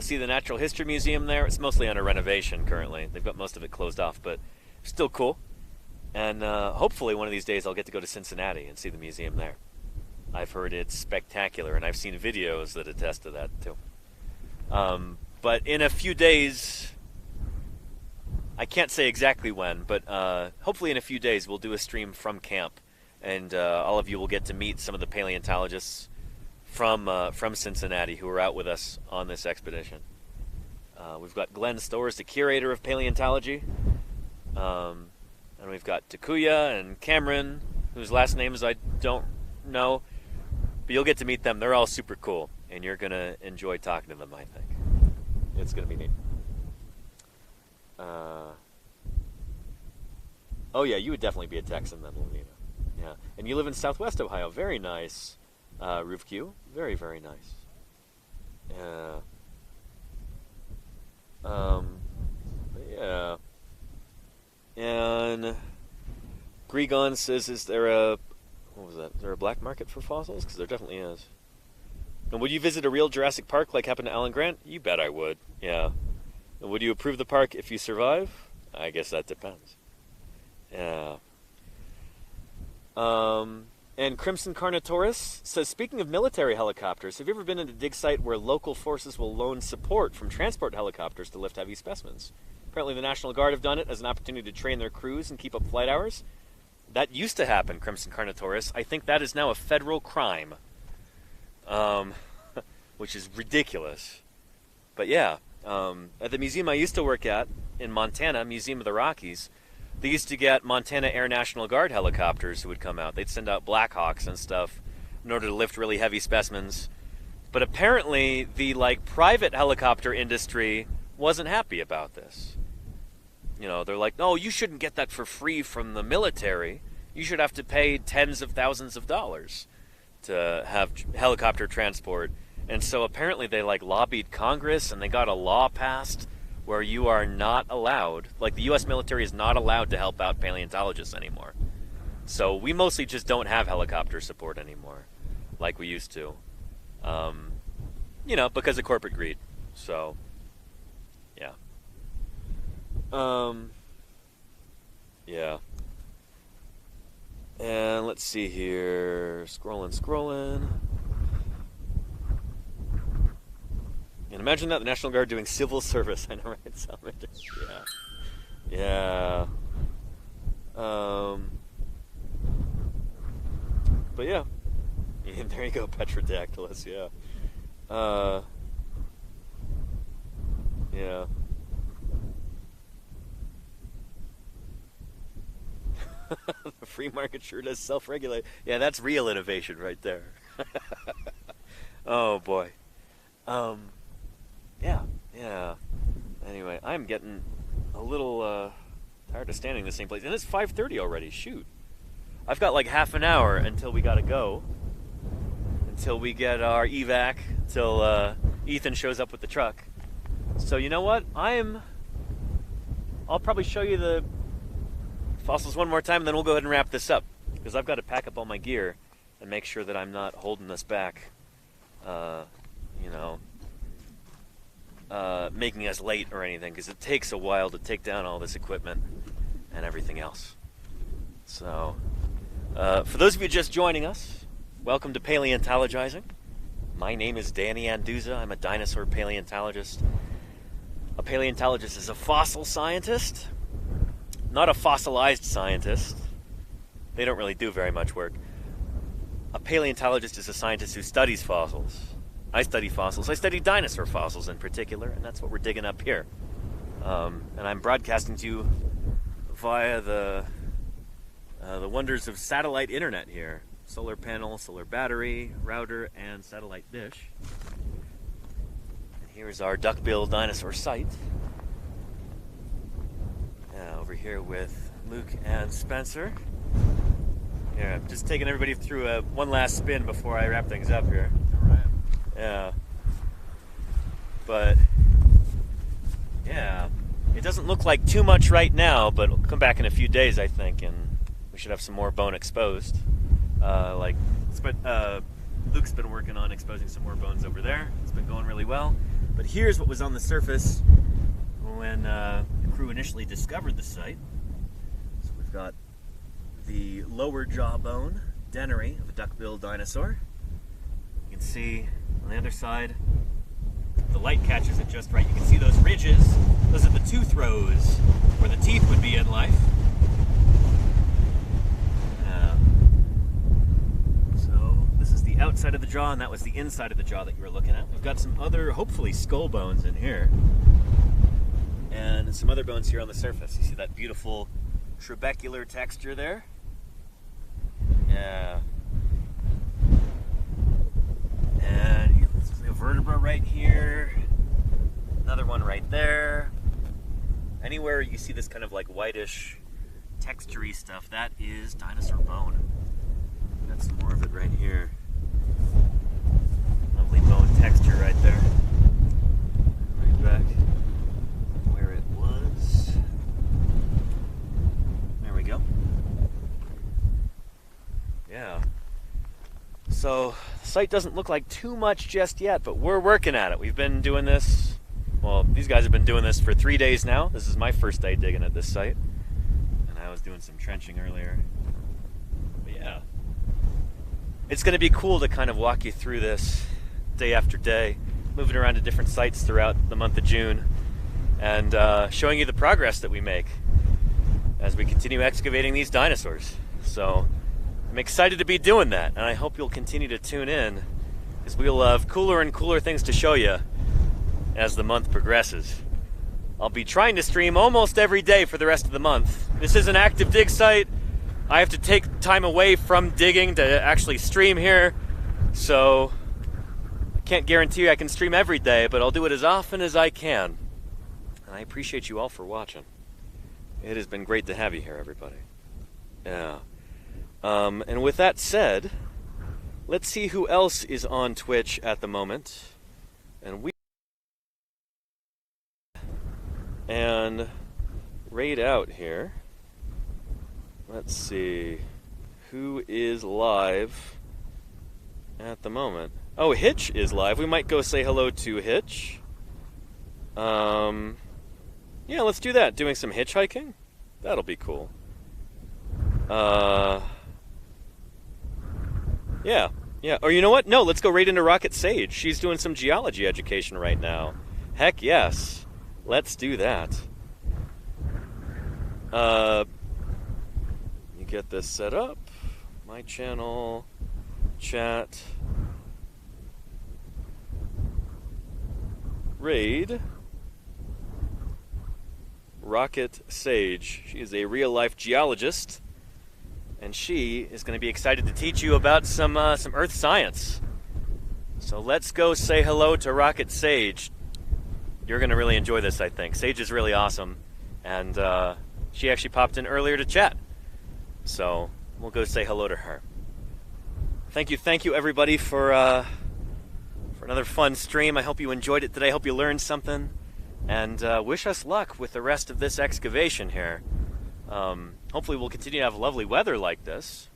see the Natural History Museum there. It's mostly under renovation currently. They've got most of it closed off, but still cool. And hopefully one of these days I'll get to go to Cincinnati and see the museum there. I've heard it's spectacular, and I've seen videos that attest to that too. But in a few days, I can't say exactly when, but hopefully in a few days we'll do a stream from camp, and all of you will get to meet some of the paleontologists from Cincinnati who are out with us on this expedition. We've got Glenn Storrs, the curator of paleontology, and we've got Takuya and Cameron, whose last names I don't know, but you'll get to meet them. They're all super cool, and you're going to enjoy talking to them, I think. It's going to be neat. Oh yeah, you would definitely be a Texan then, Lena. Yeah, and you live in Southwest Ohio. Very nice, RoofQ. Very, very nice. Yeah. And Gregon says, "Is there a Is there a black market for fossils? Because there definitely is." And would you visit a real Jurassic Park like happened to Alan Grant? You bet I would. Yeah. And would you approve the park if you survive? I guess that depends. Yeah. And Crimson Carnotaurus says, speaking of military helicopters, have you ever been in a dig site where local forces will loan support from transport helicopters to lift heavy specimens? Apparently the National Guard have done it as an opportunity to train their crews and keep up flight hours. That used to happen, Crimson Carnotaurus. I think that is now a federal crime. Which is ridiculous. But yeah, at the museum I used to work at in Montana, Museum of the Rockies, they used to get Montana Air National Guard helicopters who would come out. They'd send out Blackhawks and stuff in order to lift really heavy specimens. But apparently the private helicopter industry wasn't happy about this. You know, they're like, no, you shouldn't get that for free from the military. You should have to pay tens of thousands of dollars to have helicopter transport. And so apparently they lobbied Congress and they got a law passed where you are not allowed, the U.S. military is not allowed to help out paleontologists anymore. So we mostly just don't have helicopter support anymore like we used to. Because of corporate greed. So, yeah. Yeah. And let's see here. Scrolling. And imagine that, the National Guard doing civil service. I know, right? So, yeah. But yeah. And there you go, Petrodactylus, yeah. Yeah. The free market sure does self-regulate. Yeah, that's real innovation right there. Oh boy. Yeah. Anyway, I'm getting a little tired of standing in the same place. And it's 5:30 already, shoot. I've got half an hour until we gotta go. Until we get our evac, till Ethan shows up with the truck. So you know what? I'll probably show you the fossils one more time, and then we'll go ahead and wrap this up. Because I've got to pack up all my gear and make sure that I'm not holding us back, making us late or anything, because it takes a while to take down all this equipment and everything else. So, for those of you just joining us, welcome to Paleontologizing. My name is Danny Anduza. I'm a dinosaur paleontologist. A paleontologist is a fossil scientist, not a fossilized scientist. They don't really do very much work. A paleontologist is a scientist who studies fossils. I study fossils. I study dinosaur fossils in particular, and that's what we're digging up here. And I'm broadcasting to you via the wonders of satellite internet here. Solar panel, solar battery, router, and satellite dish. And here's our duckbill dinosaur site. Over here with Luke and Spencer. Here, I'm just taking everybody through one last spin before I wrap things up here. All right. Yeah. But, yeah. It doesn't look like too much right now, but it'll come back in a few days, I think, and we should have some more bone exposed. Luke's been working on exposing some more bones over there. It's been going really well. But here's what was on the surface when the crew initially discovered the site. So we've got the lower jaw bone, dennary of a duckbill dinosaur. You can see on the other side, the light catches it just right. You can see those ridges. Those are the tooth rows where the teeth would be in life. So this is the outside of the jaw, and that was the inside of the jaw that you were looking at. We've got some other, hopefully, skull bones in here. And some other bones here on the surface. You see that beautiful trabecular texture there? Yeah. And this is a vertebra right here. Another one right there. Anywhere you see this kind of like whitish, textury stuff, that is dinosaur bone. That's more of it right here. Lovely bone texture right there. Right back where it was. There we go. Yeah. So the site doesn't look like too much just yet, but we're working at it. We've been doing this, well, these guys have been doing this for 3 days now. This is my first day digging at this site. And I was doing some trenching earlier. But yeah. It's going to be cool to kind of walk you through this day after day, moving around to different sites throughout the month of June, and showing you the progress that we make as we continue excavating these dinosaurs. So I'm excited to be doing that, and I hope you'll continue to tune in, because we'll have cooler and cooler things to show you as the month progresses. I'll be trying to stream almost every day for the rest of the month. This is an active dig site. I have to take time away from digging to actually stream here, so I can't guarantee you I can stream every day, but I'll do it as often as I can. And I appreciate you all for watching. It has been great to have you here, everybody. Yeah. And with that said, let's see who else is on Twitch at the moment. And raid out here. Let's see who is live at the moment. Oh, Hitch is live. We might go say hello to Hitch. Yeah, let's do that. Doing some hitchhiking? That'll be cool. Yeah. Or you know what? No, let's go right into Rocket Sage. She's doing some geology education right now. Heck yes. Let's do that. You get this set up. My channel. Chat. Raid. Rocket Sage. She is a real-life geologist, and she is going to be excited to teach you about some Earth science. So let's go say hello to Rocket Sage. You're going to really enjoy this, I think. Sage is really awesome, and she actually popped in earlier to chat. So we'll go say hello to her. Thank you, everybody, for another fun stream. I hope you enjoyed it today. I hope you learned something. And wish us luck with the rest of this excavation here. Hopefully we'll continue to have lovely weather like this.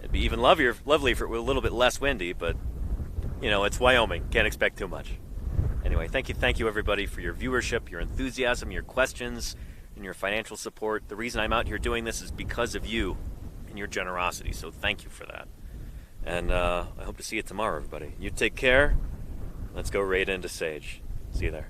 It'd be even lovely if it were a little bit less windy, but, you know, it's Wyoming. Can't expect too much. Anyway, thank you, everybody, for your viewership, your enthusiasm, your questions, and your financial support. The reason I'm out here doing this is because of you and your generosity, so thank you for that. And I hope to see you tomorrow, everybody. You take care. Let's go raid into Sage. See you there.